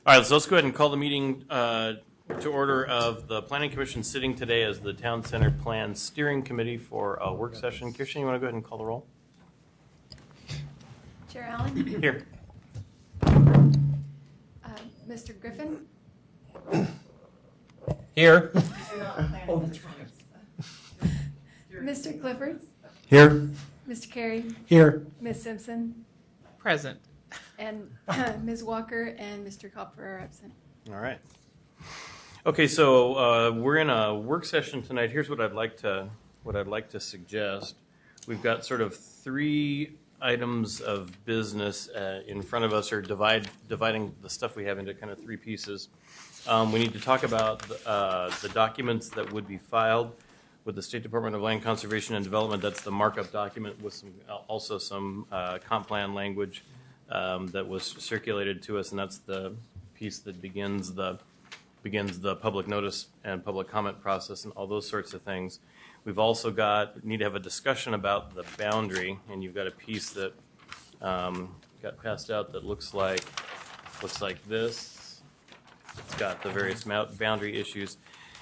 All right, so let's go ahead and call the meeting to order of the Planning Commission sitting today as the Town Center Plan Steering Committee for a work session. Kirsten, you want to go ahead and call the roll? Chair Allen? Here. Mr. Griffin? Here. Mr. Clifford? Here. Mr. Carey? Here. Ms. Simpson? Present. And Ms. Walker and Mr. Kopfer are absent. All right. Okay, so we're in a work session tonight. Here's what I'd like to suggest. We've got sort of three items of business in front of us, or dividing the stuff we have into kind of three pieces. We need to talk about the documents that would be filed with the State Department of Land Conservation and Development. That's the markup document with some comp plan language that was circulated to us, and that's the piece that begins the public notice and public comment process and all those sorts of things. We've also need to have a discussion about the boundary, and you've got a piece that got passed out that looks like this. It's got the various boundary issues,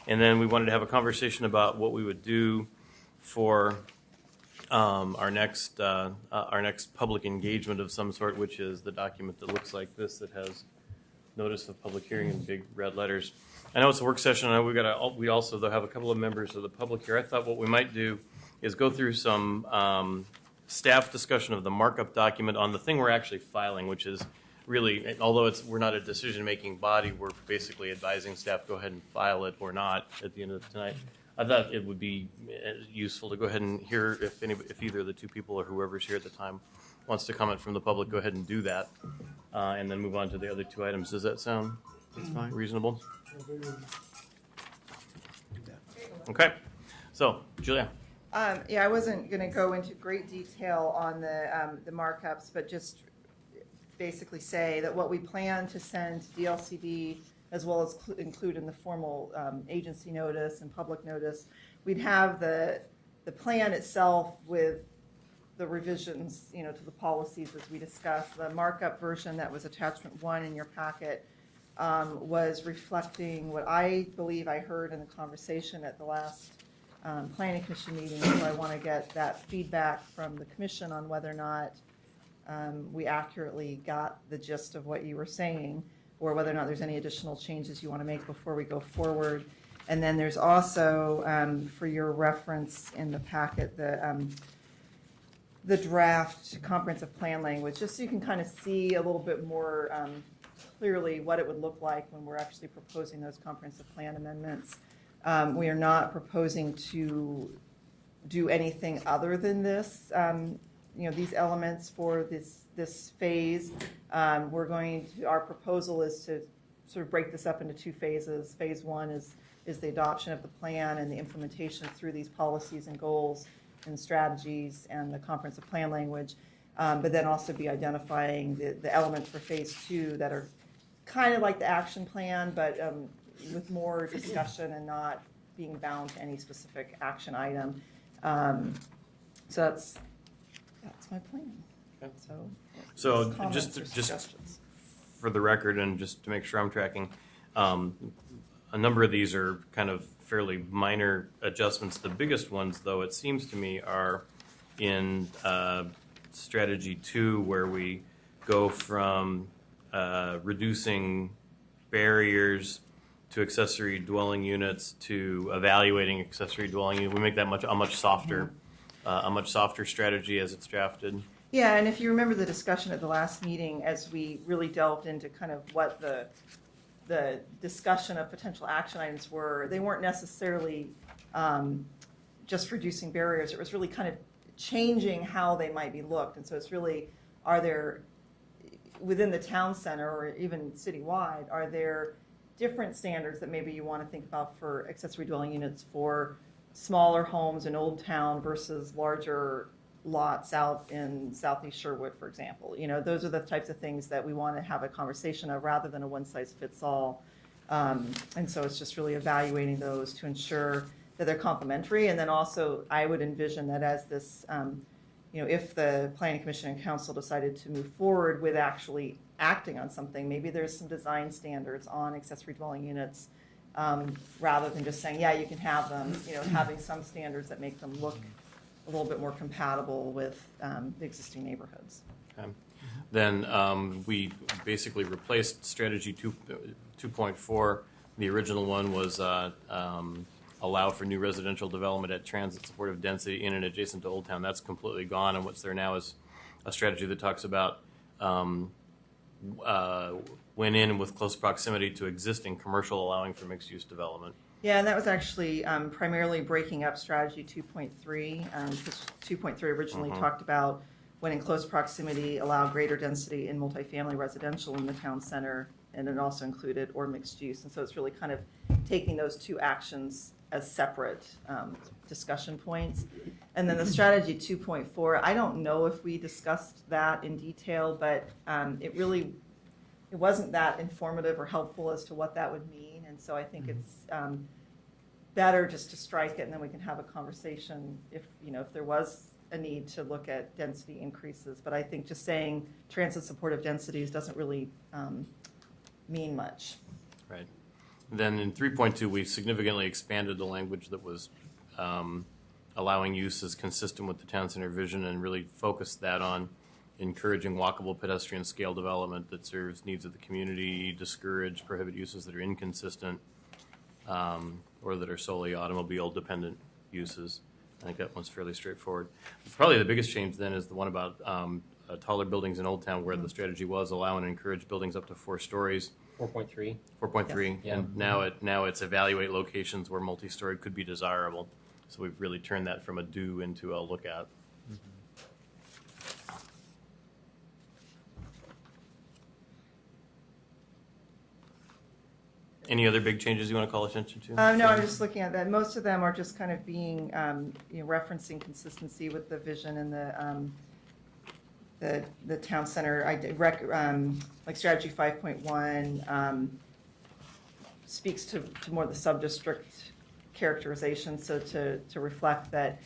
and then we wanted to have a conversation about what we would do for our next public engagement of some sort, which is the document that looks like this, that has notice of public hearing in big red letters. I know it's a work session. I know we also though have a couple of members of the public here. I thought what we might do is go through some staff discussion of the markup document on the thing we're actually filing, which is really, although we're not a decision-making body, we're basically advising staff go ahead and file it or not at the end of tonight. I thought it would be useful to go ahead and hear if either of the two people or whoever's here at the time wants to comment from the public, go ahead and do that, and then move on to the other two items. Does that sound reasonable? Okay. So, Julia. Yeah, I wasn't going to go into great detail on the markups, but just basically say that what we plan to send to DLCD, as well as include in the formal agency notice and public notice, we'd have the plan itself with the revisions, to the policies as we discussed. The markup version that was attachment 1 in your packet was reflecting what I believe I heard in the conversation at the last Planning Commission meeting. So I want to get that feedback from the Commission on whether or not we accurately got the gist of what you were saying, or whether or not there's any additional changes you want to make before we go forward. And then there's also, for your reference in the packet, the draft comprehensive plan language, just so you can kind of see a little bit more clearly what it would look like when we're actually proposing those comprehensive plan amendments. We are not proposing to do anything other than this, these elements for this phase. Our proposal is to sort of break this up into two phases. Phase 1 is the adoption of the plan and the implementation through these policies and goals and strategies and the comprehensive plan language, but then also be identifying the elements for phase 2 that are kind of like the action plan, but with more discussion and not being bound to any specific action item. So that's my plan. Okay. So just for the record, and just to make sure I'm tracking, a number of these are kind of fairly minor adjustments. The biggest ones, though, it seems to me, are in strategy 2, where we go from reducing barriers to accessory dwelling units to evaluating accessory dwelling units. We make that a much softer strategy as it's drafted. Yeah, and if you remember the discussion at the last meeting, as we really delved into kind of what the discussion of potential action items were, they weren't necessarily just reducing barriers. It was really kind of changing how they might be looked. And so it's really, are there, within the town center or even citywide, are there different standards that maybe you want to think about for accessory dwelling units for smaller homes in Old Town versus larger lots out in Southeast Sherwood, for example? Those are the types of things that we want to have a conversation of, rather than a one-size-fits-all. And so it's just really evaluating those to ensure that they're complementary. And then also, I would envision that as this, if the Planning Commission and Council decided to move forward with actually acting on something. Maybe there's some design standards on accessory dwelling units, rather than just saying, yeah, you can have them, having some standards that make them look a little bit more compatible with the existing neighborhoods. Okay. Then we basically replaced strategy 2.4. The original one was allow for new residential development at transit supportive density in and adjacent to Old Town. That's completely gone, and what's there now is a strategy that talks about when in with close proximity to existing commercial, allowing for mixed-use development. Yeah, and that was actually primarily breaking up strategy 2.3, because 2.3 originally talked about when in close proximity, allow greater density in multifamily residential in the town center, and it also included or mixed use. And so it's really kind of taking those two actions as separate discussion points. And then the strategy 2.4, I don't know if we discussed that in detail, but it wasn't that informative or helpful as to what that would mean. And so I think it's better just to strike it, and then we can have a conversation if there was a need to look at density increases. But I think just saying transit supportive densities doesn't really mean much. Right. Then in 3.2, we significantly expanded the language that was allowing uses consistent with the town center vision, and really focused that on encouraging walkable pedestrian scale development that serves needs of the community, discourage, prohibit uses that are inconsistent or that are solely automobile dependent uses. I think that one's fairly straightforward. Probably the biggest change then is the one about taller buildings in Old Town, where the strategy was allow and encourage buildings up to 4 stories. 4.3. 4.3, Yeah. and now it's evaluate locations where multi-story could be desirable. So we've really turned that from a do into a look at. Any other big changes you want to call attention to? No, I'm just looking at that. Most of them are just kind of being, referencing consistency with the vision and the town center. Like strategy 5.1 speaks to more the sub-district characterization, so to reflect that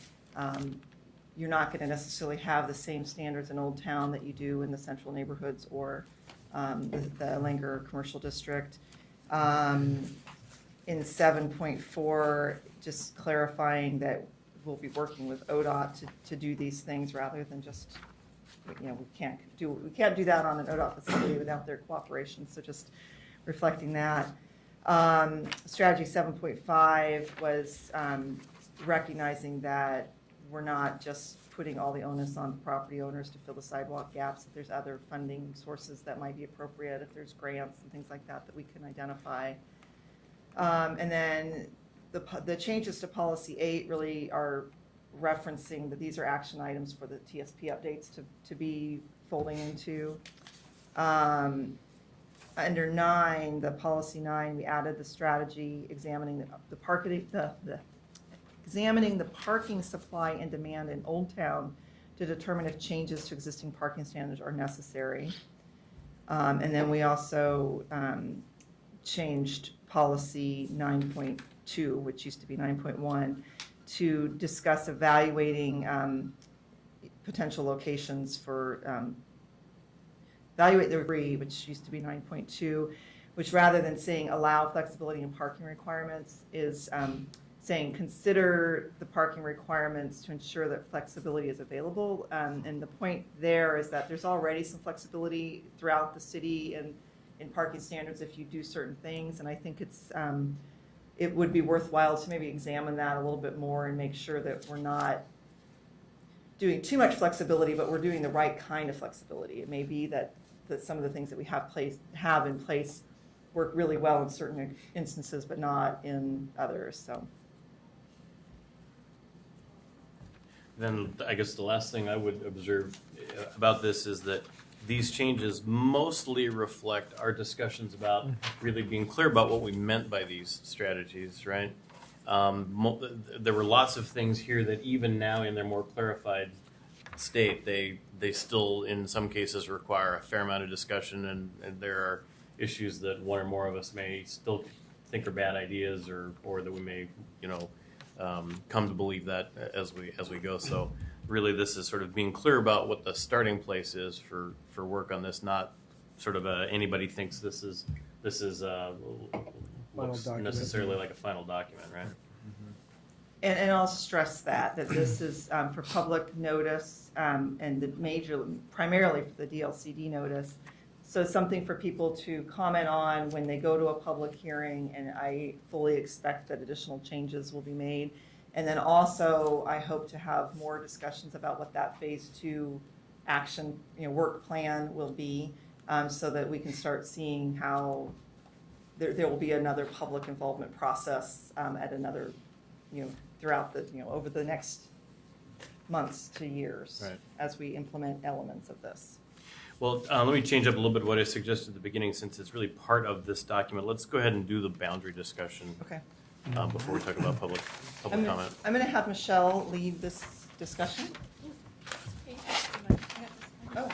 you're not going to necessarily have the same standards in Old Town that you do in the central neighborhoods or the Langer Commercial District. In 7.4, just clarifying that we'll be working with ODOT to do these things rather than just, we can't do that on an ODOT facility without their cooperation. So just reflecting that. Strategy 7.5 was recognizing that we're not just putting all the onus on property owners to fill the sidewalk gaps. If there's other funding sources that might be appropriate, if there's grants and things like that we can identify. And then the changes to policy 8 really are referencing that these are action items for the TSP updates to be folding into. Under 9, the policy 9, we added the strategy examining examining the parking supply and demand in Old Town to determine if changes to existing parking standards are necessary. And then we also changed policy 9.2, which used to be 9.1, to discuss evaluating potential locations for evaluate the debris, which used to be 9.2, which rather than saying allow flexibility in parking requirements is saying consider the parking requirements to ensure that flexibility is available. And the point there is that there's already some flexibility throughout the city and in parking standards if you do certain things. And I think it would be worthwhile to maybe examine that a little bit more and make sure that we're not doing too much flexibility, but we're doing the right kind of flexibility. It may be that some of the things that we have in place work really well in certain instances, but not in others. So. Then I guess the last thing I would observe about this is that these changes mostly reflect our discussions about really being clear about what we meant by these strategies, right? There were lots of things here that even now in their more clarified state, they still in some cases require a fair amount of discussion, and there are issues that one or more of us may still think are bad ideas or that we may, come to believe that as we go. So really this is sort of being clear about what the starting place is for work on this, not sort of anybody thinks this is looks document. necessarily like a final document, right? And I'll stress that this is for public notice and primarily for the DLCD notice. So something for people to comment on when they go to a public hearing, and I fully expect that additional changes will be made. And then also, I hope to have more discussions about what that phase 2 action, work plan will be, so that we can start seeing how there will be another public involvement process at another, throughout the, over the next months to years, Right. as we implement elements of this. Well, let me change up a little bit what I suggested at the beginning, since it's really part of this document. Let's go ahead and do the boundary discussion Okay. Before we talk about public I'm comment. going to have Michelle lead this discussion. Oh.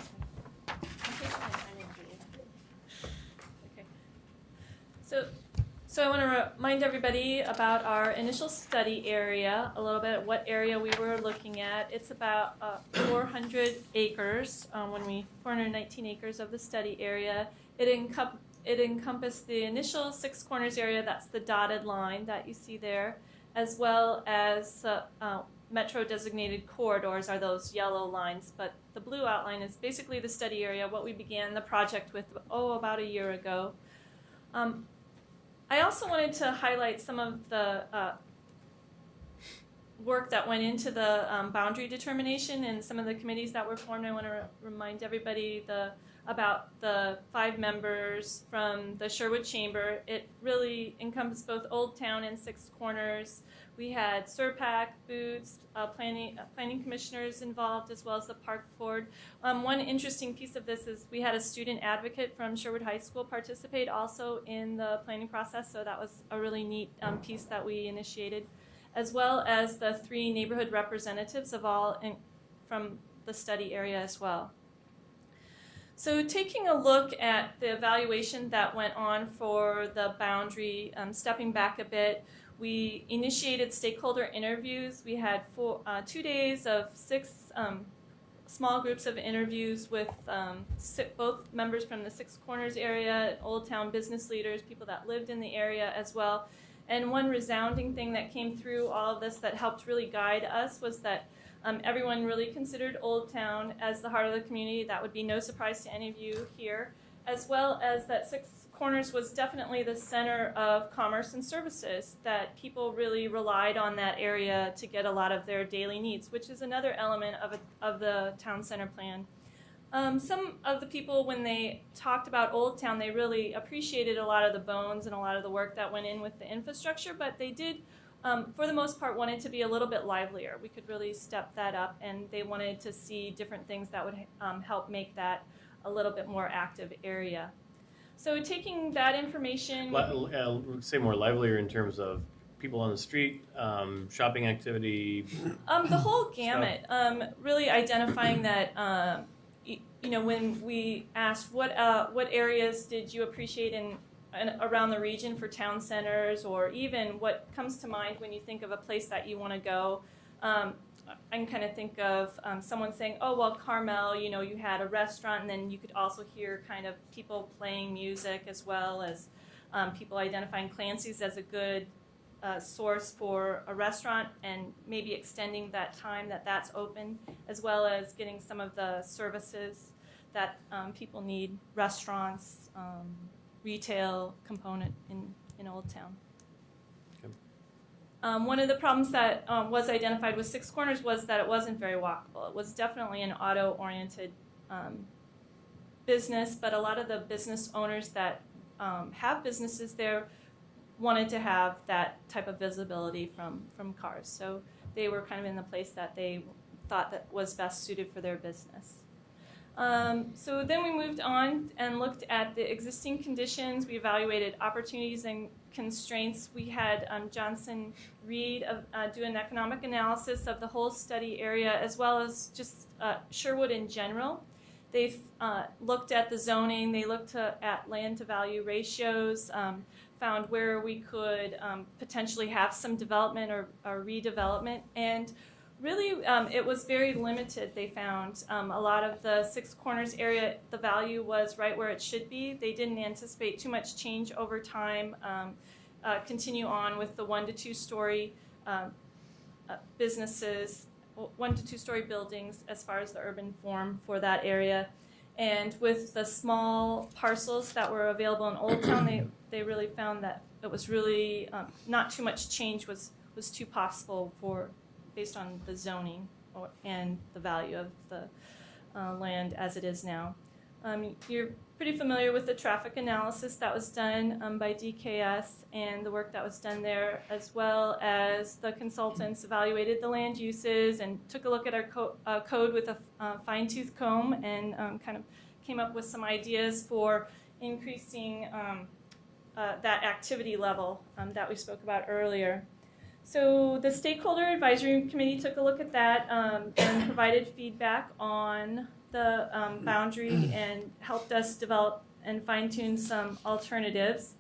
So I want to remind everybody about our initial study area, a little bit what area we were looking at. It's about 400 acres, 419 acres of the study area. It encompassed the initial Six Corners area, that's the dotted line that you see there, as well as metro designated corridors are those yellow lines, but the blue outline is basically the study area, what we began the project with, about a year ago. I also wanted to highlight some of the work that went into the boundary determination and some of the committees that were formed. I want to remind everybody about the 5 members from the Sherwood Chamber. It really encompassed both Old Town and Six Corners. We had SERPAC, Boots, planning commissioners involved, as well as the park board. One interesting piece of this is we had a student advocate from Sherwood High School participate also in the planning process, so that was a really neat piece that we initiated, as well as the 3 neighborhood representatives from the study area as well. So taking a look at the evaluation that went on for the boundary, stepping back a bit, we initiated stakeholder interviews. We had 2 days of 6 small groups of interviews with both members from the Six Corners area, Old Town business leaders, people that lived in the area as well. And one resounding thing that came through all of this that helped really guide us was that everyone really considered Old Town as the heart of the community. That would be no surprise to any of you here, as well as that Six Corners was definitely the center of commerce and services, that people really relied on that area to get a lot of their daily needs, which is another element of the town center plan. Some of the people, when they talked about Old Town, they really appreciated a lot of the bones and a lot of the work that went in with the infrastructure, but they did, for the most part, want it to be a little bit livelier. We could really step that up, and they wanted to see different things that would help make that a little bit more active area. So taking that information... Say more livelier in terms of people on the street, shopping activity. The whole gamut. Really identifying that, when we asked what areas did you appreciate in around the region for town centers, or even what comes to mind when you think of a place that you want to go. I can kind of think of someone saying, oh, well, Carmel, you had a restaurant, and then you could also hear kind of people playing music, as well as people identifying Clancy's as a good source for a restaurant, and maybe extending that time that's open, as well as getting some of the services that people need, restaurants, retail component in Old Town. One of the problems that was identified with Six Corners was that it wasn't very walkable. It was definitely an auto-oriented business, but a lot of the business owners that have businesses there wanted to have that type of visibility from cars. So they were kind of in the place that they thought that was best suited for their business. So then we moved on and looked at the existing conditions. We evaluated opportunities and constraints. We had Johnson Reed do an economic analysis of the whole study area, as well as just Sherwood in general. They've looked at the zoning. They looked at land to value ratios, found where we could potentially have some development or redevelopment. And really, it was very limited, they found. A lot of the Six Corners area, the value was right where it should be. They didn't anticipate too much change over time. Continue on with the 1 to 2 story businesses, 1 to 2 story buildings as far as the urban form for that area. And with the small parcels that were available in Old Town, they really found that it was really not too much change was too possible based on the zoning and the value of the land as it is now. You're pretty familiar with the traffic analysis that was done by DKS and the work that was done there, as well as the consultants evaluated the land uses and took a look at our code with a fine-tooth comb and kind of came up with some ideas for increasing that activity level that we spoke about earlier. So the Stakeholder Advisory Committee took a look at that and provided feedback on the boundary and helped us develop and fine-tune some alternatives.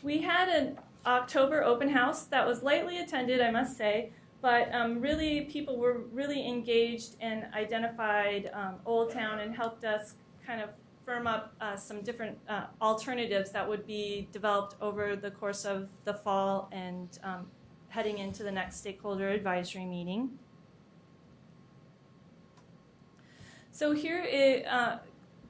We had an October open house that was lightly attended, I must say, but really people were really engaged and identified Old Town and helped us kind of firm up some different alternatives that would be developed over the course of the fall and heading into the next stakeholder advisory meeting. So here,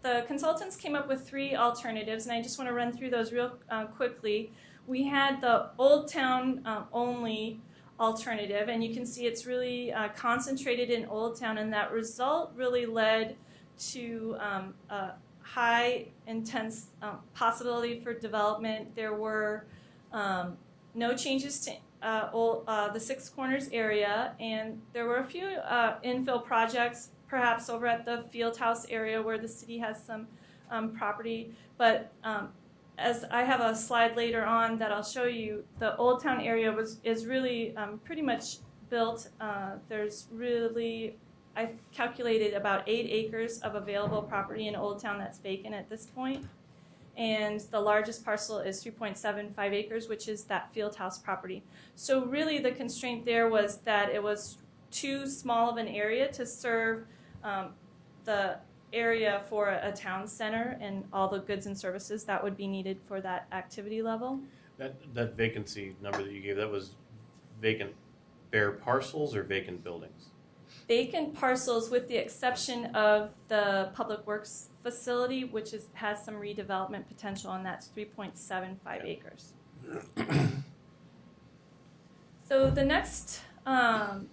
the consultants came up with 3 alternatives, and I just want to run through those real quickly. We had the Old Town only alternative, and you can see it's really concentrated in Old Town, and that result really led to a high intense possibility for development. There were no changes to the Six Corners area, and there were a few infill projects, perhaps over at the Fieldhouse area where the city has some property. But as I have a slide later on that I'll show you, the Old Town area is really pretty much built. There's really, I calculated about 8 acres of available property in Old Town that's vacant at this point. And the largest parcel is 3.75 acres, which is that Fieldhouse property. So really the constraint there was that it was too small of an area to serve the area for a town center and all the goods and services that would be needed for that activity level. That vacancy number that you gave, that was vacant bare parcels or vacant buildings? Vacant parcels with the exception of the Public Works facility, which has some redevelopment potential, and that's 3.75 acres. So the next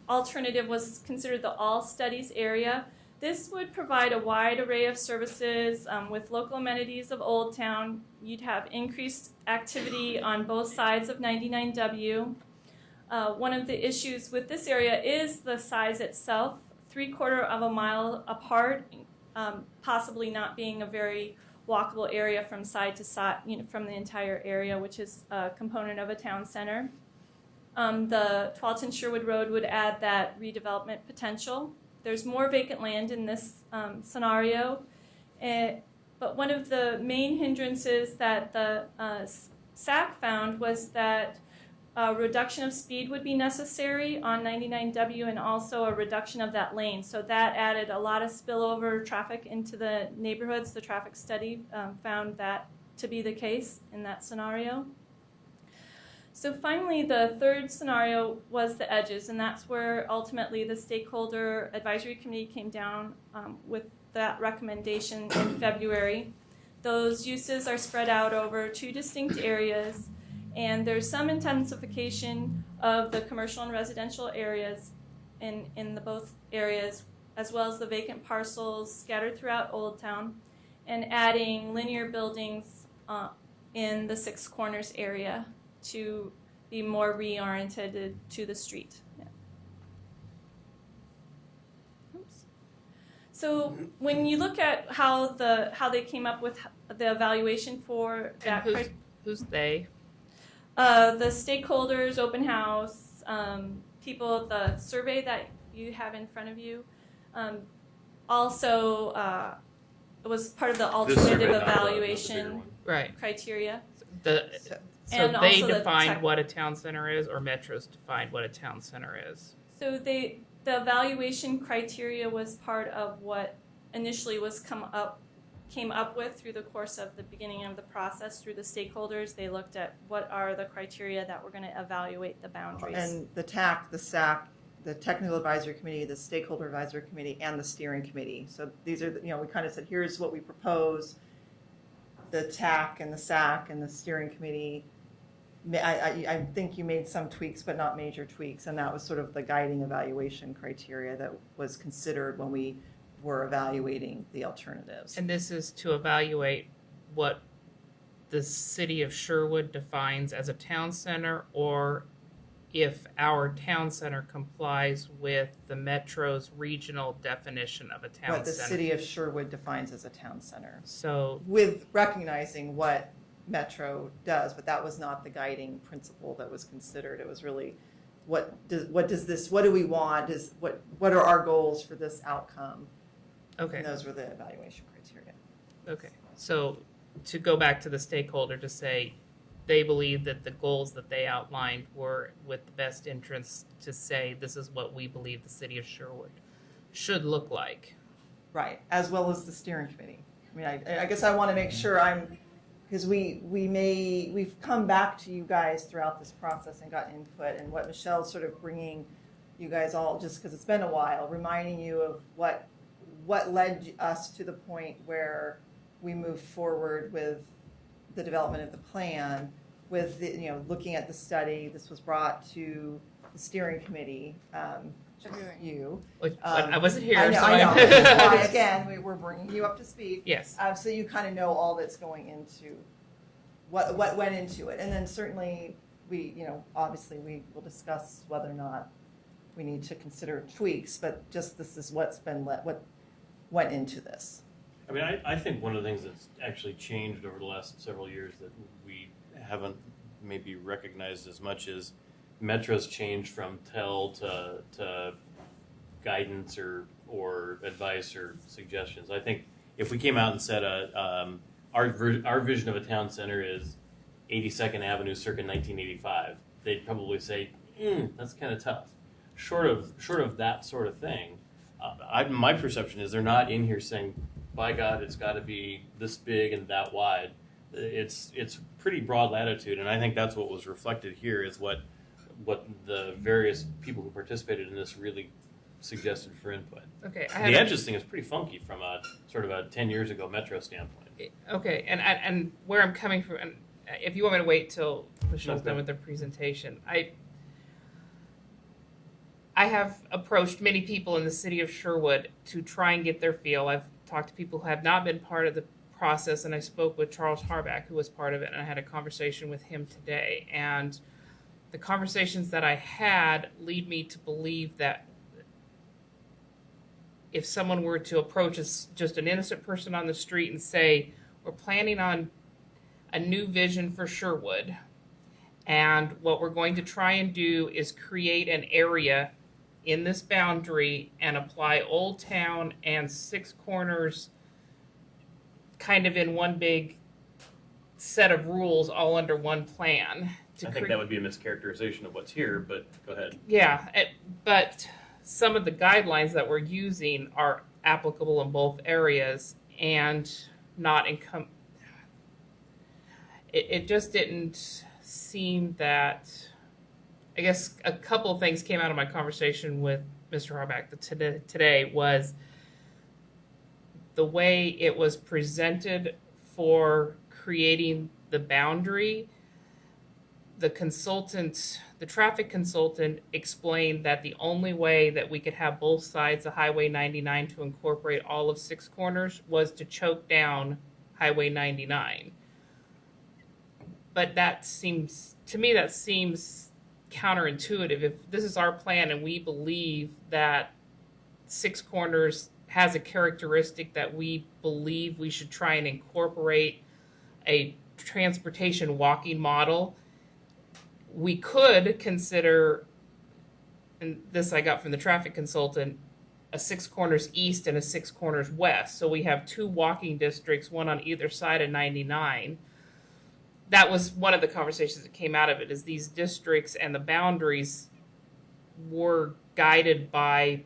alternative was considered the All Studies area. This would provide a wide array of services with local amenities of Old Town. You'd have increased activity on both sides of 99W. One of the issues with this area is the size itself, 3/4 of a mile apart, possibly not being a very walkable area from side to side, from the entire area, which is a component of a town center. The Tualatin Sherwood Road would add that redevelopment potential. There's more vacant land in this scenario, but one of the main hindrances that the SAC found was that a reduction of speed would be necessary on 99W and also a reduction of that lane. So that added a lot of spillover traffic into the neighborhoods. The traffic study found that to be the case in that scenario. So finally, the third scenario was the edges, and that's where ultimately the Stakeholder Advisory Committee came down with that recommendation in February. Those uses are spread out over 2 distinct areas, and there's some intensification of the commercial and residential areas in the both areas, as well as the vacant parcels scattered throughout Old Town, and adding linear buildings in the Six Corners area to be more reoriented to the street. Yeah. Oops. So when you look at how they came up with the evaluation for that, who's they? The stakeholders, open house, people, the survey that you have in front of you, also it was part of the alternative evaluation Right. criteria. So they also defined what a town center is, or Metro's defined what a town center is. So the evaluation criteria was part of what initially was came up with through the course of the beginning of the process through the stakeholders. They looked at what are the criteria that we're going to evaluate the boundaries. And the TAC, the SAC, the Technical Advisory Committee, the Stakeholder Advisory Committee, and the Steering Committee. So these are, we kind of said, here's what we propose. The TAC and the SAC and the Steering Committee, I think you made some tweaks, but not major tweaks, and that was sort of the guiding evaluation criteria that was considered when we were evaluating the alternatives. And this is to evaluate what the city of Sherwood defines as a town center, or if our town center complies with the Metro's regional definition of a town What the center. city of Sherwood defines as a town center, So, with recognizing what Metro does, but that was not the guiding principle that was considered. It was really what do we want? What are our goals for this outcome? okay. And those were the evaluation criteria. Okay, so to go back to the stakeholder to say they believe that the goals that they outlined were with the best interest to say this is what we believe the city of Sherwood should look like. Right, as well as the steering committee. I mean, I guess I want to make sure because we've come back to you guys throughout this process and got input, and what Michelle's sort of bringing you guys all, just because it's been a while, reminding you of what led us to the point where we moved forward with the development of the plan, with looking at the study. This was brought to the steering committee, you. I wasn't here, I know, so I know. That's why, again, we're bringing you up to speed. Yes. So you kind of know all that's going into what went into it, and then certainly obviously we will discuss whether or not we need to consider tweaks, but just this is what went into this. I mean, I think one of the things that's actually changed over the last several years that we haven't maybe recognized as much is Metro's changed from tell to guidance or advice or suggestions. I think if we came out and said our vision of a town center is 82nd Avenue circa 1985, they'd probably say, that's kind of tough. Short of that sort of thing, my perception is they're not in here saying, by God, it's got to be this big and that wide. It's pretty broad latitude, and I think that's what was reflected here is what the various people who participated in this really suggested for input. Okay. The edges thing is pretty funky from a sort of a 10 years ago Metro standpoint. Okay, and where I'm coming from, and if you want me to wait till Michelle's Okay. done with her presentation, I have approached many people in the city of Sherwood to try and get their feel. I've talked to people who have not been part of the process, and I spoke with Charles Harback, who was part of it, and I had a conversation with him today. And the conversations that I had lead me to believe that if someone were to approach us, just an innocent person on the street, and say, we're planning on a new vision for Sherwood, and what we're going to try and do is create an area in this boundary and apply Old Town and Six Corners kind of in one big set of rules all under one plan. I think that would be a mischaracterization of what's here, but go ahead. Yeah, but some of the guidelines that we're using are applicable in both areas and not it just didn't seem that. I guess a couple of things came out of my conversation with Mr. Harback today was the way it was presented for creating the boundary. The traffic consultant explained that the only way that we could have both sides of Highway 99 to incorporate all of Six Corners was to choke down Highway 99. But to me that seems counterintuitive. If this is our plan and we believe that Six Corners has a characteristic that we believe we should try and incorporate a transportation walking model, we could consider, and this I got from the traffic consultant, a Six Corners East and a Six Corners West. So we have two walking districts, one on either side of 99. That was one of the conversations that came out of it, is these districts and the boundaries were guided by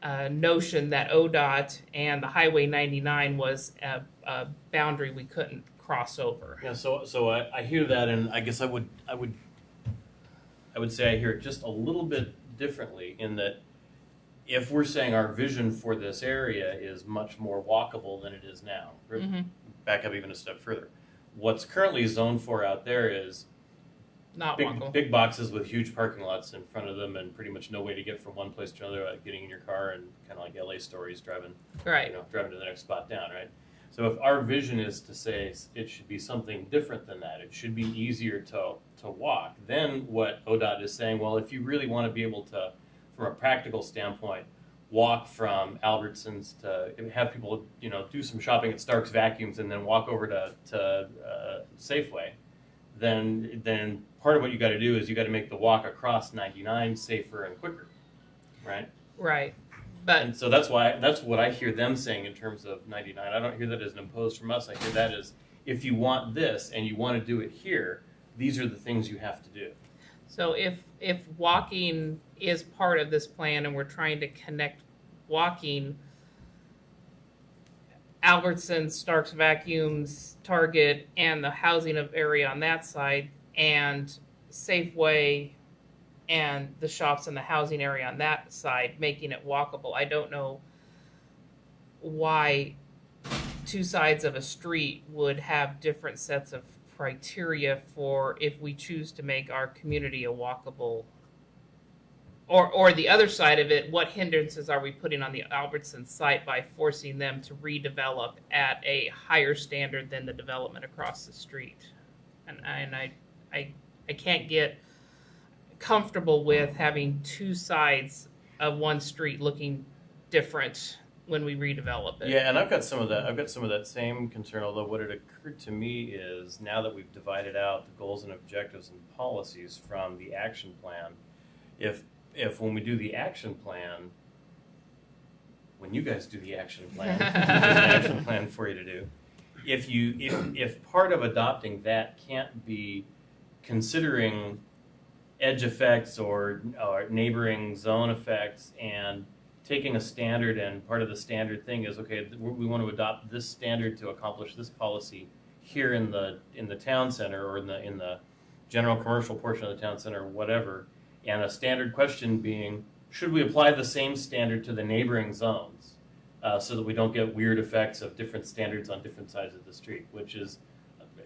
a notion that ODOT and the Highway 99 was a boundary we couldn't cross over. Yeah, so I hear that, and I guess I would say I hear it just a little bit differently in that if we're saying our vision for this area is much more walkable than it is now, back up even a step further. What's currently zoned for out there is Not walkable. big boxes with huge parking lots in front of them and pretty much no way to get from one place to another without getting in your car and kind of like LA stories driving Right. driving to the next spot down, right? So if our vision is to say it should be something different than that, it should be easier to walk, then what ODOT is saying, well, if you really want to be able to, from a practical standpoint, walk from Albertsons to have people, do some shopping at Stark's Vacuums and then walk over to Safeway, then part of what you got to do is you got to make the walk across 99 safer and quicker, right? Right. But And so that's what I hear them saying in terms of 99. I don't hear that as an imposed from us. I hear that as if you want this and you want to do it here, these are the things you have to do. so if walking is part of this plan and we're trying to connect walking, Albertsons, Stark's Vacuums, Target, and the housing area on that side, and Safeway and the shops and the housing area on that side, making it walkable. I don't know why two sides of a street would have different sets of criteria for if we choose to make our community a walkable, or the other side of it, what hindrances are we putting on the Albertson site by forcing them to redevelop at a higher standard than the development across the street? And I can't get comfortable with having two sides of one street looking different when we redevelop it. Yeah, and I've got some of that same concern, although what had occurred to me is now that we've divided out the goals and objectives and policies from the action plan, if when we do the action plan, when you guys do the action plan, there's an action plan for you to do. If part of adopting that can't be considering edge effects or neighboring zone effects and taking a standard, and part of the standard thing is, okay, we want to adopt this standard to accomplish this policy here in the town center or in the general commercial portion of the town center or whatever, and a standard question being, should we apply the same standard to the neighboring zones so that we don't get weird effects of different standards on different sides of the street, which is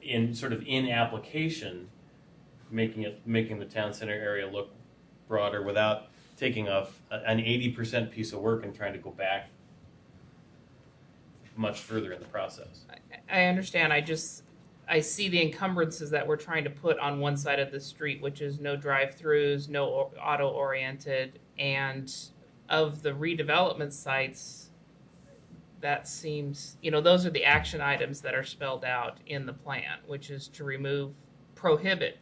in application making the town center area look broader without taking off an 80% piece of work and trying to go back much further in the process. I understand. I see the encumbrances that we're trying to put on one side of the street, which is no drive-throughs, no auto-oriented, and of the redevelopment sites, that seems, those are the action items that are spelled out in the plan, which is to prohibit.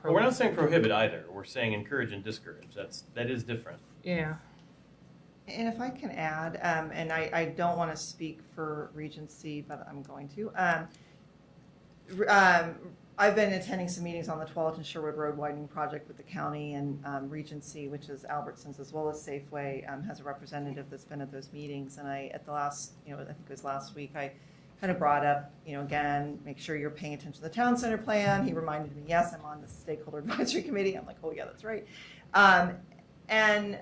Well, we're not saying prohibit either. We're saying encourage and discourage. That is different. Yeah. And if I can add, and I don't want to speak for Regency, but I'm going to. I've been attending some meetings on the 12th and Sherwood Road widening project with the county, and Regency, which is Albertsons as well as Safeway, has a representative that's been at those meetings. And at the last, I think it was last week, I kind of brought up, again, make sure you're paying attention to the town center plan. He reminded me, yes, I'm on the stakeholder advisory committee. I'm like, oh yeah, that's right. And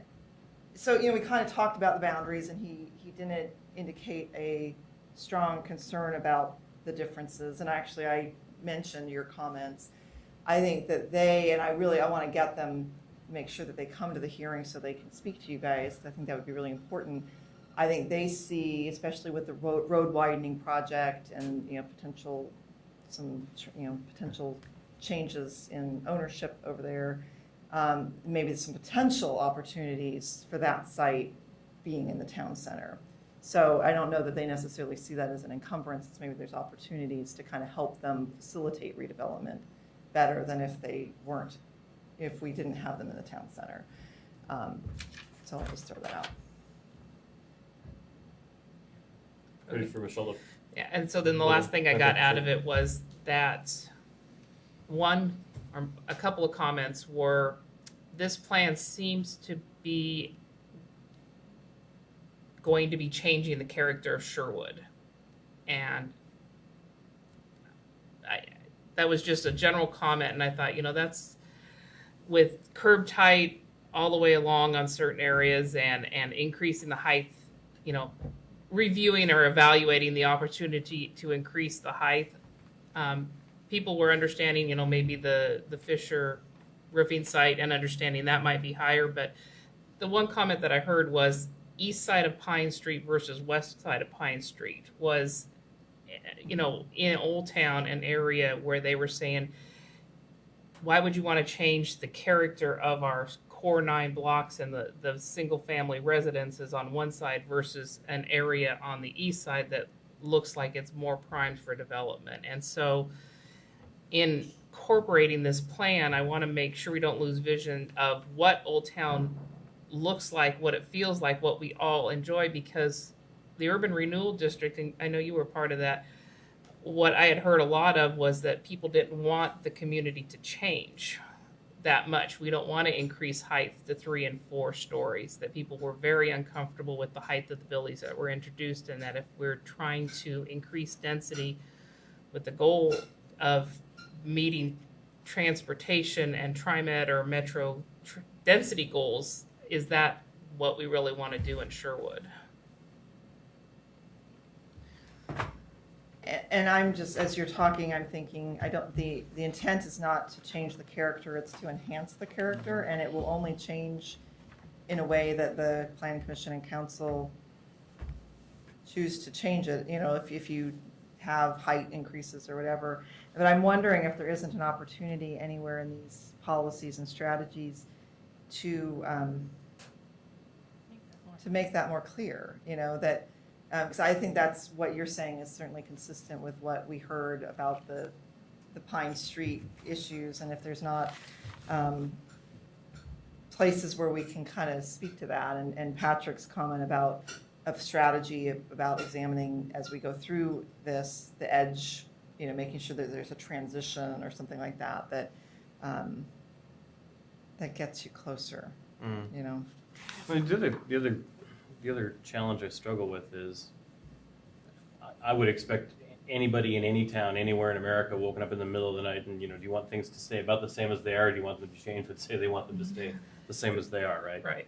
so, we kind of talked about the boundaries, and he didn't indicate a strong concern about the differences. And actually, I mentioned your comments. I think that I want to get them, make sure that they come to the hearing so they can speak to you guys. I think that would be really important. I think they see, especially with the road widening project and potential changes in ownership over there, maybe some potential opportunities for that site being in the town center. So I don't know that they necessarily see that as an encumbrance. It's maybe there's opportunities to kind of help them facilitate redevelopment better than if we didn't have them in the town center. So I'll just throw that out. Ready for Michelle to... Yeah, and so then the last thing I got out of it was that a couple of comments were this plan seems to be going to be changing the character of Sherwood. And that was just a general comment, and I thought, that's with curb height all the way along on certain areas and increasing the height, reviewing or evaluating the opportunity to increase the height. People were understanding, maybe the Fisher roofing site and understanding that might be higher, but the one comment that I heard was east side of Pine Street versus west side of Pine Street was, in Old Town, an area where they were saying, why would you want to change the character of our core 9 blocks and the single family residences on one side versus an area on the east side that looks like it's more primed for development? And so in incorporating this plan, I want to make sure we don't lose vision of what Old Town looks like, what it feels like, what we all enjoy, because the Urban Renewal District, and I know you were part of that, what I had heard a lot of was that people didn't want the community to change that much. We don't want to increase height to 3 and 4 stories, that people were very uncomfortable with the height of the buildings that were introduced, and that if we're trying to increase density with the goal of meeting transportation and TriMet or metro density goals, is that what we really want to do in Sherwood? And I'm just, as you're talking, I'm thinking, the intent is not to change the character, it's to enhance the character, and it will only change in a way that the Planning Commission and Council choose to change it, if you have height increases or whatever. But I'm wondering if there isn't an opportunity anywhere in these policies and strategies to make that more clear, that, because I think that's what you're saying is certainly consistent with what we heard about the Pine Street issues, and if there's not places where we can kind of speak to that, and Patrick's comment about a strategy about examining as we go through this, the edge, making sure that there's a transition or something like that, that gets you closer, I mean, the other challenge I struggle with is I would expect anybody in any town, anywhere in America, woken up in the middle of the night and, do you want things to stay about the same as they are, or do you want them to change, would say they want them to stay the same as they are, right? Right.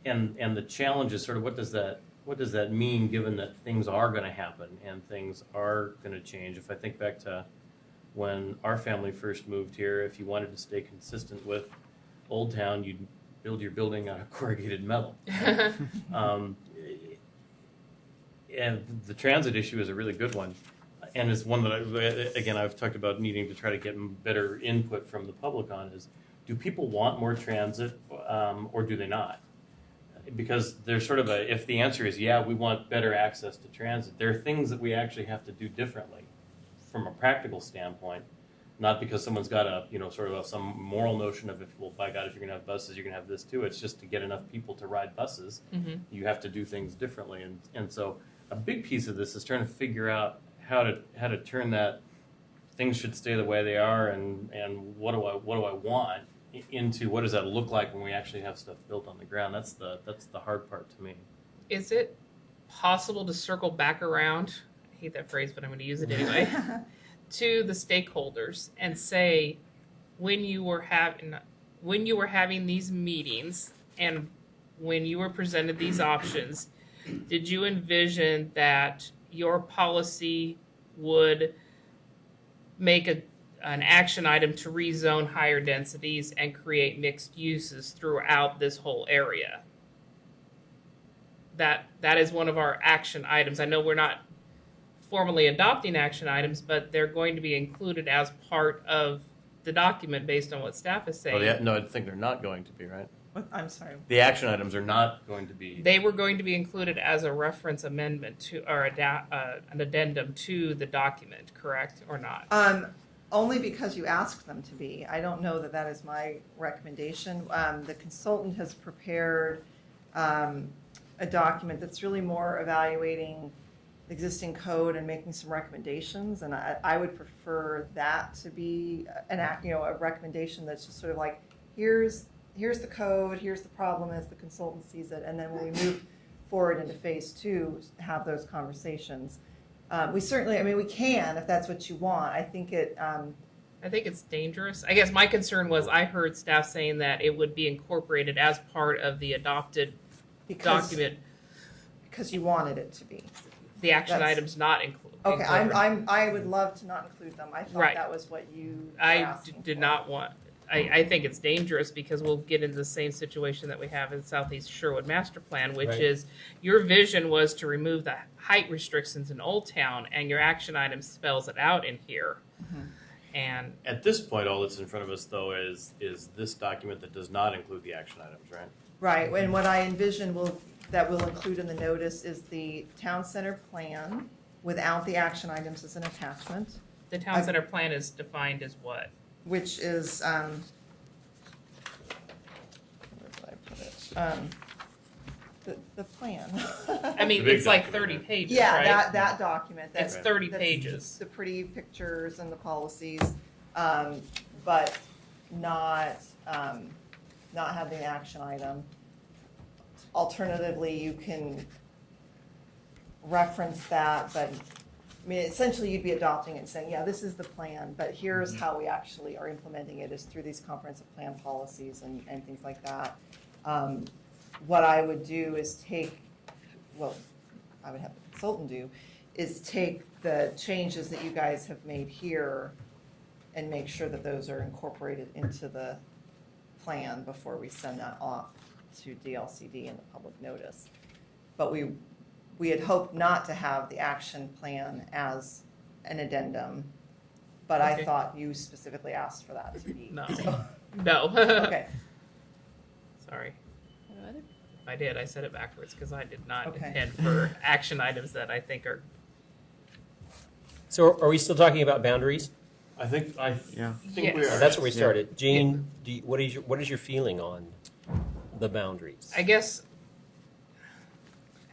And the challenge is sort of what does that mean, given that things are going to happen and things are going to change? If I think back to when our family first moved here, if you wanted to stay consistent with Old Town, you'd build your building out of corrugated metal. And the transit issue is a really good one. And it's one that, I've talked about needing to try to get better input from the public on is, do people want more transit or do they not? Because there's sort of if the answer is, yeah, we want better access to transit, there are things that we actually have to do differently from a practical standpoint. Not because someone's got some moral notion of, by God, if you're going to have buses, you're going to have this too. It's just to get enough people to ride buses, you have to do things differently. And so a big piece of this is trying to figure out how to turn that things should stay the way they are and what do I want into what does that look like when we actually have stuff built on the ground. That's the hard part to me. Is it possible to circle back around? I hate that phrase, but I'm going to use it anyway. To the stakeholders and say, when you were having these meetings and when you were presented these options, did you envision that your policy would make an action item to rezone higher densities and create mixed uses throughout this whole area? That is one of our action items. I know we're not formally adopting action items, but they're going to be included as part of the document based on what staff is saying. No, I think they're not going to be, right? What? I'm sorry. The action items are not going to be. They were going to be included as a reference amendment to, or an addendum to the document, correct or not? Only because you asked them to be. I don't know that is my recommendation. The consultant has prepared a document that's really more evaluating existing code and making some recommendations. And I would prefer that to be a recommendation that's just sort of like, here's the code, here's the problem as the consultant sees it. And then when we move forward into phase 2, have those conversations. We certainly, we can, if that's what you want. I think it's dangerous. I guess my concern was I heard staff saying that it would be incorporated as part of the adopted document. Because you wanted it to be. The action items not included. Okay, I would love to not include them. I thought that was what you were asking did for. not want. I think it's dangerous because we'll get into the same situation that we have in Southeast Sherwood Master Plan, which is your vision was to remove the height restrictions in Old Town, and your action item spells it out in here. Mm-hmm. And At this point, all that's in front of us, though, is this document that does not include the action items, right? Right, and what I envision that we'll include in the notice is the town center plan without the action items as an attachment, the town center plan is defined as what? which is, where did I put it? The plan. I mean, The big it's like document, 30 right? pages, Yeah, right? that document. It's 30 pages. The pretty pictures and the policies, but not having the action item. Alternatively, you can reference that, but essentially you'd be adopting it and saying, yeah, this is the plan, but here's how we actually are implementing it is through these comprehensive plan policies and things like that. What I would do is I would have the consultant do, is take the changes that you guys have made here and make sure that those are incorporated into the plan before we send that off to DLCD and the public notice. But we had hoped not to have the action plan as an addendum, but I thought you specifically asked for that to be. No. So, No. okay, Sorry. If I did, I said it backwards because I did not Okay. intend for action items that I think are. So are we still talking about boundaries? I think we Yes. are. That's where we started. Gene, what is your feeling on the boundaries? I guess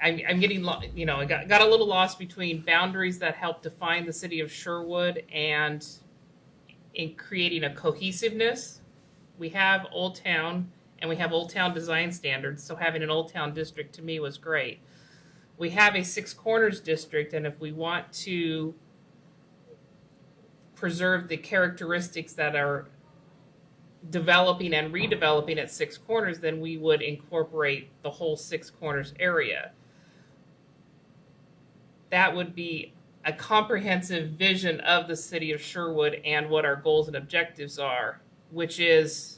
I'm getting, I got a little lost between boundaries that help define the city of Sherwood and in creating a cohesiveness. We have Old Town and we have Old Town design standards, so having an Old Town district to me was great. We have a Six Corners district, and if we want to preserve the characteristics that are developing and redeveloping at Six Corners, then we would incorporate the whole Six Corners area. That would be a comprehensive vision of the city of Sherwood and what our goals and objectives are, which is,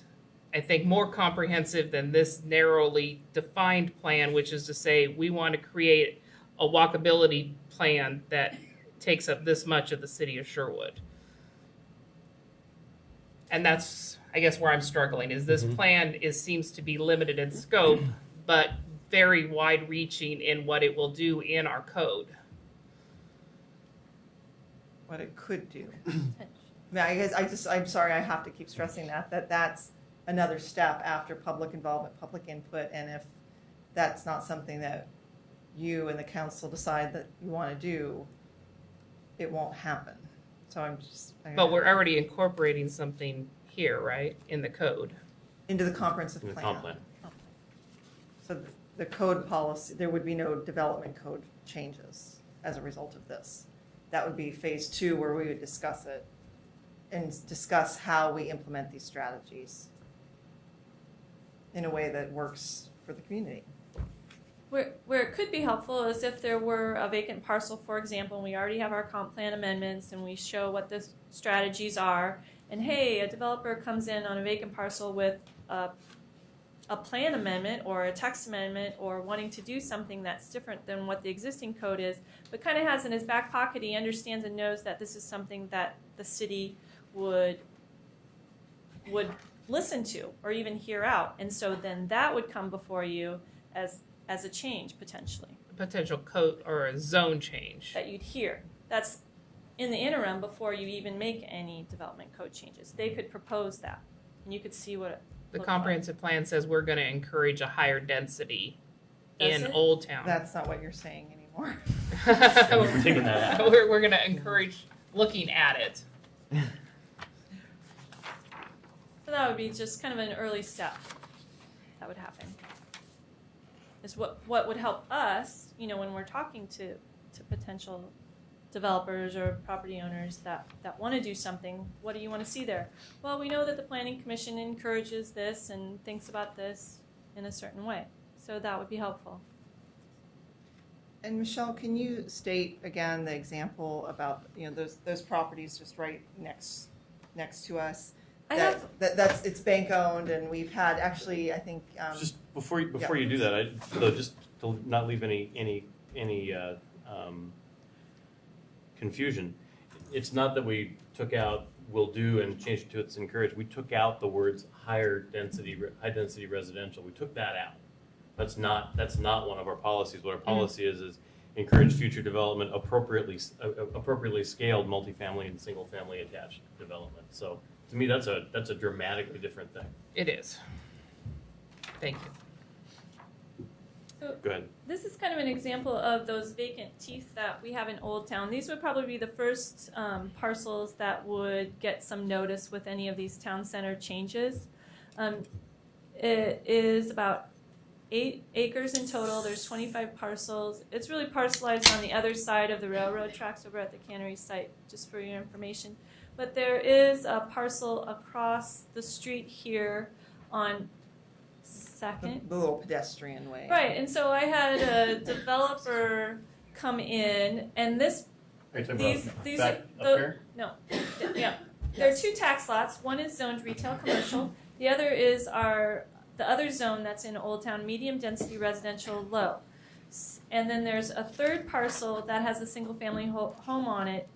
I think, more comprehensive than this narrowly defined plan, which is to say we want to create a walkability plan that takes up this much of the city of Sherwood. And that's, I guess, where I'm struggling, is this plan seems to be limited in scope, but very wide-reaching in what it will do in our code. what it could do. I'm sorry, I have to keep stressing that's another step after public involvement, public input, and if that's not something that you and the council decide that you want to do, it won't happen. So But we're already incorporating something here, right, in the code. into the comprehensive In the plan. comp plan. So the code policy, there would be no development code changes as a result of this. That would be phase 2 where we would discuss it and discuss how we implement these strategies in a way that works for the community. Where it could be helpful is if there were a vacant parcel, for example, and we already have our comp plan amendments and we show what the strategies are, and hey, a developer comes in on a vacant parcel with a plan amendment or a text amendment or wanting to do something that's different than what the existing code is, but kind of has in his back pocket, he understands and knows that this is something that the city would listen to or even hear out. And so then that would come before you as a change potentially A potential code or a zone change. that you'd hear. That's in the interim before you even make any development code changes. They could propose that and you could see what it The looked comprehensive plan says we're going to encourage a higher density Does in it? Old Town. That's not what you're saying anymore. anymore. We're taking that out. We're going to encourage looking at it. So that would be just kind of an early step that would happen. Is what would help us, when we're talking to potential developers or property owners that want to do something. What do you want to see there? Well, we know that the Planning Commission encourages this and thinks about this in a certain way. So that would be helpful. And Michelle, can you state again the example about those properties just right next to us? That's it's bank owned, and we've had actually I think Just before you do that, though, just to not leave any confusion, it's not that we took out will do and changed it to it's encouraged. We took out the words high density residential. We took that out. That's not one of our policies. What our policy is encourage future development, appropriately scaled multifamily and single family attached development. So to me, that's a dramatically different thing. It is. Thank you. So Go ahead. this is kind of an example of those vacant teeth that we have in Old Town. These would probably be the first parcels that would get some notice with any of these town center changes. It is about 8 acres in total. There's 25 parcels. It's really parcelized on the other side of the railroad tracks over at the cannery site, just for your information. But there is a parcel across the street here on Second. the little pedestrian way. Right, and so I had a developer come in, and this Are you talking these about these back are up there? no, yeah. There are 2 tax lots. One is zoned retail commercial. The other is the other zone that's in Old Town, medium density residential low. And then there's a third parcel that has a single family home on it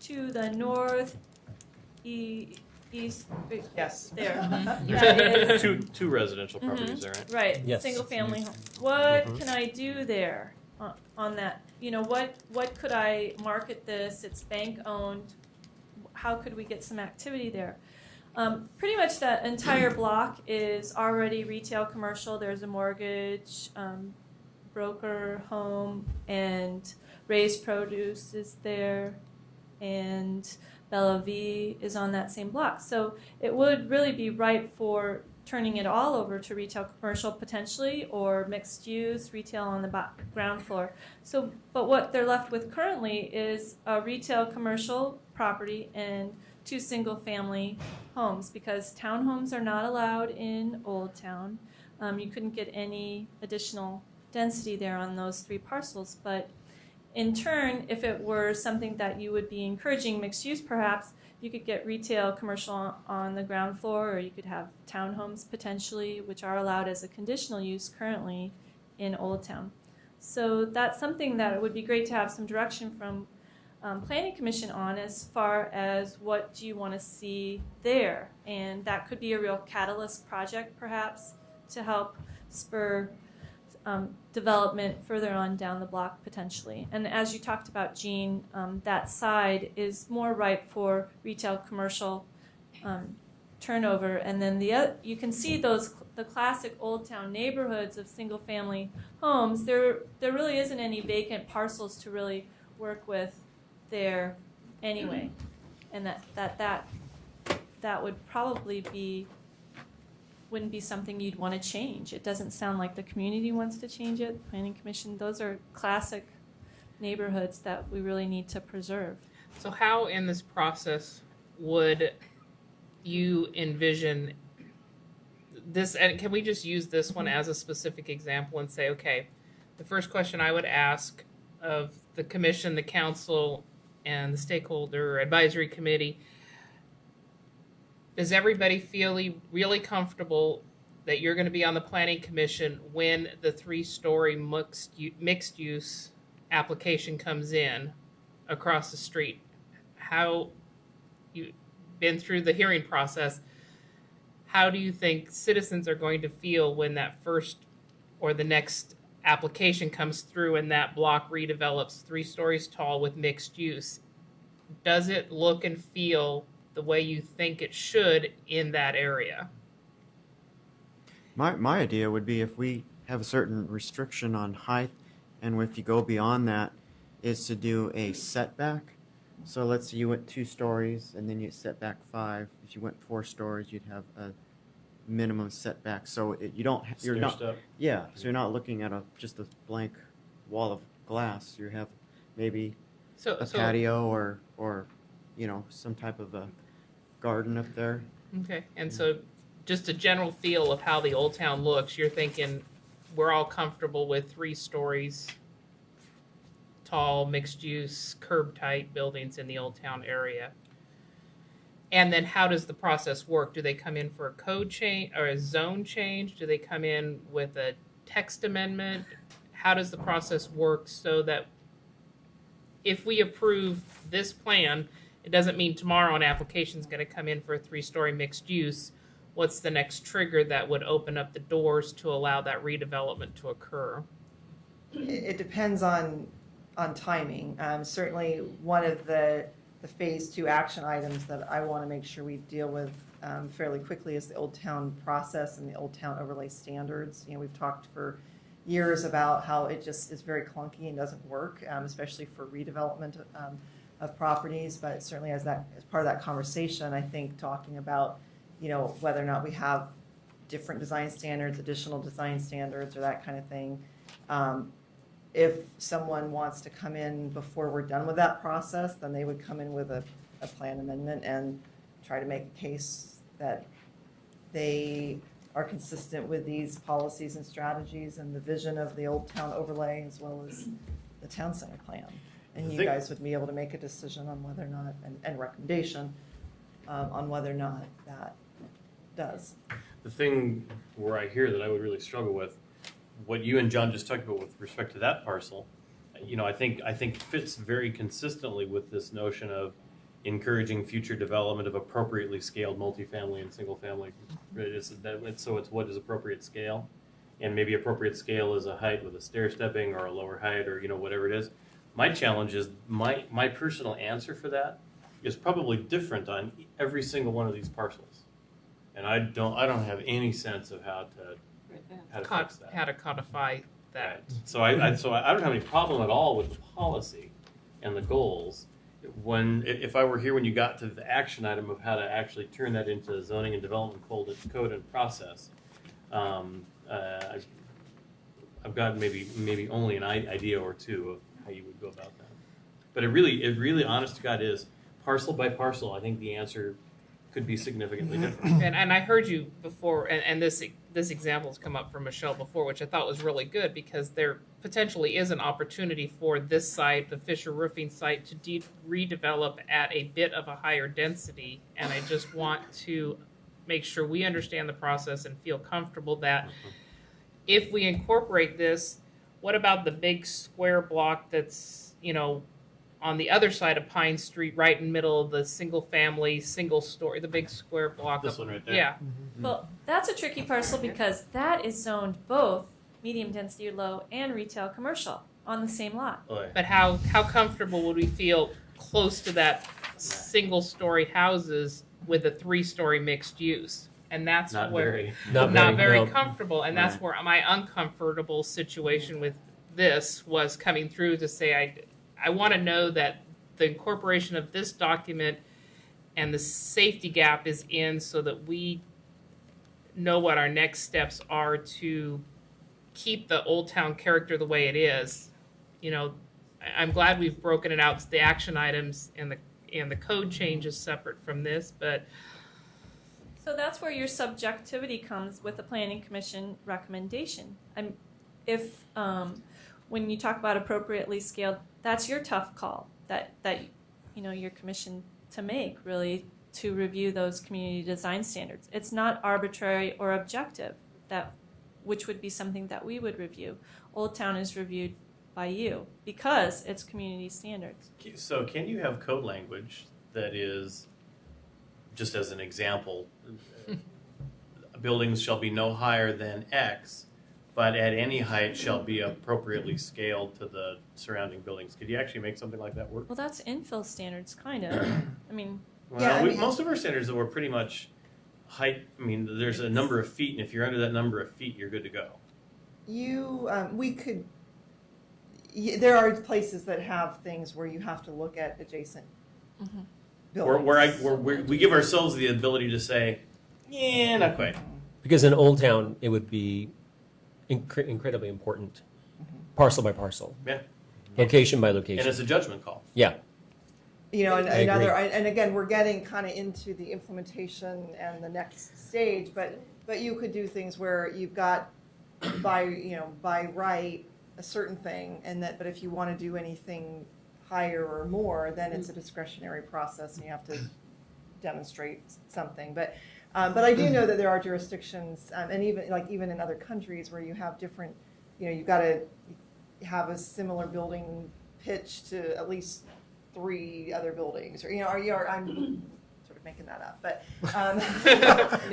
to the north east. Yes. There. That is, two residential properties there, right? right. Yes. Single family home. What can I do there on that? What could I market this? It's bank owned. How could we get some activity there? Pretty much that entire block is already retail commercial. There's a mortgage, broker, home, and Raised Produce is there, and Bella V is on that same block. So it would really be ripe for turning it all over to retail commercial potentially, or mixed use retail on the ground floor. So, but what they're left with currently is a retail commercial property and 2 single family homes, because townhomes are not allowed in Old Town. You couldn't get any additional density there on those 3 parcels, but in turn, if it were something that you would be encouraging mixed use perhaps, you could get retail commercial on the ground floor, or you could have townhomes potentially, which are allowed as a conditional use currently in Old Town. So that's something that it would be great to have some direction from Planning Commission on, as far as what do you want to see there. And that could be a real catalyst project perhaps to help spur development further on down the block potentially. And as you talked about, Jean, that side is more ripe for retail commercial turnover. And then you can see the classic Old Town neighborhoods of single family homes. There really isn't any vacant parcels to really work with there anyway. And that would probably wouldn't be something you'd want to change. It doesn't sound like the community wants to change it. Planning Commission, those are classic neighborhoods that we really need to preserve. So how in this process would you envision this, and can we just use this one as a specific example and say, okay, the first question I would ask of the commission, the council, and the stakeholder advisory committee, does everybody feel really comfortable that you're going to be on the Planning Commission when the 3-story mixed use application comes in across the street? How you've been through the hearing process, how do you think citizens are going to feel when that first or the next application comes through and that block redevelops 3 stories tall with mixed use? Does it look and feel the way you think it should in that area? My idea would be if we have a certain restriction on height and if you go beyond that, is to do a setback. So let's say you went 2 stories and then you set back 5. If you went 4 stories, you'd have a minimum setback. So you don't, you're not, Stair step. yeah. So you're not looking at just a blank wall of glass. You have maybe So, a patio or some type of a garden up there. okay, and so just a general feel of how the old town looks. You're thinking we're all comfortable with 3 stories tall, mixed use, curb tight buildings in the old town area. And then how does the process work? Do they come in for a code change or a zone change? Do they come in with a text amendment? How does the process work so that if we approve this plan, it doesn't mean tomorrow an application is going to come in for a 3-story mixed use. What's the next trigger that would open up the doors to allow that redevelopment to occur? It depends on timing. Certainly, one of the phase 2 action items that I want to make sure we deal with fairly quickly is the Old Town process and the Old Town overlay standards. We've talked for years about how it just is very clunky and doesn't work, especially for redevelopment of properties. But certainly, as part of that conversation, I think talking about whether or not we have different design standards, additional design standards, or that kind of thing. If someone wants to come in before we're done with that process, then they would come in with a plan amendment and try to make a case that they are consistent with these policies and strategies and the vision of the Old Town overlay as well as the town center plan. And you guys would be able to make a decision on whether or not, and recommendation on whether or not that does. The thing where I hear that I would really struggle with, what you and John just talked about with respect to that parcel, I think fits very consistently with this notion of encouraging future development of appropriately scaled multifamily and single family. So it's what is appropriate scale, and maybe appropriate scale is a height with a stair stepping or a lower height or whatever it is. My challenge is my personal answer for that is probably different on every single one of these parcels, and I don't have any sense of how to fix that. How to codify that. Right. So I don't have any problem at all with the policy and the goals. If I were here when you got to the action item of how to actually turn that into zoning and development code and process, I've got maybe only an idea or two of how you would go about that. But it really, honest to God, is parcel by parcel. I think the answer could be significantly different. And I heard you before, and this example has come up from Michelle before, which I thought was really good because there potentially is an opportunity for this site, the Fisher Roofing site, to redevelop at a bit of a higher density. And I just want to make sure we understand the process and feel comfortable that if we incorporate this, what about the big square block that's, on the other side of Pine Street, right in the middle of the single family, single story, the big square block. This one right there. Yeah. Well, that's a tricky parcel because that is zoned both medium density or low and retail commercial on the same lot. But how comfortable would we feel close to that single story houses with a 3-story mixed use? And that's Not where very. very no. comfortable. And that's where my uncomfortable situation with this was coming through to say I want to know that the incorporation of this document and the safety gap is in so that we know what our next steps are to keep the Old Town character the way it is. I'm glad we've broken it out to the action items and the code changes separate from this, but So that's where your subjectivity comes with the Planning Commission recommendation. When you talk about appropriately scaled, that's your tough call that your commission to make, really, to review those community design standards. It's not arbitrary or objective, which would be something that we would review. Old Town is reviewed by you because it's community standards. So can you have code language that is, just as an example, buildings shall be no higher than X, but at any height shall be appropriately scaled to the surrounding buildings? Could you actually make something like that work? Well, that's infill standards, kind of. I mean, Well, most of our standards were pretty much height. There's a number of feet, and if you're under that number of feet, you're good to go. there are places that have things where you have to look at adjacent buildings. where we give ourselves the ability to say, yeah, not quite. Because in Old Town, it would be incredibly important, parcel by parcel, Yeah, location by and location. it's a judgment call. Yeah. And I agree. and again, we're getting kind of into the implementation and the next stage, but you could do things where you've got by right a certain thing, but if you want to do anything higher or more, then it's a discretionary process, and you have to demonstrate something. But I do know that there are jurisdictions, and even in other countries where you have different, you've got to have a similar building pitch to at least 3 other buildings, or I'm sort of making that up, but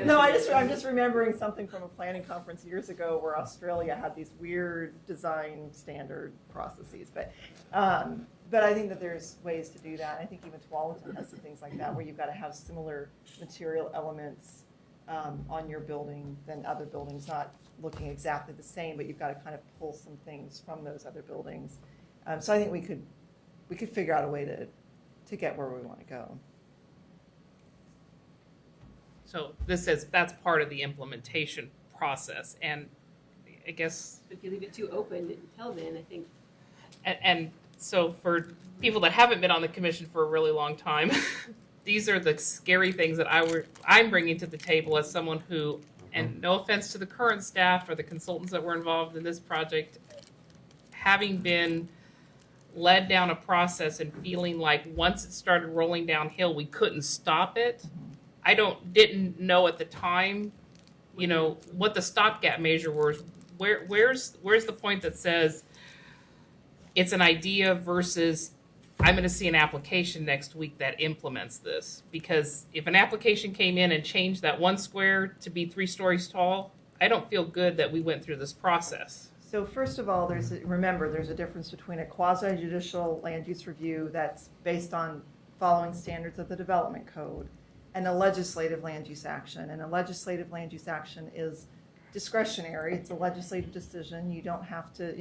no, I'm just remembering something from a planning conference years ago where Australia had these weird design standard processes, but I think that there's ways to do that. I think even Tualatin has some things like that where you've got to have similar material elements on your building than other buildings, not looking exactly the same, but you've got to kind of pull some things from those other buildings. So I think we could figure out a way to get where we want to go. So this says that's part of the implementation process, and I guess, If you leave it too open until then, I think and so for people that haven't been on the commission for a really long time, these are the scary things that I'm bringing to the table as someone who, and no offense to the current staff or the consultants that were involved in this project, having been led down a process and feeling like once it started rolling downhill, we couldn't stop it. I didn't know at the time, what the stopgap measure was. Where's the point that says it's an idea versus I'm going to see an application next week that implements this? Because if an application came in and changed that 1 square to be 3 stories tall, I don't feel good that we went through this process. So first of all, there's a difference between a quasi-judicial land use review that's based on following standards of the development code and a legislative land use action. And a legislative land use action is discretionary. It's a legislative decision. You don't have to,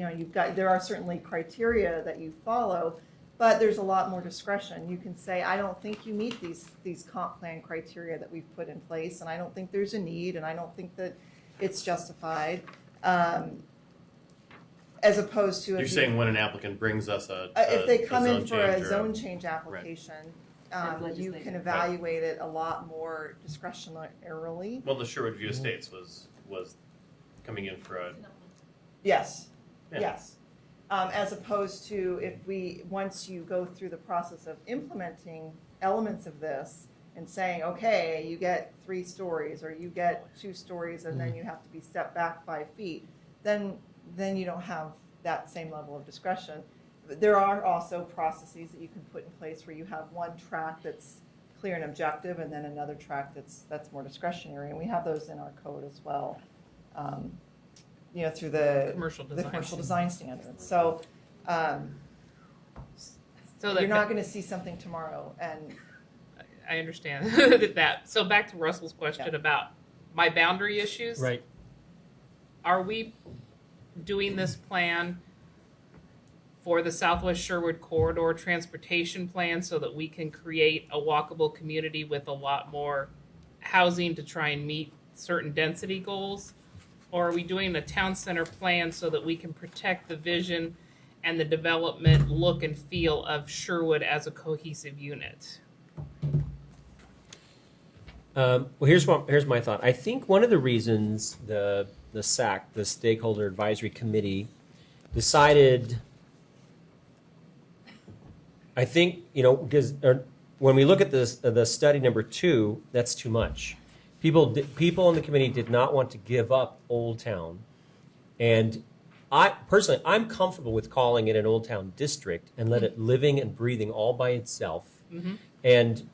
there are certainly criteria that you follow, but there's a lot more discretion. You can say, I don't think you meet these comp plan criteria that we've put in place, and I don't think there's a need, and I don't think that it's justified. As opposed to You're saying when an applicant brings us if they come in zone for a change or zone change application, That's you legislative. can evaluate it a lot more discretionarily. Well, the Sherwood View Estates was coming in for a Yes, Yeah. yes. As opposed to once you go through the process of implementing elements of this and saying, okay, you get 3 stories or you get 2 stories and then you have to be stepped back 5 feet, then you don't have that same level of discretion. There are also processes that you can put in place where you have one track that's clear and objective and then another track that's more discretionary, and we have those in our code as well. Through the Commercial design. design standards. So So you're not going to see something tomorrow, and I understand that. So back to Russell's question about my boundary issues. Right. Are we doing this plan for the Southwest Sherwood Corridor Transportation Plan so that we can create a walkable community with a lot more housing to try and meet certain density goals? Or are we doing a town center plan so that we can protect the vision and the development look and feel of Sherwood as a cohesive unit? Well, here's my thought. I think one of the reasons the SAC, the Stakeholder Advisory Committee, decided, I think, because when we look at the study number 2, that's too much. People in the committee did not want to give up Old Town, and I'm comfortable with calling it an Old Town district and let it living and breathing all by itself. Mm-hmm. And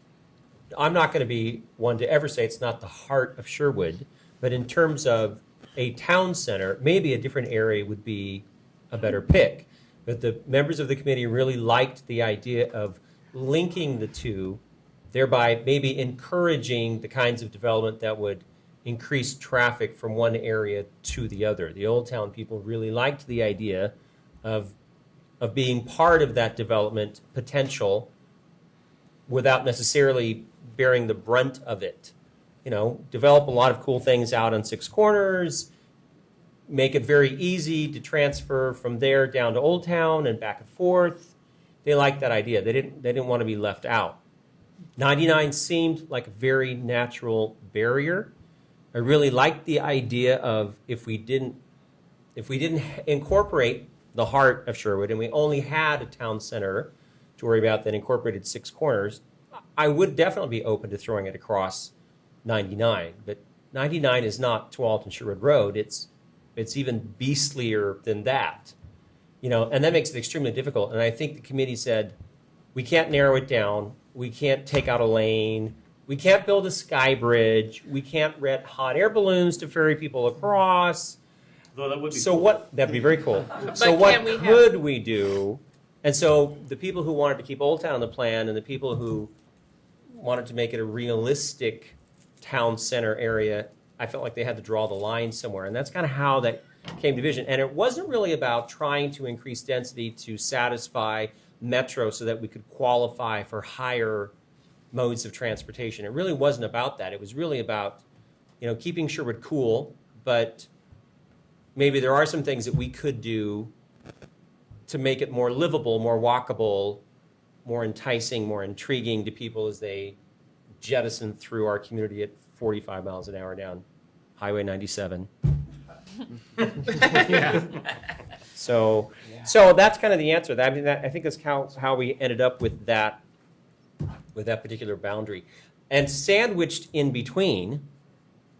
I'm not going to be one to ever say it's not the heart of Sherwood, but in terms of a town center, maybe a different area would be a better pick. But the members of the committee really liked the idea of linking the two, thereby maybe encouraging the kinds of development that would increase traffic from one area to the other. The Old Town people really liked the idea of of being part of that development potential without necessarily bearing the brunt of it. You know, develop a lot of cool things out on Six Corners, make it very easy to transfer from there down to Old Town and back and forth. They liked that idea. They didn't want to be left out. 99 seemed like a very natural barrier. I really liked the idea of if we didn't incorporate the heart of Sherwood and we only had a town center to worry about that incorporated Six Corners, I would definitely be open to throwing it across 99. But 99 is not Tualatin Sherwood Road. It's even beastlier than that. You know, and that makes it extremely difficult. And I think the committee said, we can't narrow it down. We can't take out a lane. We can't build a sky bridge. We can't rent hot air balloons to ferry people across. Though that would be So cool. what? That'd be very cool. But So what can we could we do? And so the people who wanted to keep Old Town on the plan and the people who wanted to make it a realistic town center area, I felt like they had to draw the line somewhere. And that's kind of how that came to vision. And it wasn't really about trying to increase density to satisfy Metro so that we could qualify for higher modes of transportation. It really wasn't about that. It was really about, you know, keeping Sherwood cool, but maybe there are some things that we could do to make it more livable, more walkable, more enticing, more intriguing to people as they jettison through our community at 45 miles an hour down Highway 97. So that's kind of the answer. I mean, I think that's how we ended up with that particular boundary. And sandwiched in between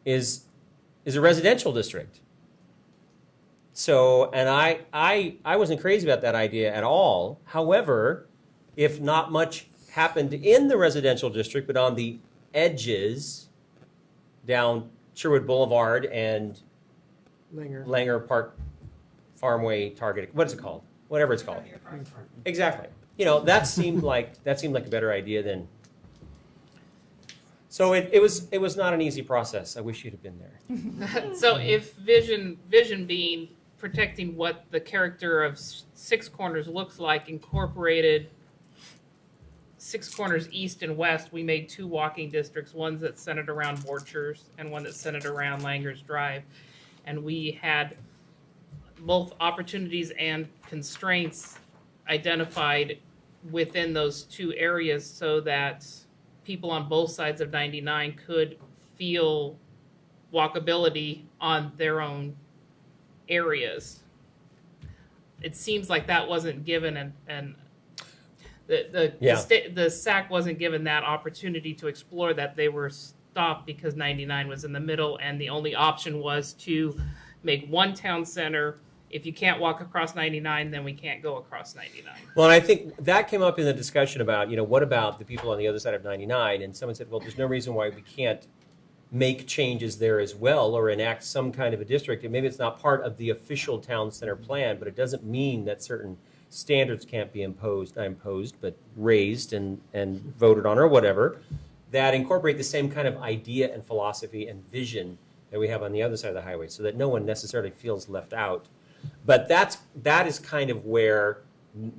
is a residential district. So, and I wasn't crazy about that idea at all. However, if not much happened in the residential district, but on the edges down Sherwood Boulevard and Langer Park Farmway Target, what is it called? Whatever it's called. Exactly. You know, that seemed like a better idea than. So it was not an easy process. I wish you'd have been there. So if vision being protecting what the character of Six Corners looks like, incorporated Six Corners east and west, we made 2 walking districts, one that's centered around Borchers and one that's centered around Langer's Drive. And we had both opportunities and constraints identified within those 2 areas so that people on both sides of 99 could feel walkability on their own areas. It seems like that wasn't given, and the SAC wasn't given that opportunity to explore that. They were stopped because 99 was in the middle, and the only option was to make one town center. If you can't walk across 99, then we can't go across 99. Well, and I think that came up in the discussion about, you know, what about the people on the other side of 99? And someone said, well, there's no reason why we can't make changes there as well or enact some kind of a district. And maybe it's not part of the official town center plan, but it doesn't mean that certain standards can't be not imposed, but raised and voted on or whatever, that incorporate the same kind of idea and philosophy and vision that we have on the other side of the highway so that no one necessarily feels left out. But that is kind of where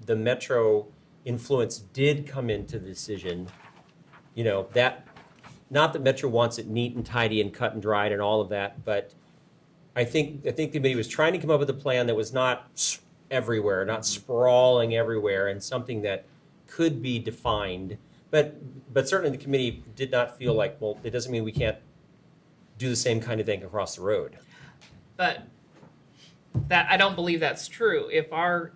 the Metro influence did come into the decision. You know, that not that Metro wants it neat and tidy and cut and dried and all of that, but I think the committee was trying to come up with a plan that was not everywhere, not sprawling everywhere, and something that could be defined. But certainly the committee did not feel like, well, it doesn't mean we can't do the same kind of thing across the road. But that I don't believe that's true. If our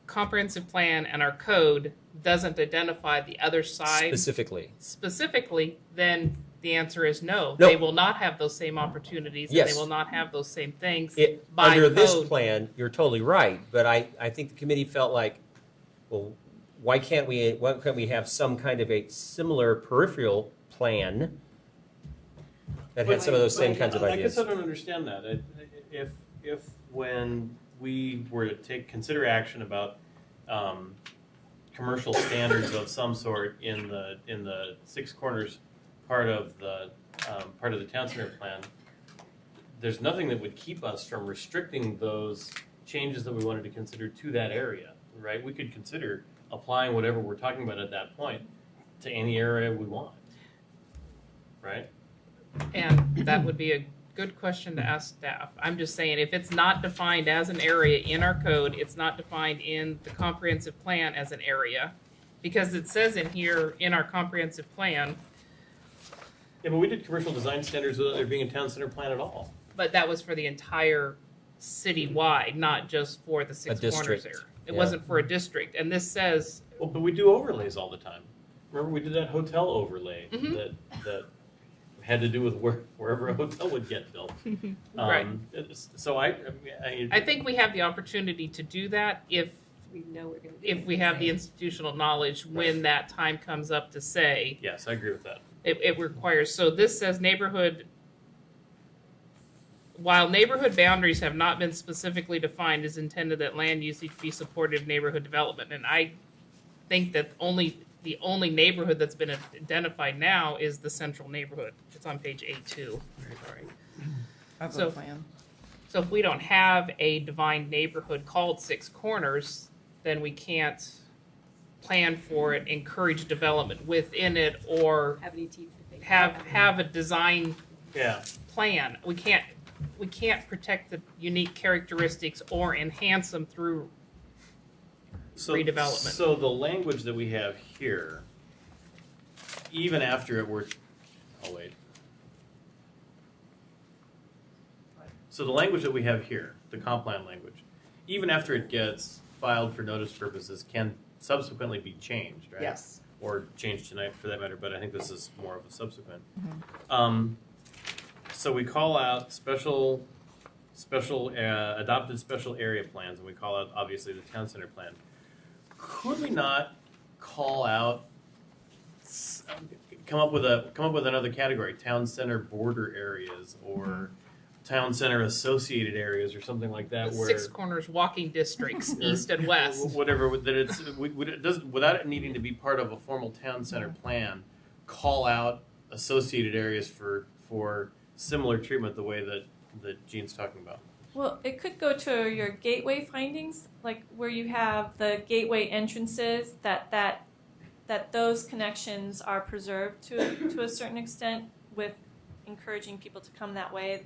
comprehensive plan and our code doesn't identify the other side specifically, then the answer is no. They will not have those same opportunities, yes. And they will not have those same things. Under code. this plan, you're totally right. But I think the committee felt like, well, why can't we have some kind of a similar peripheral plan that had some of those same kinds of ideas? I guess I don't understand that. If when we were to consider action about commercial standards of some sort in the Six Corners part of the town center plan, there's nothing that would keep us from restricting those changes that we wanted to consider to that area, right? We could consider applying whatever we're talking about at that point to any area we want, right? And that would be a good question to ask staff. I'm just saying, if it's not defined as an area in our code, it's not defined in the comprehensive plan as an area, because it says in here, in our comprehensive plan, Yeah, but we did commercial design standards without there being a town center plan at all. but that was for the entire city-wide, not just for the Six Corners district, area. It yeah. wasn't for a district, and this says, Well, but we do overlays all the time. Remember, we did that hotel overlay Mhm. that had to do with wherever a hotel would get built. Right. So I think we have the opportunity to do that if We know we're gonna do if it. we have the institutional knowledge when that time comes up to say. yes, I agree with that. It requires, so this says while neighborhood boundaries have not been specifically defined, is intended that land usage be supportive of neighborhood development. And I think that the only neighborhood that's been identified now is the central neighborhood. It's on page A2. Sorry. Of So- the plan. So if we don't have a defined neighborhood called Six Corners, then we can't plan for it, encourage development within it, or Have any teeth to fake. have a design Yeah. plan. We can't protect the unique characteristics or enhance them through redevelopment. So the language that we have here, even after it were, oh wait. So the language that we have here, the comp plan language, even after it gets filed for notice purposes, can subsequently be changed, right? Yes. Or changed tonight for that matter, but I think this is more of a subsequent. So we call out adopted special area plans, and we call out obviously the town center plan. Could we not call out, come up with another category, town center border areas or town center associated areas or something like that, the where Six Corners walking districts, east and west. whatever that it doesn't, without it needing to be part of a formal town center plan, call out associated areas for similar treatment the way that Gene's talking about. Well, it could go to your gateway findings, like where you have the gateway entrances, that those connections are preserved to a certain extent, with encouraging people to come that way.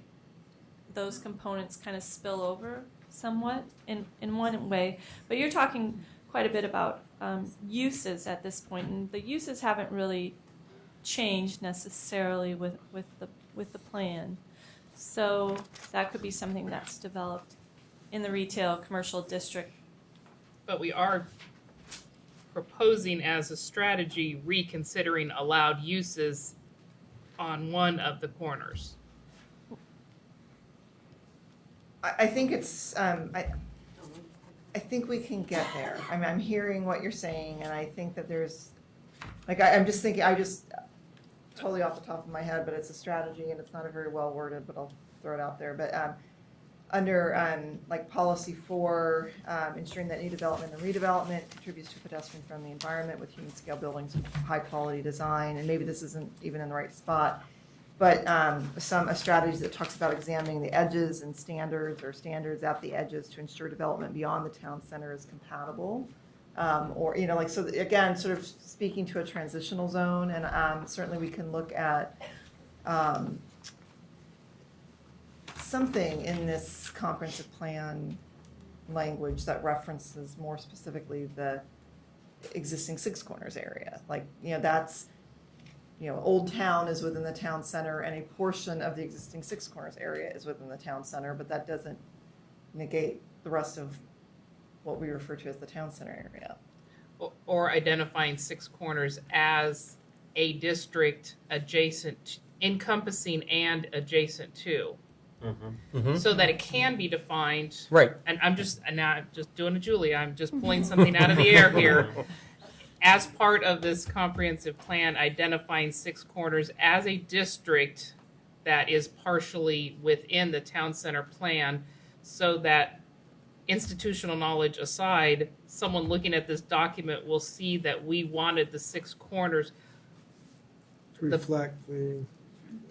Those components kind of spill over somewhat in one way, but you're talking quite a bit about uses at this point, and the uses haven't really changed necessarily with the plan. So that could be something that's developed in the retail commercial district. But we are proposing as a strategy reconsidering allowed uses on one of the corners. I think it's, I think we can get there. I'm hearing what you're saying, and I think that there's, I'm just thinking, totally off the top of my head, but it's a strategy and it's not a very well worded, but I'll throw it out there. But under like policy 4, ensuring that new development and redevelopment contributes to a pedestrian-friendly environment with human scale buildings and high-quality design, and maybe this isn't even in the right spot, but a strategy that talks about examining the edges and standards at the edges to ensure development beyond the town center is compatible. Or, so again, sort of speaking to a transitional zone, and certainly we can look at something in this comprehensive plan language that references more specifically the existing Six Corners area. That's, Old Town is within the town center, and a portion of the existing Six Corners area is within the town center, but that doesn't negate the rest of what we refer to as the town center area. Or identifying Six Corners as a district adjacent, encompassing and adjacent to, so that it can be defined. Right. And I'm just doing a Julie. I'm just pulling something out of the air here. As part of this comprehensive plan, identifying Six Corners as a district that is partially within the town center plan, so that, institutional knowledge aside, someone looking at this document will see that we wanted the Six Corners To reflect the,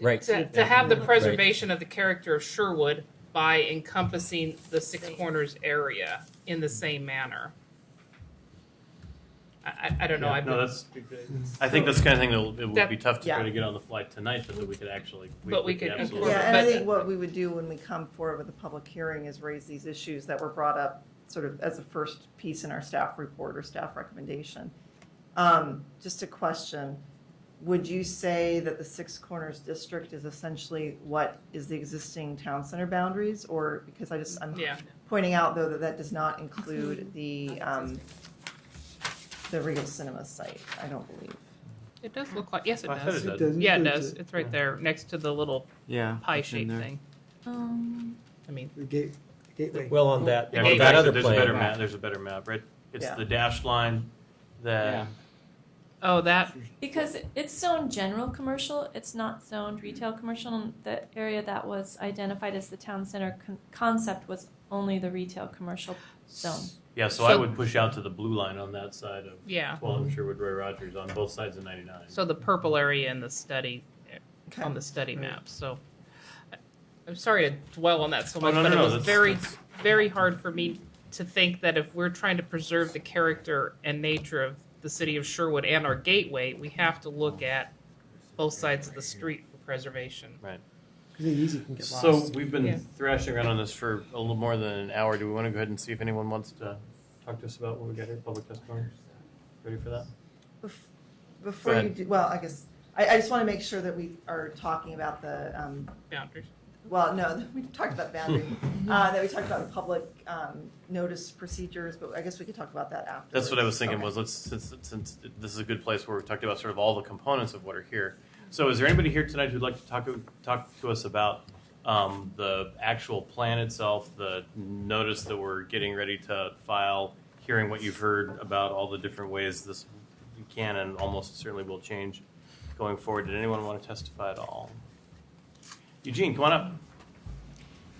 Right. to have the preservation of the character of Sherwood, by encompassing the Six Corners area in the same manner. I don't know. Yeah, I've no, been- that's. I think that's the kind of thing that it would That- be tough to try Yeah. to get on the fly tonight, but that we could actually. But we could absolutely. Yeah, and I But- think what we would do when we come forward with a public hearing is raise these issues that were brought up sort of as a first piece in our staff report or staff recommendation. Just a question, would you say that the Six Corners District is essentially what is the existing town center boundaries? Or, because I'm Yeah. pointing out though that that does not include the Regal Cinema site, I don't believe. It does look like, yes, it I thought does. it does. Yeah, it does. It's right there next to the little Yeah. pie it's in shaped there. thing. I mean, The gateway. Well, on that, Yeah, on gateway. that other there's a better plan, map. There's a better map, right? It's Yeah. the dashed line that. Yeah. oh, that, Because it's zoned general commercial, it's not zoned retail commercial. And the area that was identified as the town center concept was only the retail commercial zone. Yeah, so I So- would push out to the blue line on that side of yeah. 12 and Sherwood Roy Rogers on both sides of 99. So the purple area in the study, Okay. on the study map, so. I'm sorry to dwell on that so much, no, but no, it was that's- very, that's- very hard for me to think that if we're trying to preserve the character and nature of the city of Sherwood and our gateway, we have to look at both sides of the street for preservation. Right. Because it easy can get So lost. we've been Yeah. thrashing around on this for a little more than an hour. Do we want to go ahead and see if anyone wants to talk to us about what we got here, public testimony? Ready for that? Before Go you ahead. do, well, I guess, I just want to make sure that we are talking about the, Boundaries. well, no, we've talked about boundary, that we talked about the public notice procedures, but I guess we could talk about that after. That's what I was thinking was let's since this is a good place where we talked about sort of all the components of what are here. So is there anybody here tonight who'd like to talk to us about the actual plan itself, the notice that we're getting ready to file, hearing what you've heard about all the different ways this can and almost certainly will change going forward? Did anyone want to testify at all? Eugene, come on up.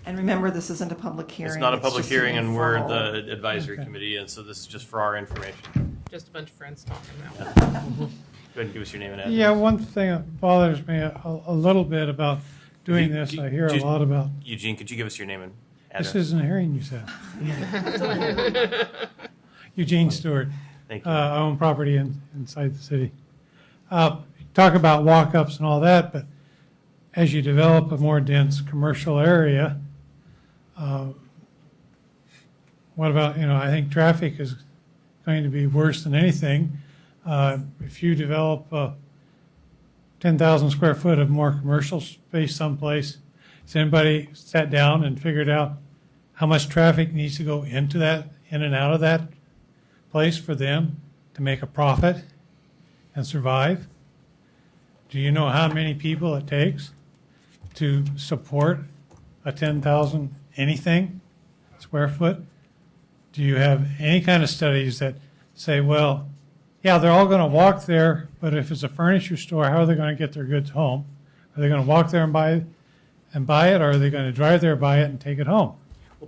And remember, this isn't a public hearing. It's not a it's public just an hearing, and we're informal- the advisory committee, and so this is just for our information. Just a bunch of friends talking now. Go ahead and give us your name and address. Yeah, one thing that bothers me a little bit about doing You- this, you- I hear a just- lot about, Eugene, could you give us your name and this address? isn't a hearing, you said. Eugene Stewart. Thank you. I own property inside the city. Talk about walk-ups and all that, but as you develop a more dense commercial area, what about, I think traffic is going to be worse than anything. If you develop 10,000 square foot of more commercial space someplace, has anybody sat down and figured out how much traffic needs to go into that, in and out of that place for them to make a profit and survive? Do you know how many people it takes to support a 10,000 anything square foot? Do you have any kind of studies that say, well, yeah, they're all going to walk there, but if it's a furniture store, how are they going to get their goods home? Are they going to walk there and buy it, or are they going to drive there, buy it, and take it home?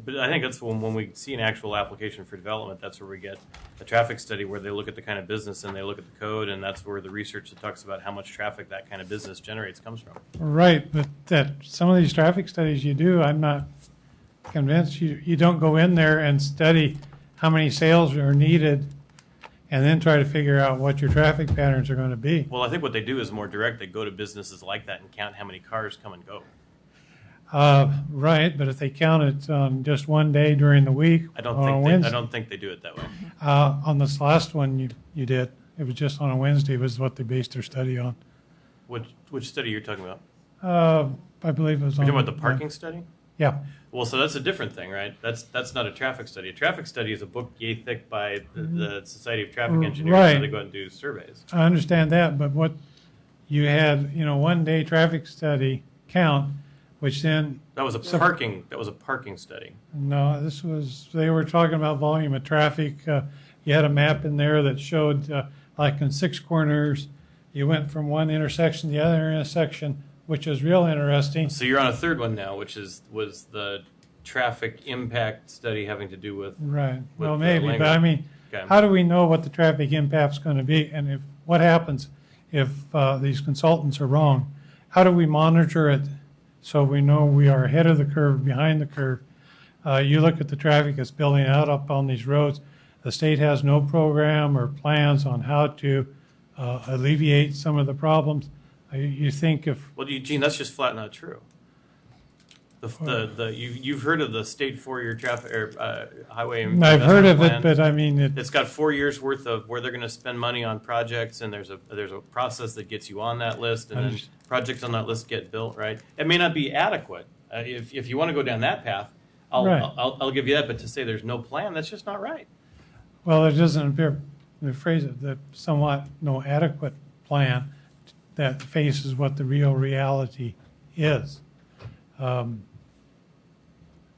But I think that's when we see an actual application for development, that's where we get a traffic study where they look at the kind of business and they look at the code, and that's where the research that talks about how much traffic that kind of business generates comes from. Right, but that some of these traffic studies you do, I'm not convinced you don't go in there and study how many sales are needed and then try to figure out what your traffic patterns are going to be. Well, I think what they do is more direct. They go to businesses like that and count how many cars come and go. Right, but if they count it on just one day during the week, I don't on a think Wednesday, I don't think they do it that way. on this last one you did, it was just on a Wednesday was what they based their study on. Which study you're talking about? I believe it was You're on. talking about the parking study? Yeah, Well, so that's a different thing, right? That's not a traffic study. A traffic study is a book yay thick by the Society of Traffic Engineers where Right. they go out and do surveys. I understand that, but what you had, 1 day traffic study count, which then, That was a parking study. no, they were talking about volume of traffic. You had a map in there that showed, like in Six Corners, you went from one intersection to the other intersection, which is real interesting. So you're on a third one now, which was the traffic impact study having to do with. Right, well, the maybe, but I language. mean, Okay. how do we know what the traffic impact's going to be? And what happens if these consultants are wrong? How do we monitor it so we know we are ahead of the curve, behind the curve. You look at the traffic that's building out up on these roads. The state has no program or plans on how to alleviate some of the problems. You think if Well, Eugene, that's just flat not true. You've heard of the state 4-year traffic or highway. I've heard of investment it, plan? but I mean, It's got 4 years worth of where they're going to spend money on projects, and there's a process that gets you on that list, and then projects on that list get built. Right? It may not be adequate. If you want to go down that path, Right. I'll give you that. But to say there's no plan, that's just not right. well, it doesn't appear, the phrase it, the somewhat no adequate plan that faces what the real reality is.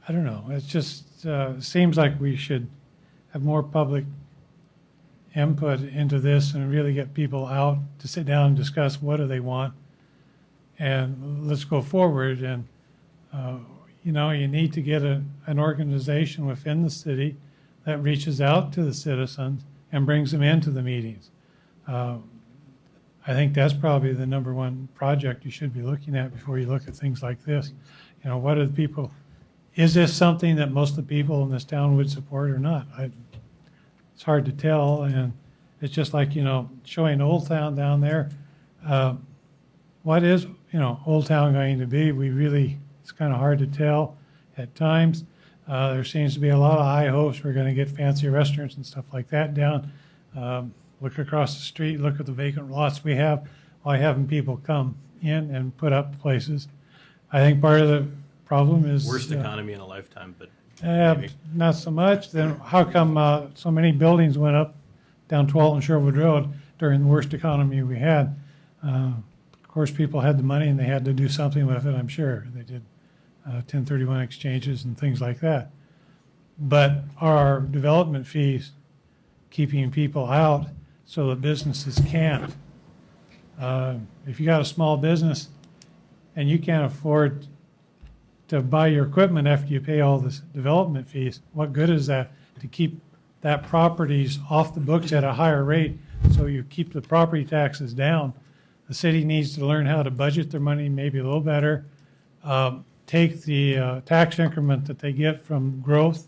I don't know. It's just seems like we should have more public input into this and really get people out to sit down and discuss what do they want, and let's go forward. And you know, you need to get an organization within the city that reaches out to the citizens and brings them into the meetings. I think that's probably the number one project you should be looking at before you look at things like this. You know, what are the people? Is this something that most of the people in this town would support or not? It's hard to tell, and it's just like, you know, showing Old Town down there. What is, you know, Old Town going to be? It's kind of hard to tell at times. There seems to be a lot of high hopes. We're going to get fancy restaurants and stuff like that down. Look across the street, look at the vacant lots we have. Why haven't people come in and put up places? I think part of the problem is Worst economy in a lifetime, but maybe. not so much. Then how come so many buildings went up down 12th and Sherwood Road during the worst economy we had? Of course, people had the money and they had to do something with it, I'm sure. They did 1031 exchanges and things like that. But are development fees keeping people out so that businesses can't? If you got a small business and you can't afford to buy your equipment after you pay all this development fees, what good is that to keep that properties off the books at a higher rate so you keep the property taxes down? The city needs to learn how to budget their money maybe a little better, take the tax increment that they get from growth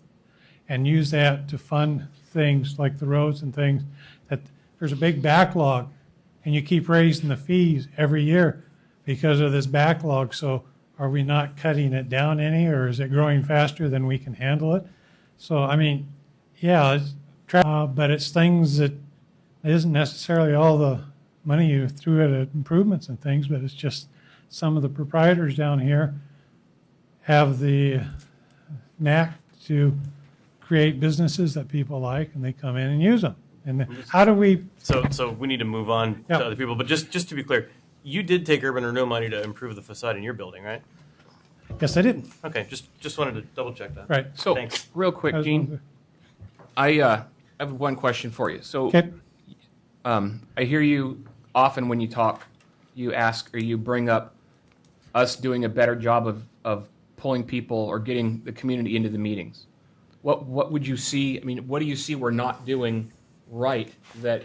and use that to fund things like the roads and things. That there's a big backlog and you keep raising the fees every year because of this backlog. So are we not cutting it down any, or is it growing faster than we can handle it? So, I mean, yeah, it's but it's things that it isn't necessarily all the money you threw at improvements and things, but it's just some of the proprietors down here have the knack to create businesses that people like, and they come in and use them. And how do we? So we need to move on Yeah. to other people. But just to be clear, you did take urban renewal money to improve the facade in your building, right? Yes, I did. Okay, just wanted to double check that. Right. So, Thanks. real quick, Gene, I have one question for you. So, Okay. I hear you often when you talk, you ask or you bring up us doing a better job of pulling people or getting the community into the meetings. What would you see? I mean, what do you see we're not doing right that,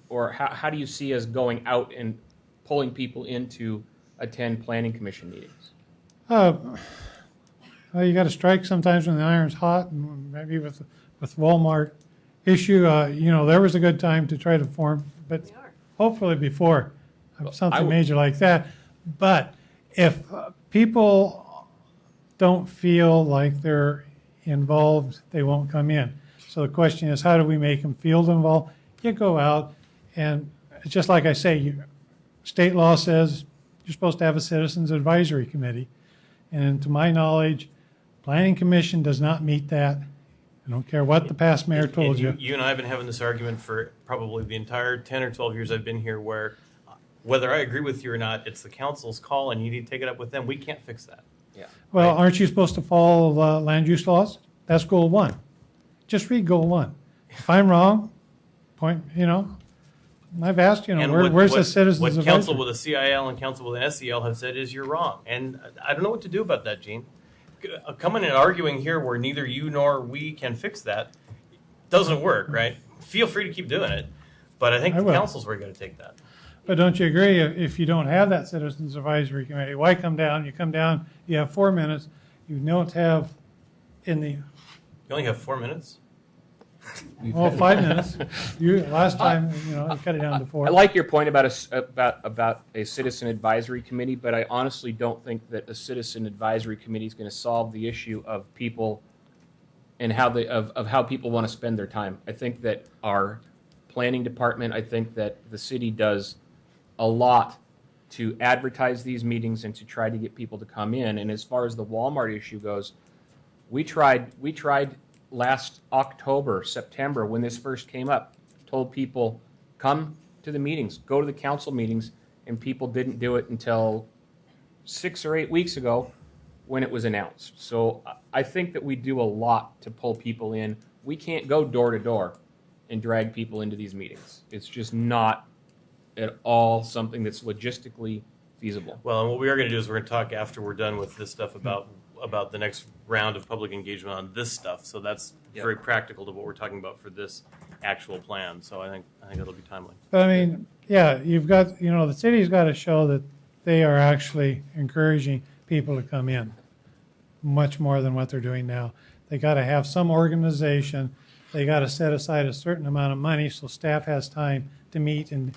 or how do you see us going out and pulling people in to attend planning commission meetings? Well, you got to strike sometimes when the iron's hot, and maybe with Walmart issue, you know, there was a good time to try to form, but We are. hopefully before Well, I something would- major like that. But if people don't feel like they're involved, they won't come in. So the question is, how do we make them feel involved? You go out, and it's just like I say, state law says you're supposed to have a citizens advisory committee. And to my knowledge, planning commission does not meet that. I don't care what the past mayor told you. You and I have been having this argument for probably the entire 10 or 12 years I've been here, where whether I agree with you or not, it's the council's call and you need to take it up with them. We can't fix that. Yeah. Well, aren't you supposed to follow land use laws? That's goal one. Just read goal one. If I'm wrong, point, you know, I've asked, you know, And where's the citizens What council advisory? with a CIL and council with an SEL have said is you're wrong. And I don't know what to do about that, Gene. Coming and arguing here where neither you nor we can fix that doesn't work, right? Feel free to keep doing it, but I think I the will. council's where you got to take that. But don't you agree, if you don't have that citizens advisory committee, why come down? You come down, you have 4 minutes, you don't have in the, You only have 4 minutes? 5 minutes. Last time, you cut it down to 4. I like your point about a citizen advisory committee, but I honestly don't think that a citizen advisory committee is going to solve the issue of people and how people want to spend their time. I think that our planning department, I think that the city does a lot to advertise these meetings and to try to get people to come in. And as far as the Walmart issue goes, we tried last October, September, when this first came up, told people, come to the meetings, go to the council meetings, and people didn't do it until 6 or 8 weeks ago when it was announced. So I think that we do a lot to pull people in. We can't go door to door and drag people into these meetings. It's just not at all something that's logistically feasible. Well, and what we are going to do is we're going to talk after we're done with this stuff about the next round of public engagement on this stuff. So that's very practical to what we're talking about for this actual plan. So I think it'll be timely. But I mean, yeah, you've got, the city's got to show that they are actually encouraging people to come in much more than what they're doing now. They got to have some organization. They got to set aside a certain amount of money so staff has time to meet and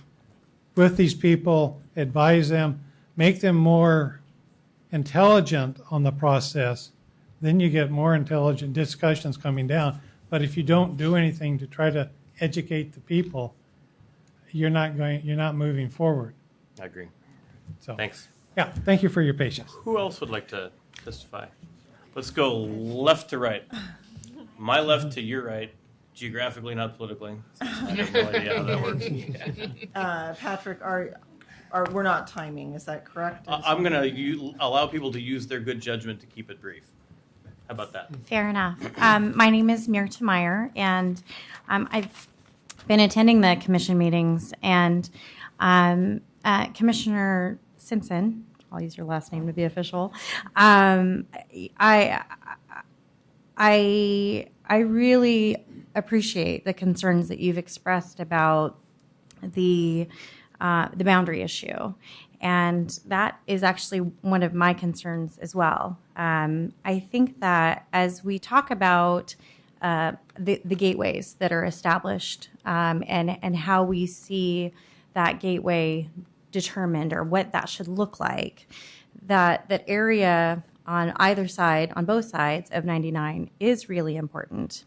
with these people, advise them, make them more intelligent on the process. Then you get more intelligent discussions coming down. But if you don't do anything to try to educate the people, you're not moving forward. I agree. So Thanks. yeah, thank you for your patience. Who else would like to testify? Let's go left to right. My left to your right, geographically, not politically. I have no idea how that works. Patrick, we're not timing, is that correct? I'm going to allow people to use their good judgment to keep it brief. How about that? Fair enough. My name is Mirta Meyer, and I've been attending the commission meetings, and Commissioner Simpson, I'll use your last name to be official, I really appreciate the concerns that you've expressed about the boundary issue. And that is actually one of my concerns as well. I think that as we talk about the gateways that are established and how we see that gateway determined or what that should look like, that area on either side, on both sides of 99 is really important.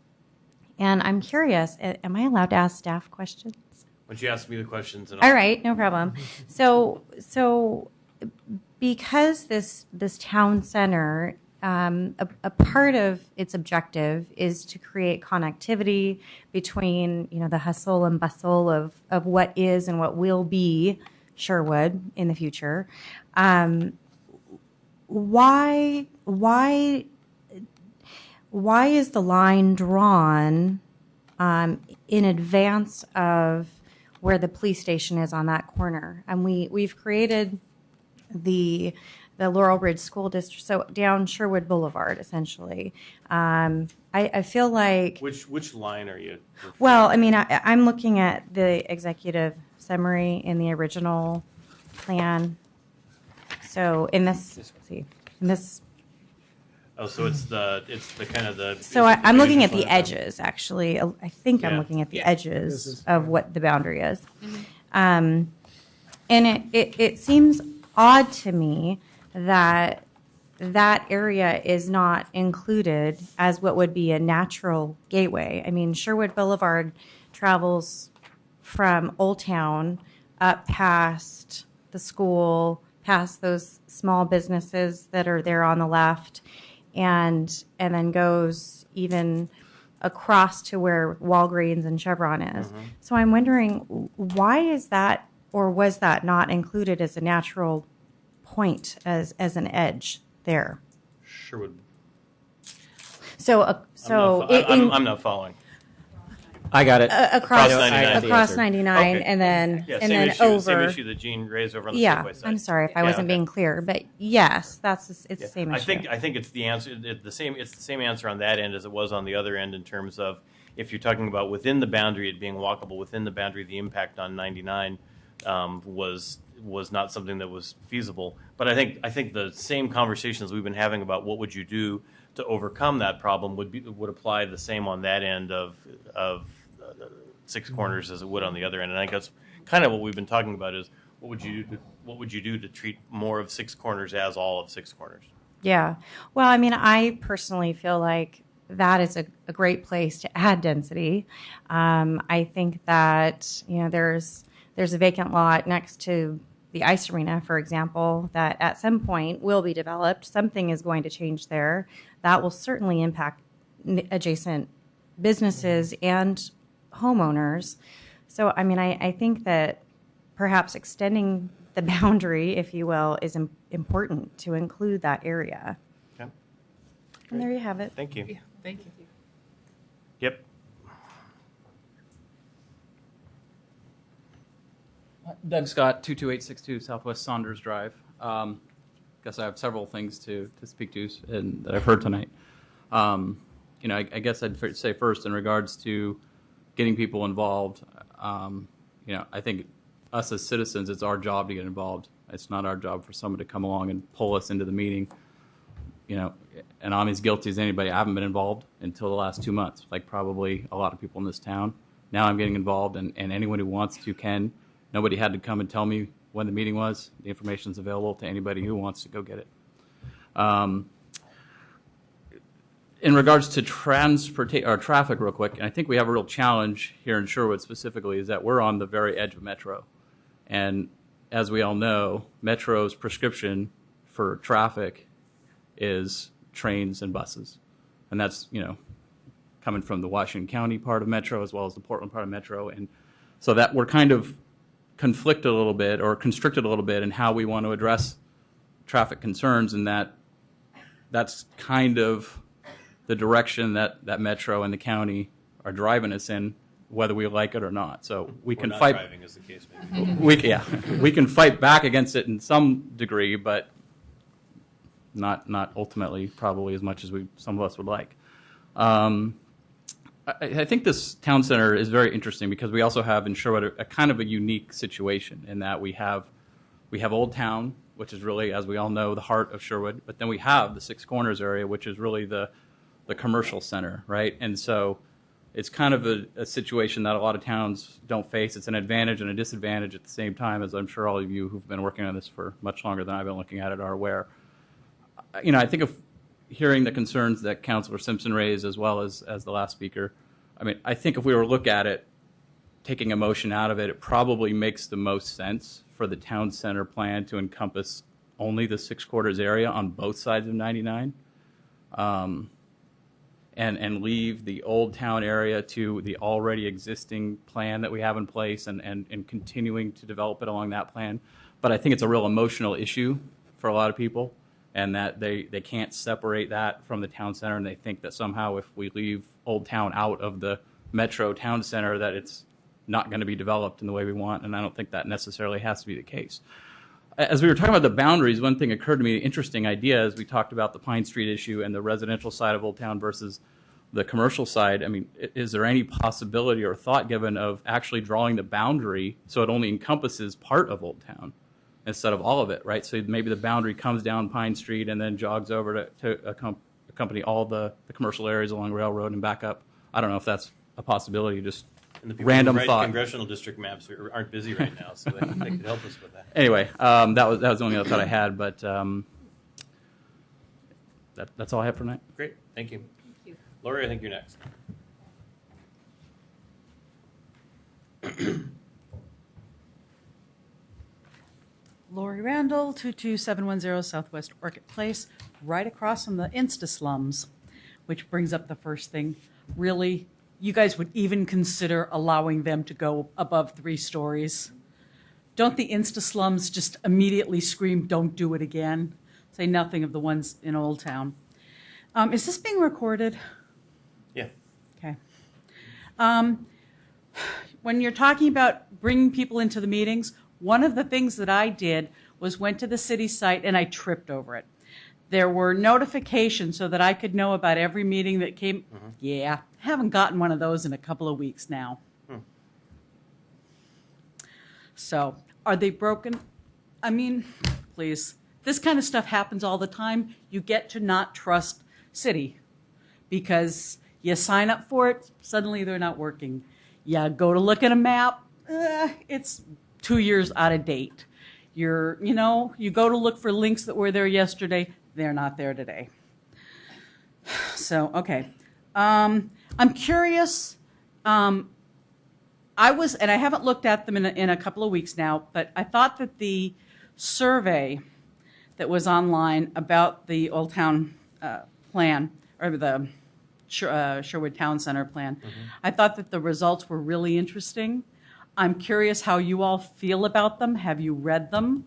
And I'm curious, am I allowed to ask staff questions? Why don't you ask me the questions? And All right, no problem. So because this town center, a part of its objective is to create connectivity between, the hustle and bustle of what is and what will be Sherwood in the future. Why is the line drawn in advance of where the police station is on that corner? And we've created the Laurel Ridge School District, so down Sherwood Boulevard, essentially. I feel like... Which line are you? Well, I mean, I'm looking at the executive summary in the original plan. So in this, let's see, in this... Oh, so it's the kind of the... So I'm looking at the edges, actually. I think I'm Yeah. looking at the Yeah. edges of what the boundary is. And it seems odd to me that that area is not included as what would be a natural gateway. I mean, Sherwood Boulevard travels from Old Town up past the school, past those small businesses that are there on the left, and then goes even across to where Walgreens and Chevron is. So I'm wondering, why is that, or was that not included as a natural point, as an edge there? Sherwood. So I'm not following. I got it. across I know the across answer. 99 Okay. and then Yeah, and same then issue, over. Same issue that Gene raised over on the Yeah, Safeway side. I'm sorry if I Yeah, wasn't okay. being clear, but yes, it's Yeah. the same issue. I think it's the answer. It's the same answer on that end as it was on the other end in terms of if you're talking about within the boundary, it being walkable within the boundary, the impact on 99 was not something that was feasible. But I think the same conversations we've been having about what would you do to overcome that problem would apply the same on that end of Six Corners as it would on the other end. And I think that's kind of what we've been talking about is what would you do to treat more of Six Corners as all of Six Corners? Yeah. Well, I mean, I personally feel like that is a great place to add density. I think that, there's a vacant lot next to the ice arena, for example, that at some point will be developed. Something is going to change there. That will certainly impact adjacent businesses and homeowners. So, I mean, I think that perhaps extending the boundary, if you will, is important to include that area. Okay. And there you have it. Thank you. Yeah, thank you. Yep. Doug Scott, 22862 Southwest Saunders Drive. Guess I have several things to speak to and that I've heard tonight. I guess I'd say first in regards to getting people involved, I think us as citizens, it's our job to get involved. It's not our job for someone to come along and pull us into the meeting. And I'm as guilty as anybody. I haven't been involved until the last 2 months, like probably a lot of people in this town. Now I'm getting involved, and anyone who wants to can. Nobody had to come and tell me when the meeting was. The information's available to anybody who wants to go get it. In regards to traffic, real quick, and I think we have a real challenge here in Sherwood specifically, is that we're on the very edge of Metro. And as we all know, Metro's prescription for traffic is trains and buses. And that's, coming from the Washington County part of Metro as well as the Portland part of Metro. And so that we're kind of conflicted a little bit or constricted a little bit in how we want to address traffic concerns, and that's kind of the direction that Metro and the county are driving us in, whether we like it or not. So we can fight. Driving, as the case may be. We can fight back against it in some degree, but not ultimately, probably as much as some of us would like. I think this town center is very interesting because we also have in Sherwood a kind of a unique situation in that we have Old Town, which is really, as we all know, the heart of Sherwood, but then we have the Six Corners area, which is really the commercial center, right? And so it's kind of a situation that a lot of towns don't face. It's an advantage and a disadvantage at the same time, as I'm sure all of you who've been working on this for much longer than I've been looking at it are aware. I think of hearing the concerns that Councilor Simpson raised as well as the last speaker. I think if we were to look at it, taking emotion out of it, it probably makes the most sense for the town center plan to encompass only the Six Corners area on both sides of 99. And leave the Old Town area to the already existing plan that we have in place and continuing to develop it along that plan. But I think it's a real emotional issue for a lot of people, and that they can't separate that from the town center, and they think that somehow if we leave Old Town out of the Metro town center that it's not going to be developed in the way we want, and I don't think that necessarily has to be the case. As we were talking about the boundaries, one thing occurred to me, an interesting idea, as we talked about the Pine Street issue and the residential side of Old Town versus the commercial side. Is there any possibility or thought given of actually drawing the boundary so it only encompasses part of Old Town instead of all of it, right? So maybe the boundary comes down Pine Street and then jogs over to accompany all the commercial areas along Railroad and back up. I don't know if that's a possibility, just And the people random who write thought. Congressional district maps aren't busy right now, so they could help us with that. Anyway, that was the only other thought I had, but that's all I have for tonight. Great, thank you. Thank you. Lori, I think you're next. Lori Randall, 22710 Southwest Orchid Place, right across from the Insta slums, which brings up the first thing. Really, you guys would even consider allowing them to go above 3 stories? Don't the Insta slums just immediately scream, "Don't do it again"? Say nothing of the ones in Old Town. Is this being recorded? Yeah. Okay. When you're talking about bringing people into the meetings, one of the things that I did was went to the city site and I tripped over it. There were notifications so that I could know about every meeting that came. Mm-hmm. Yeah, haven't gotten one of those in a couple of weeks now. So Are they broken? I mean, please. This kind of stuff happens all the time. You get to not trust city because you sign up for it, suddenly they're not working. You go to look at a map, it's 2 years out of date. You go to look for links that were there yesterday, they're not there today. So, okay. I'm curious. I haven't looked at them in a couple of weeks now, but I thought that the survey that was online about the Old Town plan, or the Sherwood Town Center plan, I thought that the results were really interesting. I'm curious how you all feel about them. Have you read them?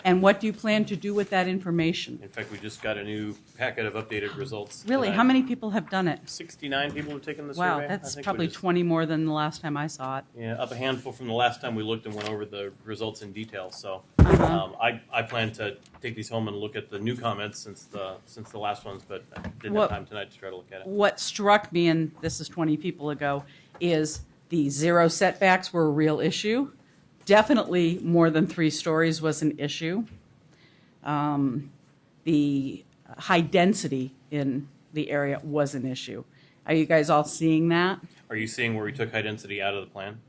And what do you plan to do with that information? In fact, we just got a new packet of updated results. Really, tonight. how many people have done it? 69 people have taken the Wow, survey. that's I think probably we just, 20 more than the last time I saw it. Yeah, up a handful from the last time we looked and went over the results in detail. So I plan to take these home and look at the new comments since the last ones, but I didn't have time tonight to try to look at it. What struck me, and this is 20 people ago, is the 0 setbacks were a real issue. Definitely more than 3 stories was an issue. The high density in the area was an issue. Are you guys all seeing that? Are you seeing where we took high density out of the plan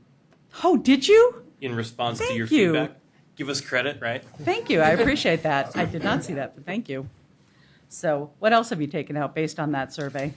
Oh, did you? in response to Thank your you. feedback? Give us credit, right? Thank you. I appreciate that. I did not see that, but thank you. So what else have you taken out based on that survey?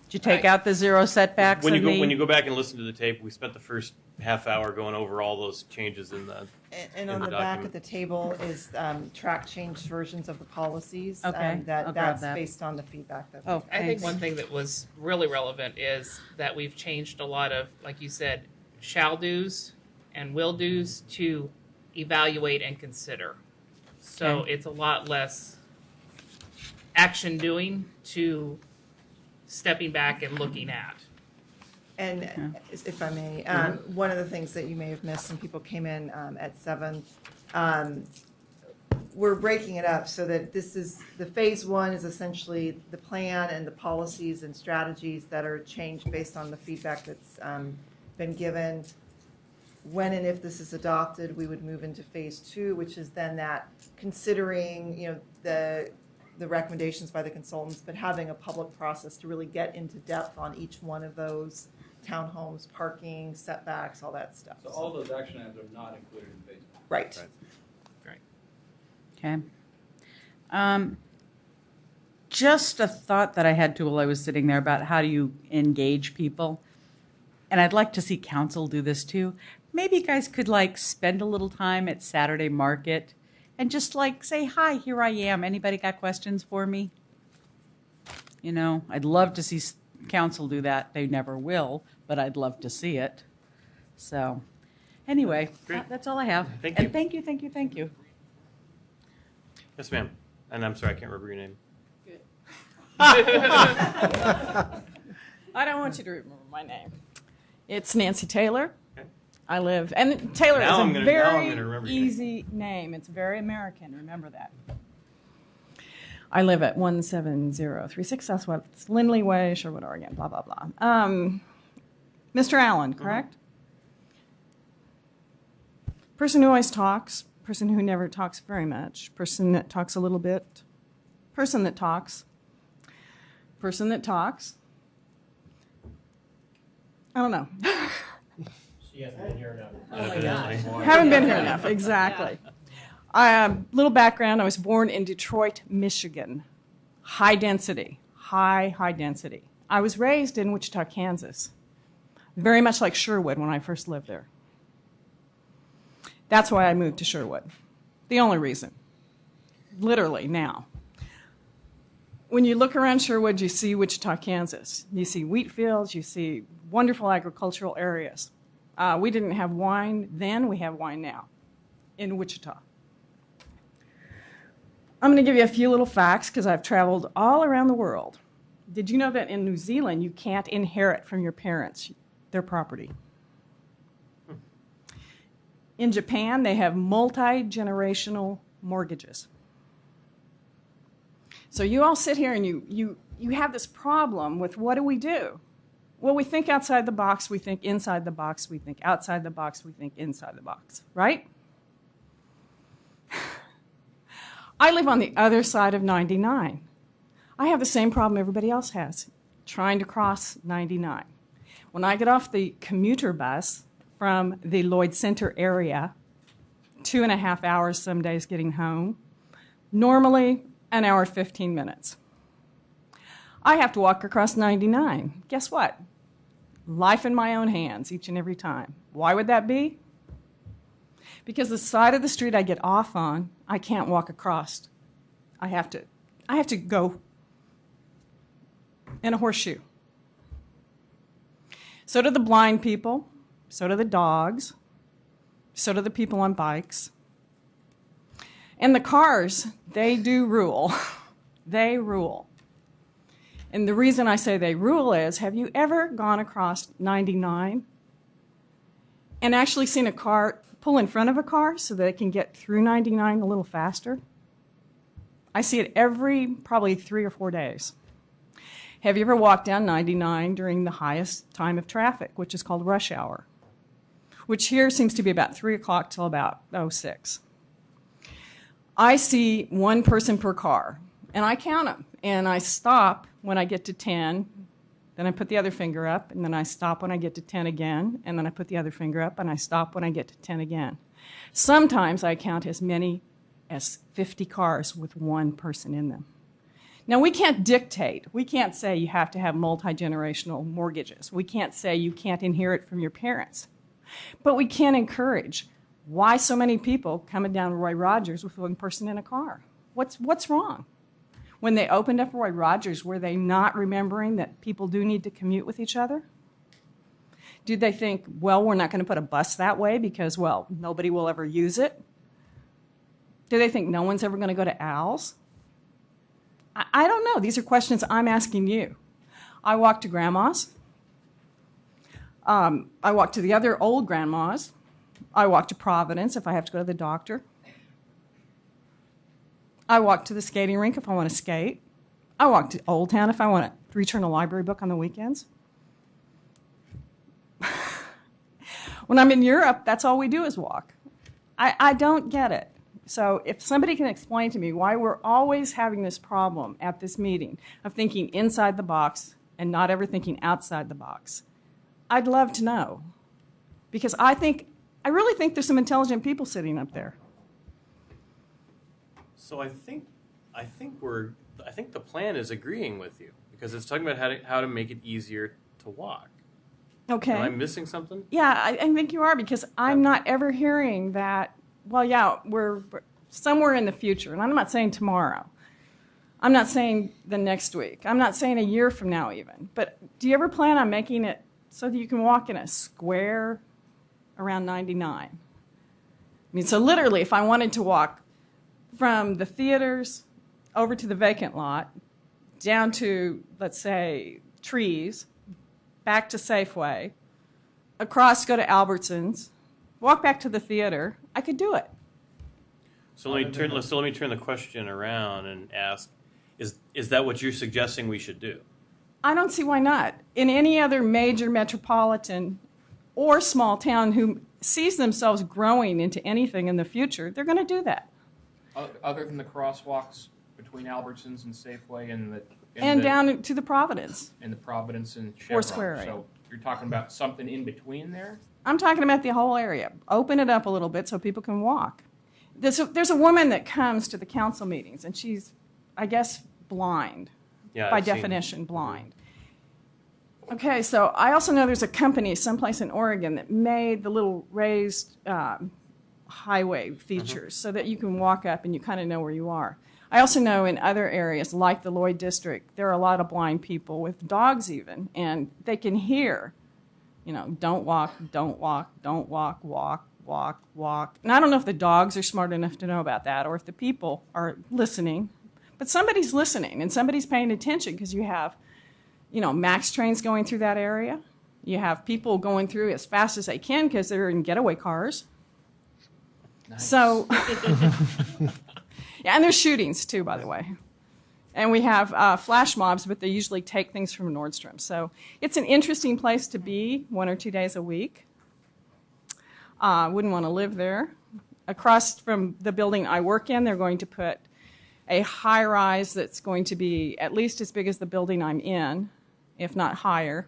Did you take out the 0 setbacks? When you go back and listen to the tape, we spent the first half hour going over all those changes in the And in on the the back document. of the table is track change versions of the policies. Okay, I'll grab That's that. based on the feedback that. Oh, I think thanks. one thing that was really relevant is that we've changed a lot of, like you said, shall do's and will do's to evaluate and consider. So Okay. it's a lot less action doing to stepping back and looking at. And if I may, one of the things that you may have missed, some people came in at 7. We're breaking it up so that this is, the phase 1 is essentially the plan and the policies and strategies that are changed based on the feedback that's been given. When and if this is adopted, we would move into phase 2, which is then that considering, the recommendations by the consultants, but having a public process to really get into depth on each one of those townhomes, parking, setbacks, all that stuff. So all those action items are not included in phase 1. Right. Okay. Just a thought that I had to while I was sitting there about how do you engage people. And I'd like to see council do this too. Maybe you guys could spend a little time at Saturday Market and just say, hi, here I am. Anybody got questions for me? I'd love to see council do that. They never will, but I'd love to see it. So anyway, Great. that's all I have. Thank you. And thank you. Yes, ma'am. And I'm sorry, I can't remember your name. I don't want you to remember my name. It's Nancy Taylor. Okay. I live, and Taylor Now I'm is a gonna very remember your name. easy name. It's very American. Remember that. I live at 17036 Southwest Lindley Way, Sherwood, Oregon. Blah blah blah. Mr. Allen, correct? Person who always talks. Person who never talks very much. Person that talks a little bit. Person that talks. Person that talks. I don't know. She hasn't been here enough. Evidently. Haven't been here enough, exactly. Little background, I was born in Detroit, Michigan. High density, high density. I was raised in Wichita, Kansas. Very much like Sherwood when I first lived there. That's why I moved to Sherwood. The only reason. Literally, now. When you look around Sherwood, you see Wichita, Kansas. You see wheat fields, you see wonderful agricultural areas. We didn't have wine then, we have wine now in Wichita. I'm going to give you a few little facts because I've traveled all around the world. Did you know that in New Zealand you can't inherit from your parents their property? In Japan, they have multi-generational mortgages. So you all sit here and you have this problem with what do we do? Well, we think outside the box, we think inside the box, we think outside the box, we think inside the box, right? I live on the other side of 99. I have the same problem everybody else has, trying to cross 99. When I get off the commuter bus from the Lloyd Center area, 2.5 hours some days getting home, normally an hour 15 minutes. I have to walk across 99. Guess what? Life in my own hands each and every time. Why would that be? Because the side of the street I get off on, I can't walk across. I have to go in a horseshoe. So do the blind people, so do the dogs, so do the people on bikes. And the cars, they do rule. They rule. And the reason I say they rule is, have you ever gone across 99 and actually seen a car pull in front of a car so that it can get through 99 a little faster? I see it every probably 3 or 4 days. Have you ever walked down 99 during the highest time of traffic, which is called rush hour, which here seems to be about 3 o'clock till about 6. I see one person per car, and I count them, and I stop when I get to 10, then I put the other finger up, and then I stop when I get to 10 again, and then I put the other finger up, and I stop when I get to 10 again. Sometimes I count as many as 50 cars with one person in them. Now, we can't dictate. We can't say you have to have multi-generational mortgages. We can't say you can't inherit from your parents. But we can encourage. Why so many people coming down Roy Rogers with one person in a car? What's wrong? When they opened up Roy Rogers, were they not remembering that people do need to commute with each other? Did they think, well, we're not going to put a bus that way because, well, nobody will ever use it? Do they think no one's ever going to go to Al's? I don't know. These are questions I'm asking you. I walk to Grandma's. I walk to the other old grandmas. I walk to Providence if I have to go to the doctor. I walk to the skating rink if I want to skate. I walk to Old Town if I want to return a library book on the weekends. When I'm in Europe, that's all we do is walk. I don't get it. So if somebody can explain to me why we're always having this problem at this meeting of thinking inside the box and not ever thinking outside the box, I'd love to know. Because I really think there's some intelligent people sitting up there. So I think the plan is agreeing with you because it's talking about how to make it easier to walk. Okay. Am I missing something? Yeah, I think you are because I'm not ever hearing that. Well, yeah, we're somewhere in the future, and I'm not saying tomorrow. I'm not saying the next week. I'm not saying a year from now even. But do you ever plan on making it so that you can walk in a square around 99? I mean, so literally, if I wanted to walk from the theaters over to the vacant lot, down to, let's say, Trees, back to Safeway, across, go to Albertsons, walk back to the theater, I could do it. So let me turn the question around and ask: Is that what you're suggesting we should do? I don't see why not. In any other major metropolitan or small town who sees themselves growing into anything in the future, they're going to do that. Other than the crosswalks between Albertsons and Safeway and down to the Providence. And the Providence and Chevron. Foursquare area. So you're talking about something in between there? I'm talking about the whole area. Open it up a little bit so people can walk. There's a woman that comes to the council meetings, and she's, I guess, blind. Yeah, by I've seen- definition, blind. Okay, so I also know there's a company someplace in Oregon that made the little raised highway features so that you can walk up and you kind of know where you are. I also know in other areas, like the Lloyd District, there are a lot of blind people with dogs even, and they can hear, don't walk, don't walk, don't walk, walk, walk, walk. And I don't know if the dogs are smart enough to know about that or if the people are listening, but somebody's listening and somebody's paying attention because you have, MAX trains going through that area. You have people going through as fast as they can because they're in getaway cars. Nice. So, yeah, and there's shootings too, by the way. And we have flash mobs, but they usually take things from Nordstrom. So it's an interesting place to be 1 or 2 days a week. Wouldn't want to live there. Across from the building I work in, they're going to put a high rise that's going to be at least as big as the building I'm in, if not higher.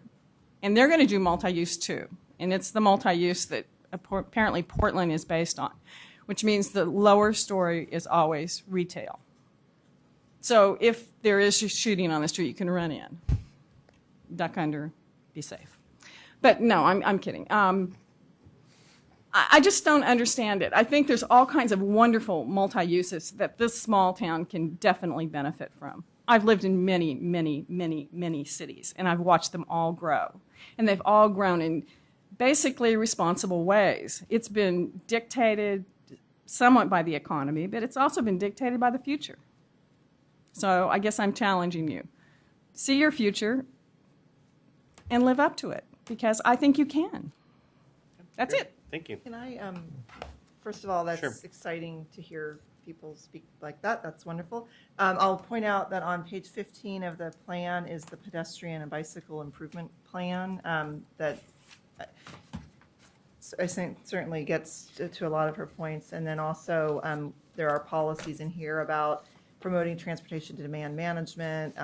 And they're going to do multi-use too. And it's the multi-use that apparently Portland is based on, which means the lower story is always retail. So if there is shooting on the street, you can run in, duck under, be safe. But no, I'm kidding. I just don't understand it. I think there's all kinds of wonderful multi-uses that this small town can definitely benefit from. I've lived in many, many, many, many cities, and I've watched them all grow. And they've all grown in basically responsible ways. It's been dictated somewhat by the economy, but it's also been dictated by the future. So I guess I'm challenging you. See your future and live up to it, because I think you can. That's it. Thank you. Can I, first of all, that's Sure. exciting to hear people speak like that. That's wonderful. I'll point out that on page 15 of the plan is the pedestrian and bicycle improvement plan that I think certainly gets to a lot of her points. And then also there are policies in here about promoting transportation to demand management,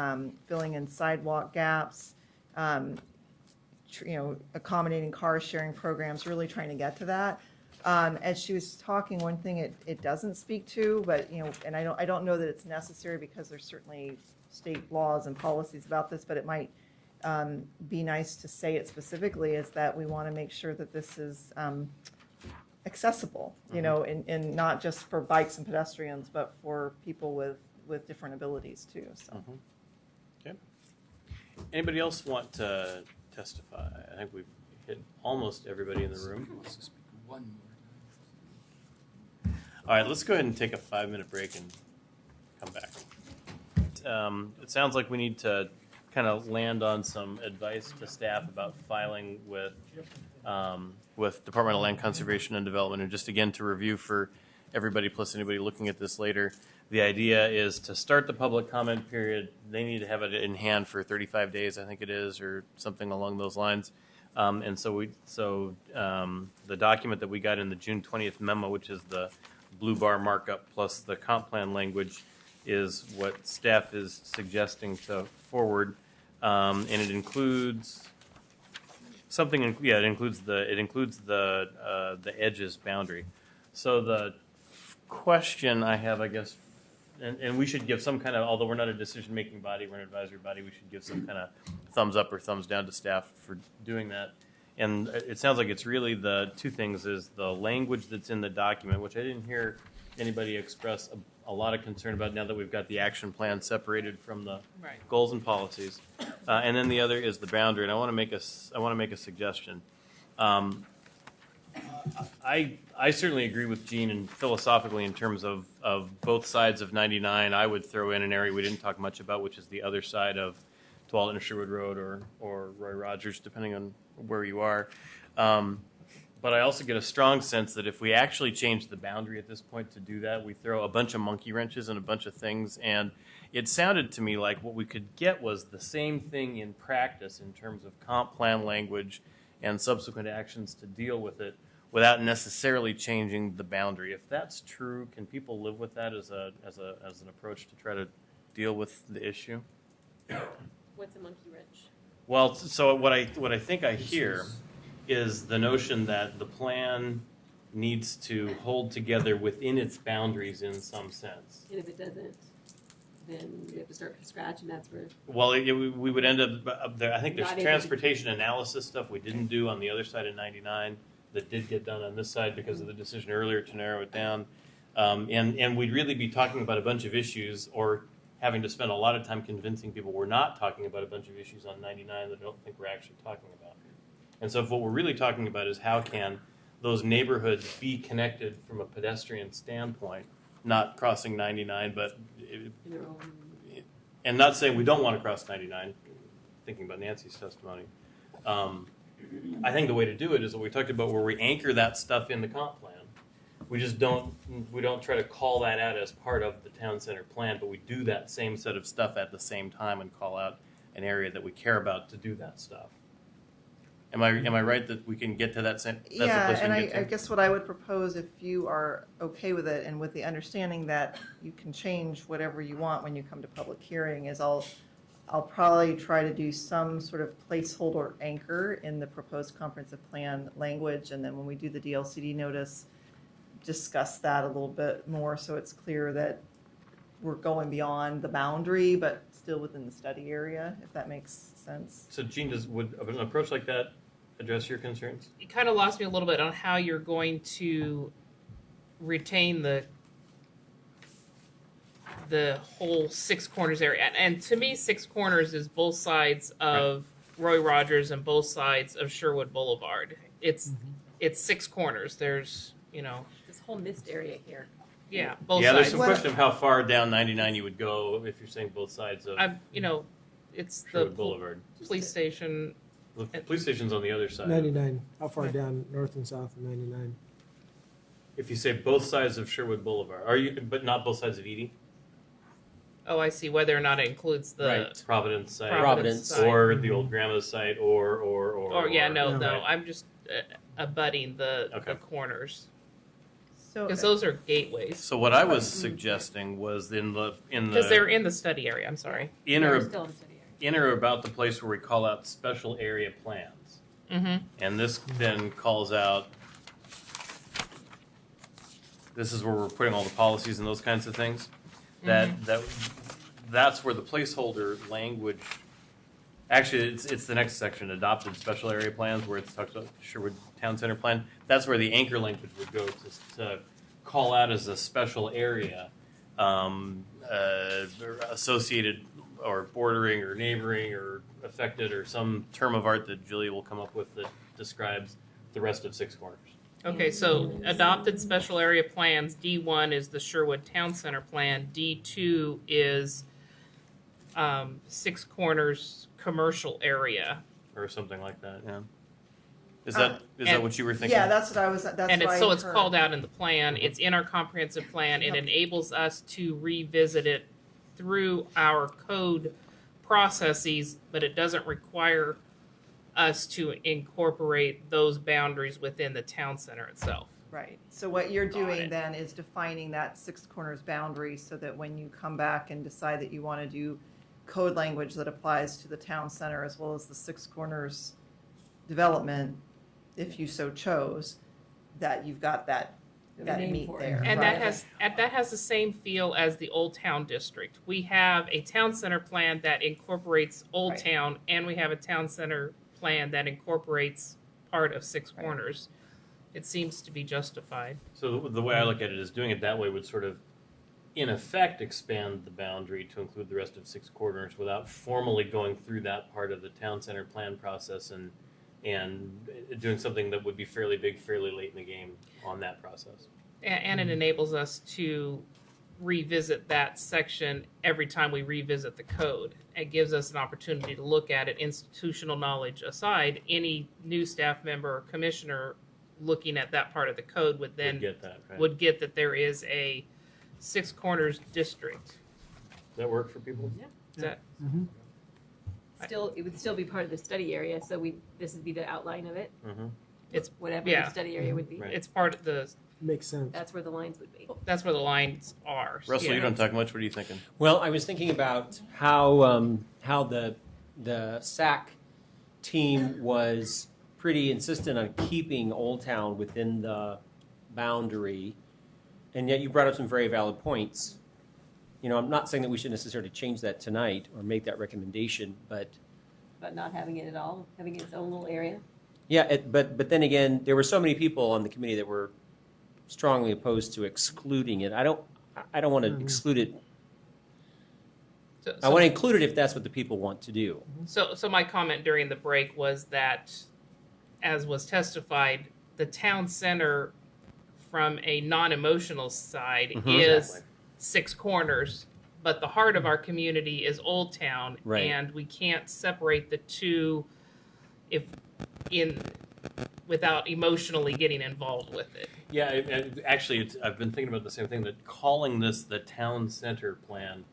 filling in sidewalk gaps, accommodating car sharing programs, really trying to get to that. As she was talking, one thing it doesn't speak to, but and I don't know that it's necessary because there's certainly state laws and policies about this, but it might be nice to say it specifically, is that we want to make sure that this is accessible, and not just for bikes and pedestrians, but for people with different abilities too. So. Okay. Anybody else want to testify? I think we've hit almost everybody in the room. All right, let's go ahead and take a 5-minute break and come back. It sounds like we need to kind of land on some advice to staff about filing with Department of Land Conservation and Development. And just again to review for everybody plus anybody looking at this later, the idea is to start the public comment period. They need to have it in hand for 35 days, I think it is, or something along those lines. And so the document that we got in the June 20th memo, which is the blue bar markup plus the comp plan language, is what staff is suggesting to forward, and it includes something. Yeah, it includes the edges boundary. So the question I have, I guess, and we should give some kind of, although we're not a decision-making body, we're an advisory body, we should give some kind of thumbs up or thumbs down to staff for doing that. And it sounds like it's really the two things: is the language that's in the document, which I didn't hear anybody express a lot of concern about now that we've got the action plan separated from the goals and policies. And then the other is the boundary. And I want to make a suggestion. I certainly agree with Gene, and philosophically in terms of both sides of 99, I would throw in an area we didn't talk much about, which is the other side of Tualatin and Sherwood Road or Roy Rogers, depending on where you are. But I also get a strong sense that if we actually change the boundary at this point to do that, we throw a bunch of monkey wrenches and a bunch of things. And it sounded to me like what we could get was the same thing in practice in terms of comp plan language and subsequent actions to deal with it without necessarily changing the boundary. If that's true, can people live with that as an approach to try to deal with the issue? What's a monkey wrench? Well, so what I think I hear is the notion that the plan needs to hold together within its boundaries in some sense. And if it doesn't, then we have to start from scratch, and that's where. Well, we would end up there. I think there's Not able to- transportation analysis stuff we didn't do on the other side of 99 that did get done on this side because of the decision earlier to narrow it down. And we'd really be talking about a bunch of issues, or having to spend a lot of time convincing people we're not talking about a bunch of issues on 99 that I don't think we're actually talking about. And so if what we're really talking about is how can those neighborhoods be connected from a pedestrian standpoint, not crossing 99, but and not saying we don't want to cross 99, thinking about Nancy's testimony. I think the way to do it is what we talked about, where we anchor that stuff in the comp plan. We just don't try to call that out as part of the town center plan, but we do that same set of stuff at the same time and call out an area that we care about to do that stuff. Am I right that we can get to that same? That's the Yeah, place we and can get I to? guess what I would propose, if you are okay with it, and with the understanding that you can change whatever you want when you come to public hearing, is I'll probably try to do some sort of placeholder anchor in the proposed comprehensive plan language, and then when we do the DLCD notice, discuss that a little bit more so it's clear that we're going beyond the boundary, but still within the study area, if that makes sense. So Gene, would an approach like that address your concerns? You kind of lost me a little bit on how you're going to retain the whole Six Corners area. And to me, Six Corners is both sides of Roy Rogers and both sides of Sherwood Boulevard. It's Six Corners. There's, This whole mist area here. yeah, both Yeah, there's sides. some question of how far down 99 you would go if you're saying both sides of It's the Sherwood Boulevard. police station. The police station's on the other side. 99. How far down north and south of 99? If you say both sides of Sherwood Boulevard, but not both sides of Edie? Oh, I see. Whether or not it includes the Right. Providence site. Providence site. Or the old grandma's site, or. No. Right. I'm just abutting the corners So because those are gateways. So what I was suggesting was Because they're in the study area. I'm sorry. in They're or still in the city area. in or about the place where we call out special area plans. Mm-hmm. And this then calls out, this is where we're putting all the policies and those kinds of things. That's where the placeholder language, actually it's the next section, adopted special area plans, where it talks about Sherwood Town Center plan. That's where the anchor language would go to call out as a special area associated or bordering or neighboring or affected or some term of art that Julia will come up with that describes the rest of Six Corners. Okay, so adopted special area plans. D1 is the Sherwood Town Center plan. D2 is Six Corners commercial area. Or something like that, yeah. Is that what you were thinking? Yeah, that's what I was, that's And what I it's heard. called out in the plan. It's in our comprehensive plan. It enables us to revisit it through our code processes, but it doesn't require us to incorporate those boundaries within the town center itself. Right. So what you're doing then is defining that Six Corners boundary so that when you come back and decide that you want to do code language that applies to the town center as well as the Six Corners development, if you so chose, that you've got that meat there. And right? that has the same feel as the Old Town District. We have a town center plan that incorporates Old Town, and we have a town center plan that incorporates part of Six Corners. It seems to be justified. So the way I look at it is doing it that way would sort of, in effect, expand the boundary to include the rest of Six Corners without formally going through that part of the town center plan process and doing something that would be fairly big, fairly late in the game on that process. And it enables us to revisit that section every time we revisit the code. It gives us an opportunity to look at it, institutional knowledge aside. Any new staff member or commissioner looking at that part of the code would then get that, right? would get that there is a Six Corners district. Does that work for people? Yeah. Is that It would still be part of the study area, so this would be the outline of it. Mm-hmm. It's whatever yeah. the study area would be. Right. It's part of the. Makes sense. That's where the lines would be. That's where the lines are. Russell, Yeah. you don't talk much. What are you thinking? Well, I was thinking about how the SAC team was pretty insistent on keeping Old Town within the boundary, and yet you brought up some very valid points. I'm not saying that we should necessarily change that tonight or make that recommendation, but not having it at all, having its own little area. yeah. But then again, there were so many people on the committee that were strongly opposed to excluding it. I don't want to exclude it. I want to include it if that's what the people want to do. So my comment during the break was that, as was testified, the town center from a non-emotional side is Exactly. Six Corners, but the heart of our community is Old Town, Right. and we can't separate the two without emotionally getting involved with it. Yeah, actually, I've been thinking about the same thing, that calling this the town center plan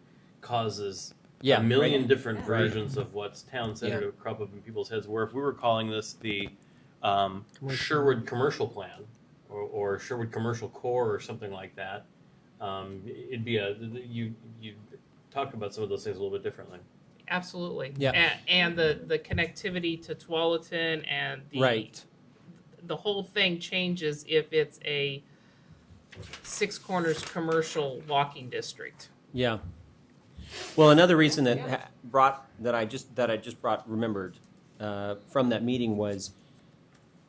causes Yeah, a million right. different versions of what's town center to crop up in people's heads. Where if we were calling this the Sherwood Commercial Plan or Sherwood Commercial Core or something like that, it'd be you talk about some of those things a little bit differently. Absolutely. Yeah. And the connectivity to Tualatin and the whole thing changes if it's a Six Corners commercial walking district. Yeah. Well, another reason that I just remembered from that meeting was,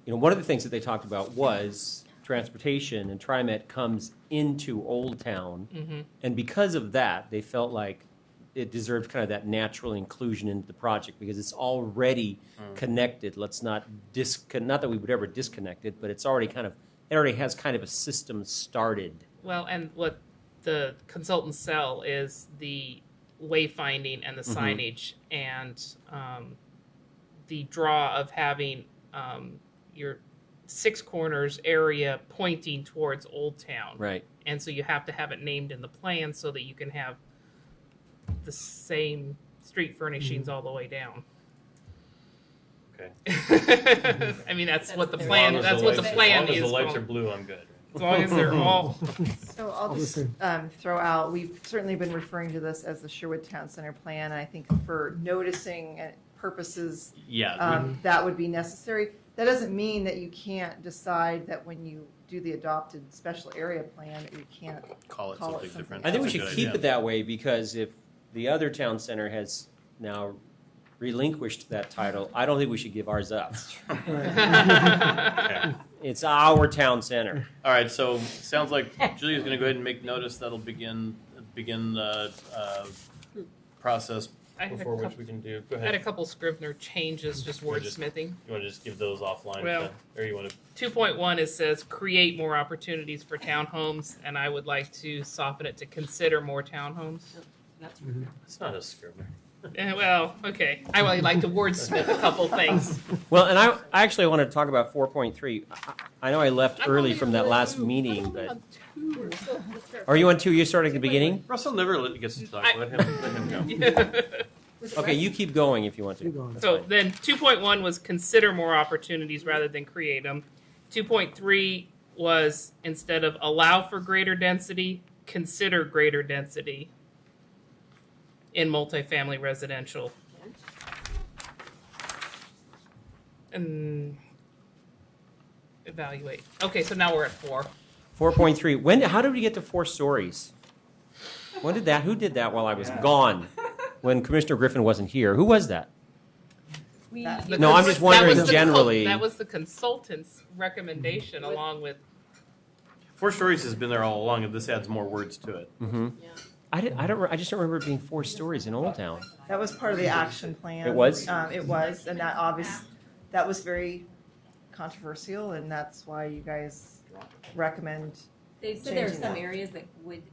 one of the things that they talked about was transportation, and TriMet comes into Old Town, and because of that, they felt like it deserved kind of that natural inclusion into the project because it's already connected. Let's not not that we would ever disconnect it, but it already has kind of a system started. Well, and what the consultants sell is the wayfinding and the signage and the draw of having your Six Corners area pointing towards Old Town. Right. And so you have to have it named in the plan so that you can have the same street furnishings all the way down. Okay. I mean, that's what the plan. As That's long what as the plan as is. the lights are blue, I'm good. As long as they're all. So I'll just throw out, we've certainly been referring to this as the Sherwood Town Center Plan. I think for noticing purposes, that would be necessary. That doesn't mean that you can't decide that when you do the adopted special area plan, that you can't call it something different. I think we should keep it that way because if the other town center has now relinquished that title, I don't think we should give ours up. Okay. It's our town center. All right, so sounds like Julia's going to go ahead and make notice. That'll begin the process before which we can do. Go I had a ahead. couple Scrivener changes, just wordsmithing. You want to just give those offline? Well, or you want to? 2.1 it says create more opportunities for townhomes, and I would like to soften it to consider more townhomes. It's not a Scrivener. Well, okay. I would like to wordsmith a couple things. Well, and I actually want to talk about 4.3. I know I left early from that last meeting, but are you on 2? You started at the beginning? Russell never gets to talk. Let him go. Okay, you keep going if you want to. So then 2.1 was consider more opportunities rather than create them. 2.3 was instead of allow for greater density, consider greater density in multifamily residential. And evaluate. Okay, so now we're at 4. 4.3. How did we get to 4 stories? Who did that while I was gone? When Commissioner Griffin wasn't here. Who was that? No, I'm just wondering generally. That was the consultant's recommendation along with. 4 stories has been there all along, and this adds more words to it. Mm-hmm. I just don't remember it being 4 stories in Old Town. That was part of the action plan. It was? It was, and that was very controversial, and that's why you guys recommend. They said there are changing some that. areas that would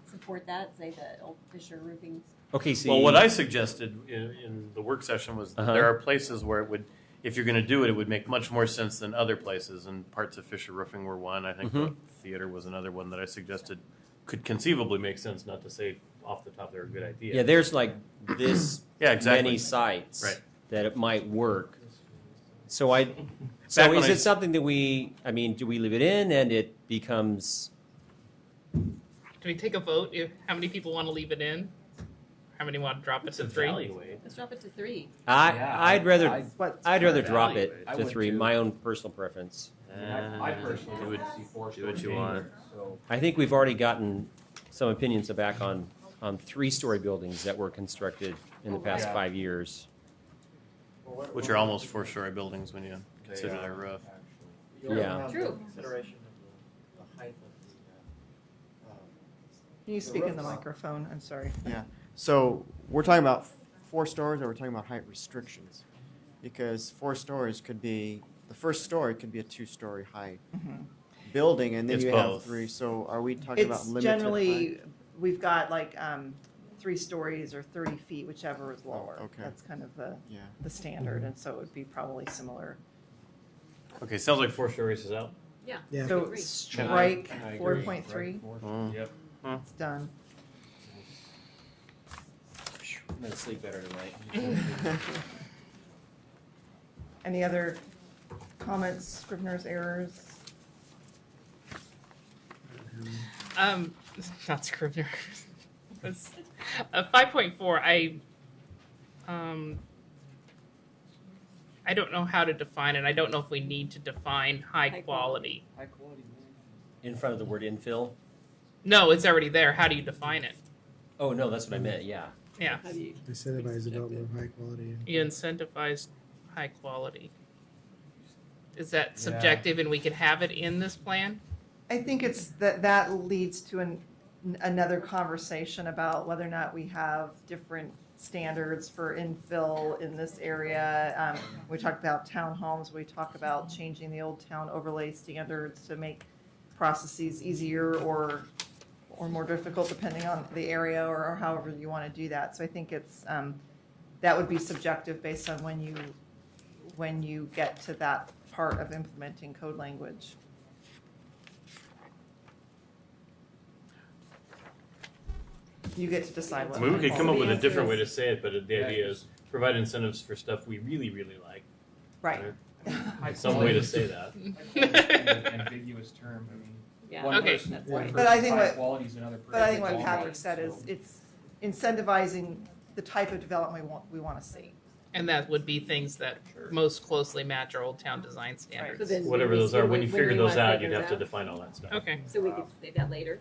support that, say the old Fisher roofing. Okay, see. Well, what I suggested in the work session was that there are places where it would, if you're going to do it, it would make much more sense than other places, and parts of Fisher Roofing were one. I think the theater was another one that I suggested could conceivably make sense, not to say off the top they're a good idea. Yeah, there's like this many sites that it might work. So is it something that do we leave it in and it becomes? Do we take a vote? How many people want to leave it in? How many want to drop it to 3? Let's drop it to 3. I'd rather drop it I to would 3. too. My own personal preference. I personally do what you want. So I think we've already gotten some opinions back on 3-story buildings that were constructed in the past 5 years. Which are almost 4-story buildings when you consider their roof. Yeah. True. Can you speak in the microphone? I'm sorry. Yeah. So we're talking about 4 stories, or we're talking about height restrictions, because 4 stories could be the first story could be a 2-story high building, and then It's you both. have 3. So are we talking about It's limited generally, height? we've got like 3 stories or 30 feet, whichever is lower. Okay. That's kind of the Yeah. standard, and so it would be probably similar. Okay, sounds like 4 stories is out. Yeah. Yeah. So Agree. strike I agree. 4.3. Yep. It's done. gonna sleep better tonight. Any other comments, Scrivener's errors? Not Scrivener. 5.4. I don't know how to define it. I don't know if we need to define high quality. In front of the word infill? No, it's already there. How do you define it? Oh, no, that's what I meant, yeah. Yeah. Incentivize development of high quality. You incentivize high quality. Is that subjective and we can have it in this plan? I think it's that leads to another conversation about whether or not we have different standards for infill in this area. We talked about townhomes. We talk about changing the old town overlay standards to make processes easier or more difficult depending on the area or however you want to do that. So I think it's that would be subjective based on when you get to that part of implementing code language. You get to decide what. I mean, we could come up with a different way to. to say it, but the idea is provide incentives for stuff we really, really like. Right. Some way to say that. Ambiguous term. I mean, Yeah. one Okay. person, That's one right. But I person's think high what- quality is another But I think person's what quality. Patrick said is it's incentivizing the type of development we want to see. And that would be things that most closely match our Old Town design standards. So then Whatever we those are, when you we figure those wanna out, figure you'd have to out. define all that stuff. Okay, So we could say that later.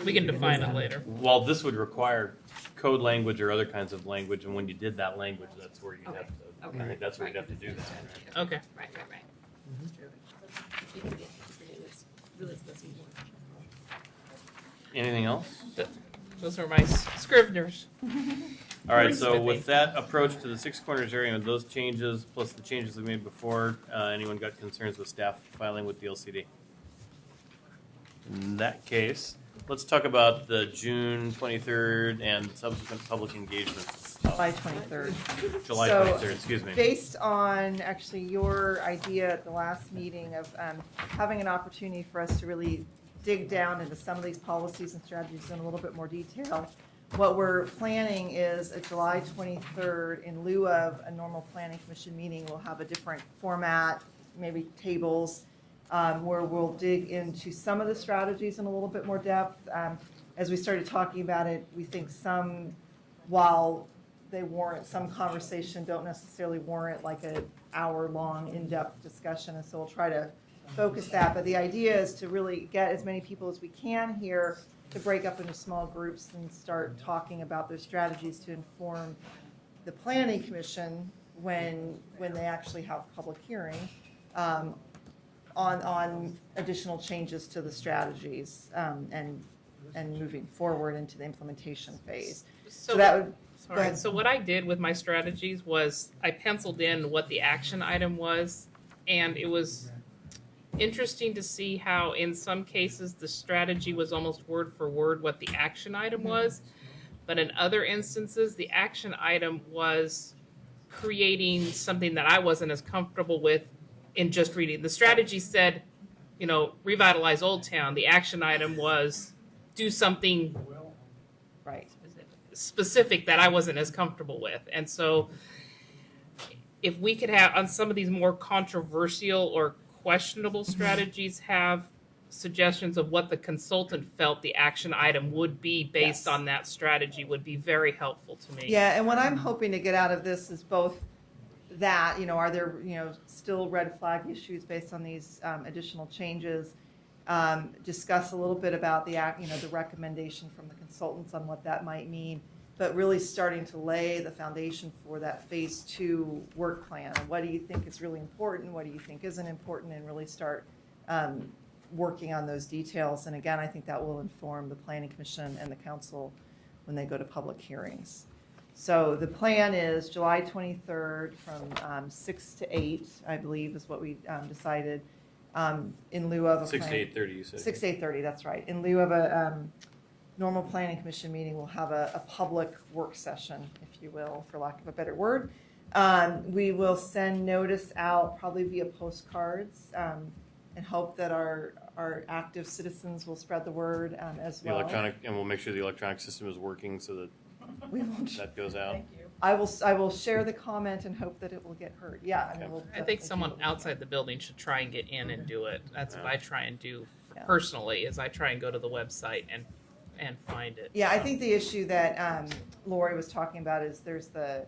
we can define it later. Well, this would require code language or other kinds of language, and when you did that language, that's where you'd have to, Okay. I think that's where you'd have to do that. Okay. Right. Really supposed to be more. Anything else? Those are my Scriveners. All right, so Wordsmithing. with that approach to the Six Corners area and those changes, plus the changes we made before, anyone got concerns with staff filing with the LCD? In that case, let's talk about the June 23rd and subsequent public engagement. July 23rd. July So, 23rd, excuse me. Based on actually your idea at the last meeting of having an opportunity for us to really dig down into some of these policies and strategies in a little bit more detail, what we're planning is a July 23rd, in lieu of a normal planning commission meeting, we'll have a different format, maybe tables, where we'll dig into some of the strategies in a little bit more depth. As we started talking about it, we think some, while they warrant some conversation, don't necessarily warrant like an hour-long in-depth discussion, and so we'll try to focus that. But the idea is to really get as many people as we can here to break up into small groups and start talking about their strategies to inform the planning commission when they actually have public hearing on additional changes to the strategies and moving forward into the implementation phase. So that would. Go Sorry. ahead. So what I did with my strategies was I penciled in what the action item was, and it was interesting to see how in some cases the strategy was almost word for word what the action item was, but in other instances the action item was creating something that I wasn't as comfortable with in just reading. The strategy said, revitalize Old Town. The action item was do something Right. specific that I wasn't as comfortable with. And so if we could have on some of these more controversial or questionable strategies have suggestions of what the consultant felt the action item would be based on that strategy would be very helpful to me. Yeah, and what I'm hoping to get out of this is both that, are there, still red flag issues based on these additional changes? Discuss a little bit about the recommendation from the consultants on what that might mean, but really starting to lay the foundation for that phase 2 work plan. What do you think is really important? What do you think isn't important? And really start working on those details. And again, I think that will inform the Planning Commission and the council when they go to public hearings. So the plan is July 23rd from 6 to 8, I believe, is what we decided. In lieu of a 6 to 8:30, you said. 6 to 8:30, that's right. In lieu of a normal planning commission meeting, we'll have a public work session, if you will, for lack of a better word. We will send notice out probably via postcards and hope that our active citizens will spread the word as The well. electronic, and we'll make sure the electronic system is working so that We will. that goes out. I will share the comment and hope that it will get heard. Yeah, I mean, we'll I think someone outside the building should try and get in and do it. That's what I try and do Yeah. personally, is I try and go to the website and find it. Yeah, I think the issue that Lori was talking about is there's the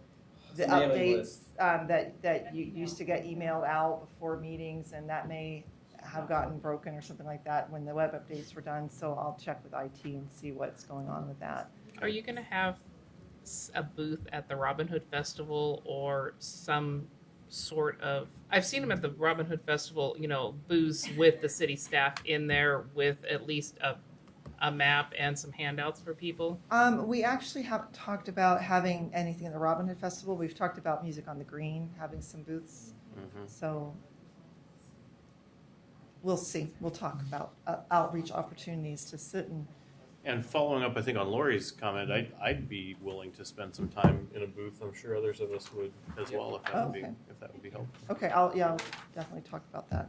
Mailing updates list. that you used to get emailed out before meetings, and that may have gotten broken or something like that when the web updates were done. So I'll check with IT and see what's going on with that. Are you going to have a booth at the Robin Hood Festival or some sort of? I've seen them at the Robin Hood Festival, booths with the city staff in there with at least a map and some handouts for people. We actually haven't talked about having anything at the Robin Hood Festival. We've talked about Music on the Green, having some booths. So we'll see. We'll talk about outreach opportunities to sit And following up, I think, on Lori's comment, I'd be willing to spend some time in a booth. I'm sure others of us would as well, if that would be helpful. Okay, I'll definitely talk about that.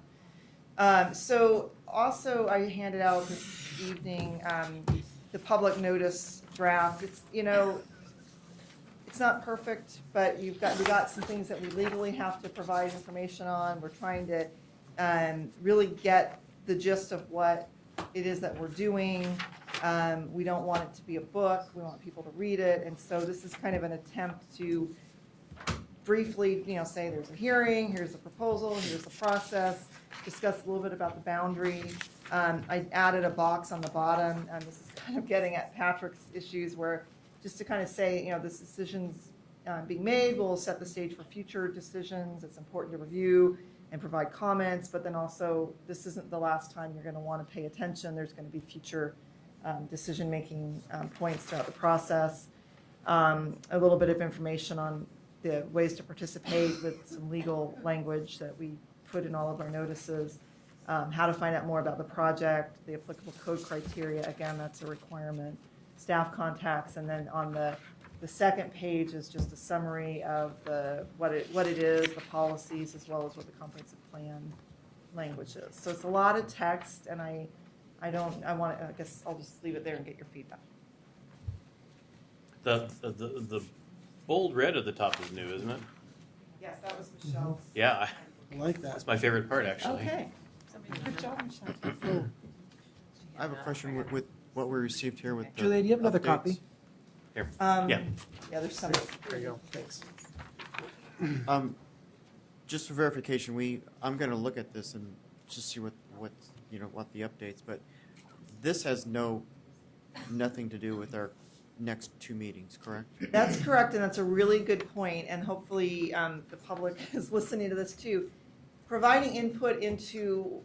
So also I handed out this evening the public notice draft. It's it's not perfect, but we got some things that we legally have to provide information on. We're trying to really get the gist of what it is that we're doing. We don't want it to be a book. We want people to read it. And so this is kind of an attempt to briefly, say there's a hearing, here's the proposal, here's the process, discuss a little bit about the boundary. I added a box on the bottom. This is kind of getting at Patrick's issues where just to kind of say, this decision's being made will set the stage for future decisions. It's important to review and provide comments, but then also this isn't the last time you're going to want to pay attention. There's going to be future decision-making points throughout the process. A little bit of information on the ways to participate with some legal language that we put in all of our notices. How to find out more about the project, the applicable code criteria. Again, that's a requirement. Staff contacts, and then on the second page is just a summary of what it is, the policies, as well as what the comprehensive plan language is. So it's a lot of text, and I guess I'll just leave it there and get your feedback. The bold red at the top is new, isn't it? Yes, that was Michelle's. Yeah, I like that. that's my favorite part, actually. Okay. Good job, Michelle. I have a question with what we received here with the Julia, do you have another updates. copy? Here. Yeah, there's some. There you go. Thanks. Just for verification, I'm going to look at this and just see what the updates. But this has nothing to do with our next two meetings, correct? That's correct, and that's a really good point, and hopefully the public is listening to this too. Providing input into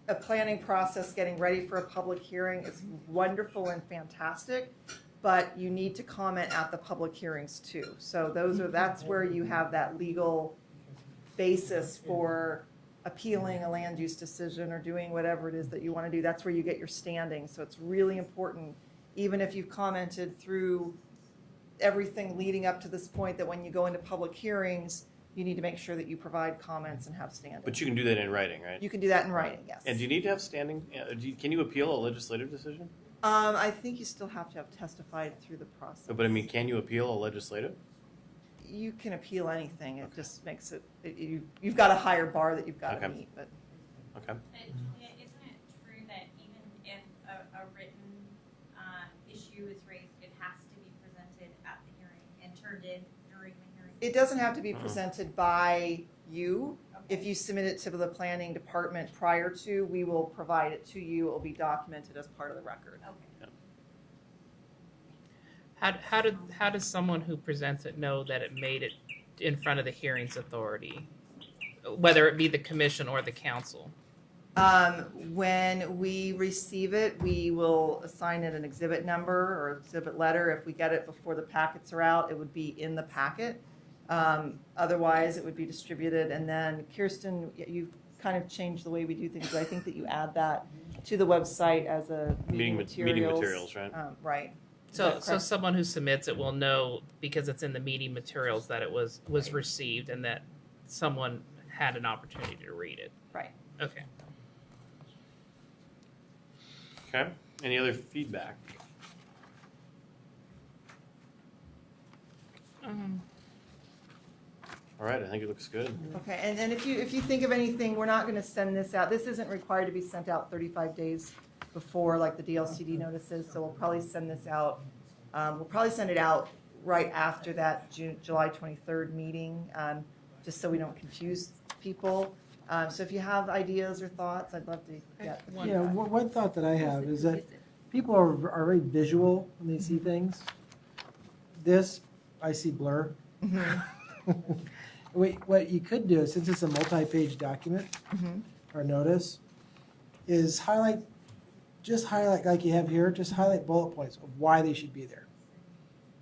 a planning process, getting ready for a public hearing is wonderful and fantastic, but you need to comment at the public hearings too. So that's where you have that legal basis for appealing a land use decision or doing whatever it is that you want to do. That's where you get your standing. So it's really important, even if you've commented through everything leading up to this point, that when you go into public hearings, you need to make sure that you provide comments and have standing. But you can do that in writing, right? You can do that in writing, yes. And do you need to have standing? Can you appeal a legislative decision? I think you still have to have testified through the process. But I mean, can you appeal a legislative? You can appeal anything. It just makes you've got a higher bar that you've got to Okay. meet. But Okay. Isn't it true that even if a written issue is raised, it has to be presented at the hearing and turned in during the hearing? it doesn't have to be presented by you. If you submit it to the planning department prior to, we will provide it to you. It will be documented as part of the record. Okay. How does someone who presents it know that it made it in front of the hearings authority, whether it be the commission or the council? When we receive it, we will assign it an exhibit number or exhibit letter. If we get it before the packets are out, it would be in the packet. Otherwise, it would be distributed. And then, Kirsten, you've kind of changed the way we do things. But I think that you add that to the website as a meeting materials, right? Right. So someone who submits it will know, because it's in the meeting materials, that it was received and that someone had an opportunity to read it. Right. Okay. Okay. Any other feedback? All right, I think it looks good. Okay, and if you think of anything, we're not gonna send this out, this isn't required to be sent out 35 days before, like the DLCD notices, so we'll probably send this out, we'll probably send it out right after that July 23rd meeting, just so we don't confuse people. So if you have ideas or thoughts, I'd love to get the Yeah, feedback. one thought that I have is that people are very visual when they see things. This, I see blur. What you could do, since it's a multi-page document or notice, is just highlight like you have here, just highlight bullet points of why they should be there.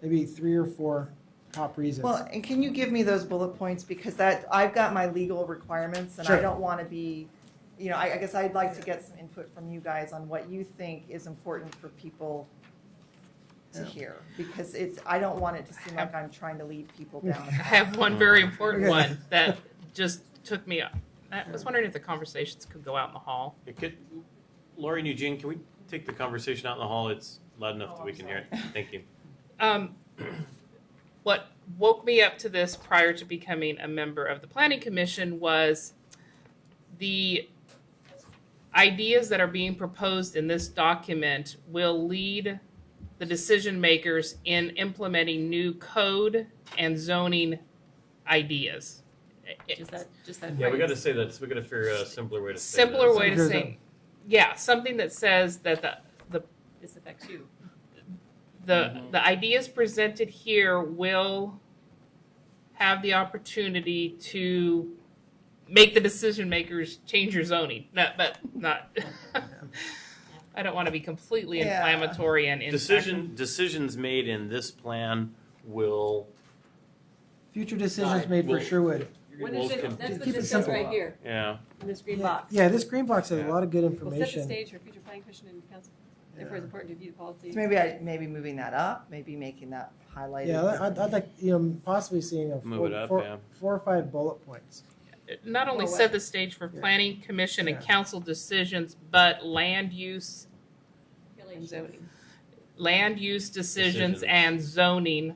Maybe 3 or 4 top reasons. Well, and can you give me those bullet points, because I've got my legal requirements, and I Sure. don't want to be, I guess I'd like to get some input from you guys on what you think is important for people to hear, because I don't want it to seem like I'm trying to lead people down. I have one very important one that just took me up. I was wondering if the conversations could go out in the hall. Lori and Eugene, can we take the conversation out in the hall? It's loud enough that we can hear it. Thank you. What woke me up to this prior to becoming a member of the Planning Commission was the ideas that are being proposed in this document will lead the decision makers in implementing new code and zoning ideas. Just that Yeah, we got to phrase. say that. We got to figure out a simpler way to say Simpler this. way to say, yeah, something that says that This affects you. the ideas presented here will have the opportunity to make the decision makers change your zoning. But not. I don't want to be completely Yeah. inflammatory and Decisions made in this plan will. Future decisions made for Sherwood. What will is it? con- That's what Keep it this says simple. right here, Yeah. in this green box. Yeah, this green box has a lot of good Will set the information. stage for future planning commission and council. Therefore, it's important to review the policy. So maybe moving that up, maybe making that highlighted. Yeah, I'd like, possibly seeing a Move it up, 4 yeah. or 5 bullet points. not only Well, set the stage for planning commission and council decisions, but land use And zoning. decisions and zoning.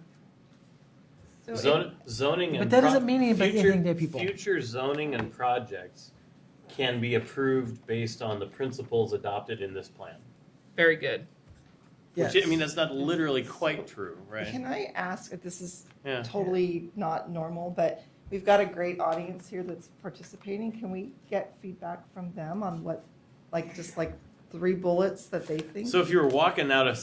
Zoning and But that doesn't mean anything to people. Future zoning and projects can be approved based on the principles adopted in this plan. Very good. Yes. Which, I mean, that's not literally quite true, right? Can I ask if this is Yeah. totally not normal, but we've got a great audience here that's participating. Can we get feedback from them on what, just 3 bullets that they think? So if you were walking out of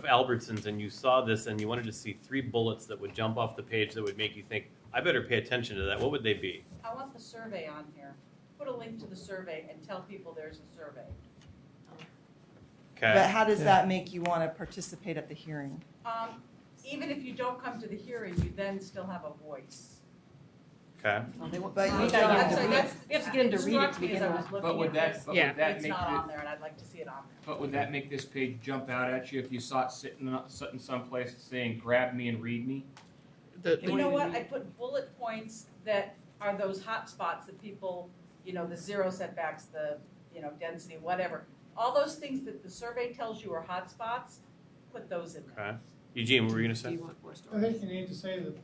Albertsons and you saw this and you wanted to see 3 bullets that would jump off the page that would make you think, I better pay attention to that, what would they be? I want the survey on here. Put a link to the survey and tell people there's a survey. Okay. But how does that make you want to participate at the hearing? Even if you don't come to the hearing, you then still have a voice. Okay. But We you have to get them to read it to begin with. But would that It's make not the- on there, and I'd like to see it on there. But would that make this page jump out at you if you saw it sitting someplace saying, grab me and read me? You know what? I put bullet points that are those hot spots that people, the 0 setbacks, the, density, whatever. All those things that the survey tells you are hot spots, put those in there. Okay. Eugene, what were you going to Do say? you want 4 I stories? think you need to say that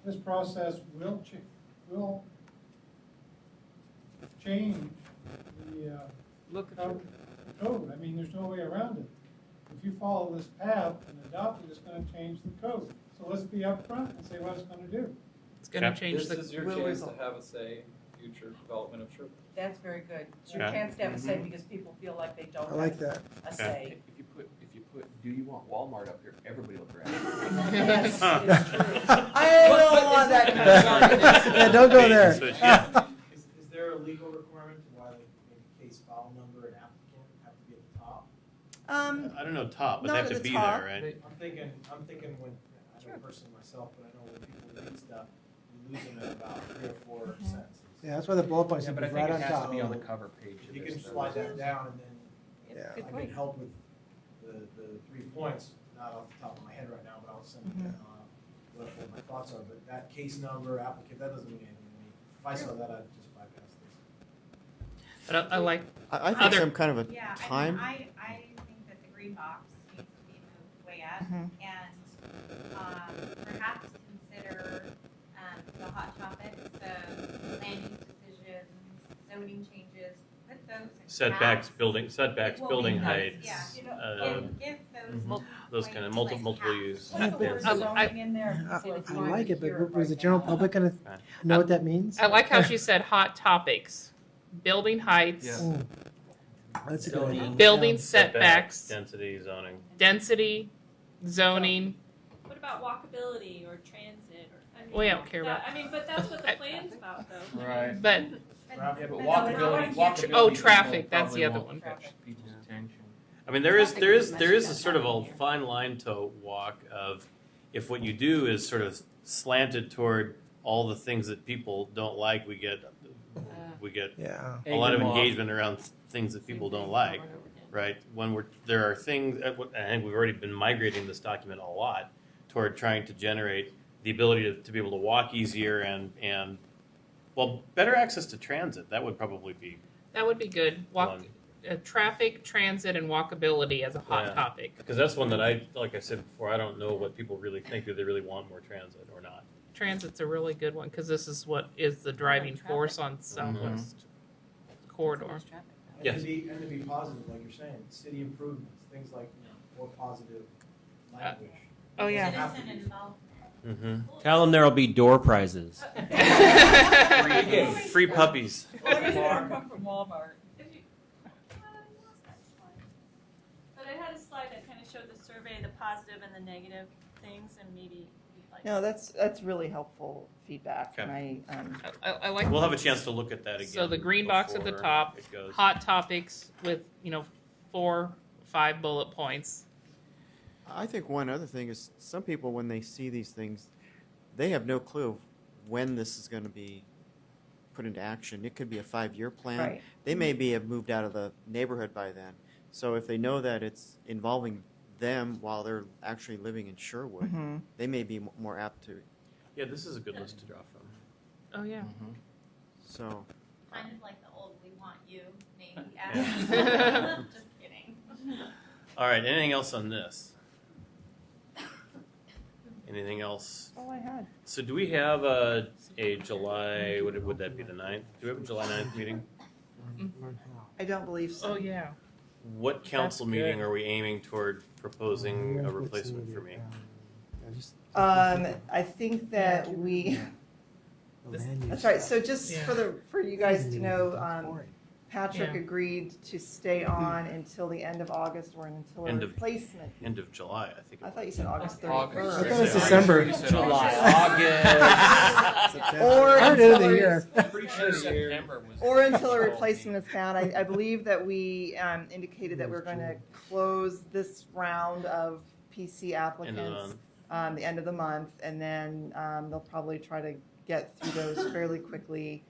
this process will change the Look at code. I mean, there's no way around it. If you follow this path and adopt it, it's going to change the code. So let's be upfront and say what it's going to do. It's going to change This is your Will chance result. to have a say in future development of Sherwood. That's very good. It's your Okay. chance to have a say because people feel like they don't I like have that. a say. If you put, do you want Walmart up here, everybody will grab it. Yes, it's true. I don't want that kind of argument. Yeah, don't go there. Is there a legal requirement to why the case file number and applicant have to be at the top? I don't know top, but they Not have at to the be top. there, right? I'm thinking when, I know personally myself, but I know when people read stuff, you lose them at about 3 or 4 sentences. Yeah, that's why the bullet points Yeah, should but be I think right it on has top. to be on the cover page of You this. can slide that down and then Yeah. Good I point. can help with the 3 points, not off the top of my head right now, but I'll send what my thoughts are. But that case number, applicant, that doesn't mean anything to me. If I saw that, I'd just bypass this. But I like I think other. some kind of a Yeah, time. I think that the green box needs to be moved way up, and perhaps consider the hot land use decisions, zoning changes, put those in Setbacks, caps. building heights. Yeah, give those kind of multiple use. Put the word zoning in there. I, so it's I going like to it, hear but was the right general now. public gonna know what that means? I like how she said hot topics, building heights, Oh, that's a good idea. building setbacks, Density, zoning. density, zoning. What about walkability or transit? Or, I mean, We don't care that- about- I mean, but that's what the plan's about, though. Right. But Yeah, but walkability. Oh, traffic, that's the other won't one. catch people's attention. I mean, there is a sort of a fine line to walk of if what you do is sort of slanted toward all the things that people don't like, we get Yeah. a lot of engagement around things that people don't like, right? When there are things, I think we've already been migrating this document a lot toward trying to generate the ability to be able to walk easier and well, better access to transit. That would probably be that would be good. Traffic, transit, and walkability as a hot topic. Because that's one that like I said before, I don't know what people really think. Do they really want more transit or not? Transit's a really good one because this is what is the driving force on Southwest corridor. And to be positive, like you're saying, city improvements, things like more positive language. Oh yeah. Citizen involvement. Tell them there'll be door prizes. Free puppies. Or you can come from Walmart. But I had a slide that kind of showed the survey, the positive and the negative things, and maybe you'd like. No, that's really helpful feedback. Okay. And I like. We'll have a chance to look at that again. So the green box at the before top, it goes. hot topics with 4, 5 bullet points. I think one other thing is some people, when they see these things, they have no clue of when this is going to be put into action. It could be a 5-year plan. Right. They may have moved out of the neighborhood by then. So if they know that it's involving them while they're actually living in Sherwood, they may be more apt to. Yeah, this is a good list to draw from. Oh yeah. So. Kind of like the old "We Want You" maybe. Yeah. Just kidding. All right. Anything else on this? Anything else? all I had. So do we have a July? Would that be the 9th? Do we have a July 9th meeting? I don't believe so. Oh yeah. What council That's meeting good. are we aiming toward proposing a replacement for me? I think that we. That's right. So just for you guys to know, Patrick Yeah. agreed to stay on until the end of August or until a End of- replacement. End of July, I think. I thought you said August 31st. August. I thought it was December. July, August. Or Third until of the year. Pretty sure September was. Or until a replacement is found. I believe that we indicated that we're going to close this round of PC applicants the end of the month, and then they'll probably try to get through those fairly quickly.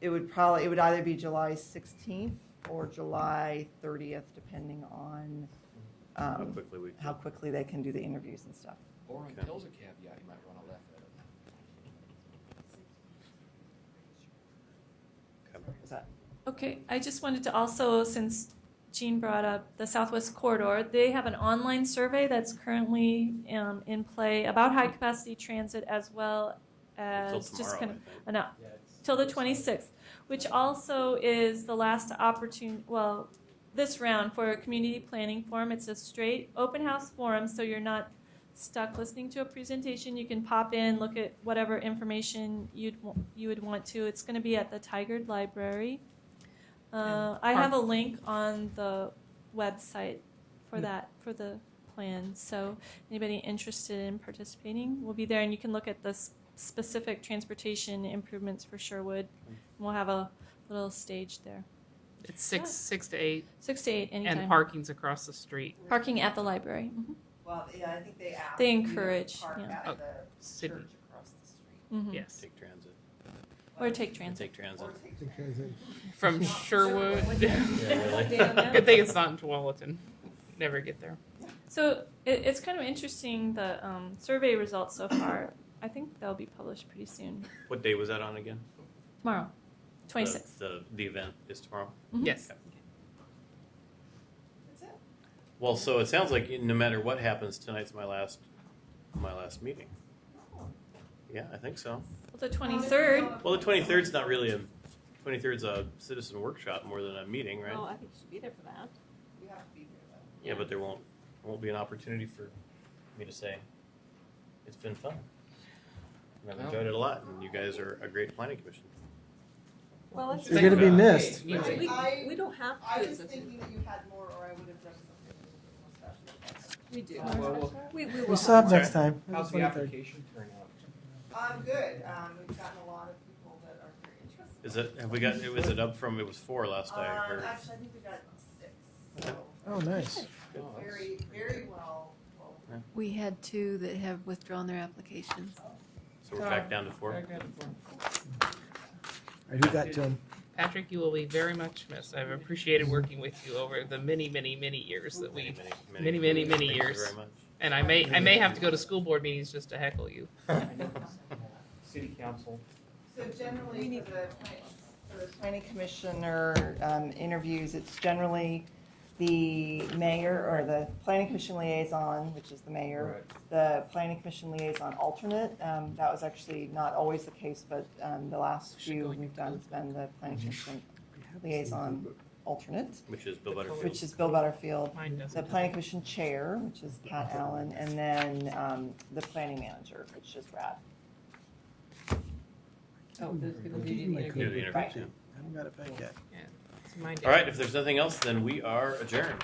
It would either be July 16th or July 30th, depending on how quickly they can do the interviews and stuff. Or until's a caveat, you might run a left Is that? Okay, I just wanted to also, since Jean brought up the Southwest Corridor, they have an online survey that's currently in play about high capacity transit as well as just kind of till the 26th, which also is the last opportunity. Well, this round for a community planning forum. It's a straight open house forum, so you're not stuck listening to a presentation. You can pop in, look at whatever information you would want to. It's going to be at the Tigard Library. I have a link on the website for that, for the plan. So anybody interested in participating will be there, and you can look at the specific transportation improvements for Sherwood. And we'll have a little stage there. It's 6 to 8. 6 to 8 anytime. And parking's across the street. Parking at the library. Mm-hmm. Well, yeah, I think they ask. They you to encourage, park yeah. at the City. church across the street. Mm-hmm. Yes. Take transit. Or take transit. Take transit. From Sherwood. really. Good thing it's not in Tualatin. Never get there. So it's kind of interesting, the survey results so far. I think they'll be published pretty soon. What day was that on again? Tomorrow, 26th. The event is tomorrow? Mhm. Yes. Okay. Well, so it sounds like no matter what happens, tonight's my last meeting. Yeah, I think so. The 23rd. Well, the 23rd's not really a 23rd's a citizen workshop more than a meeting, right? Oh, I think you should be there for that. You have to be there. Yeah, but there won't be an opportunity for me to say it's been fun. And I've enjoyed it a lot, and you guys are a great planning commission. Well, it's You're going to be missed. We don't have to. I was thinking that you had more, or I would have done something a little bit more special. We do. We will. still have next time. How's the application turn out? Good. We've gotten a lot of people that are very interested. Is it? Have we got? Was it up from? It was 4 last I heard. Actually, I think we got 6. So Oh, nice. very, very well. We had 2 that have withdrawn their applications. So we're back down to 4. All right, who got to him? Patrick, you will be very much missed. I've appreciated working with you over the many years that we, many years. Thank you very much. And I may have to go to school board meetings just to heckle you. City council. So generally, for the planning commissioner interviews, it's generally the mayor or the planning commission liaison, which is the mayor, the planning commission liaison alternate. That was actually not always the case, but the last few we've done has been the planning commission liaison alternate, Which is Bill Butterfield. which is Bill Butterfield, Mine the doesn't. planning commission chair, which is Pat Allen, and then the planning manager, which is Brad. Oh, there's going to Do the interviews, Right. yeah. I haven't got it back yet. Yeah, it's mine. All right. If there's nothing else, then we are adjourned.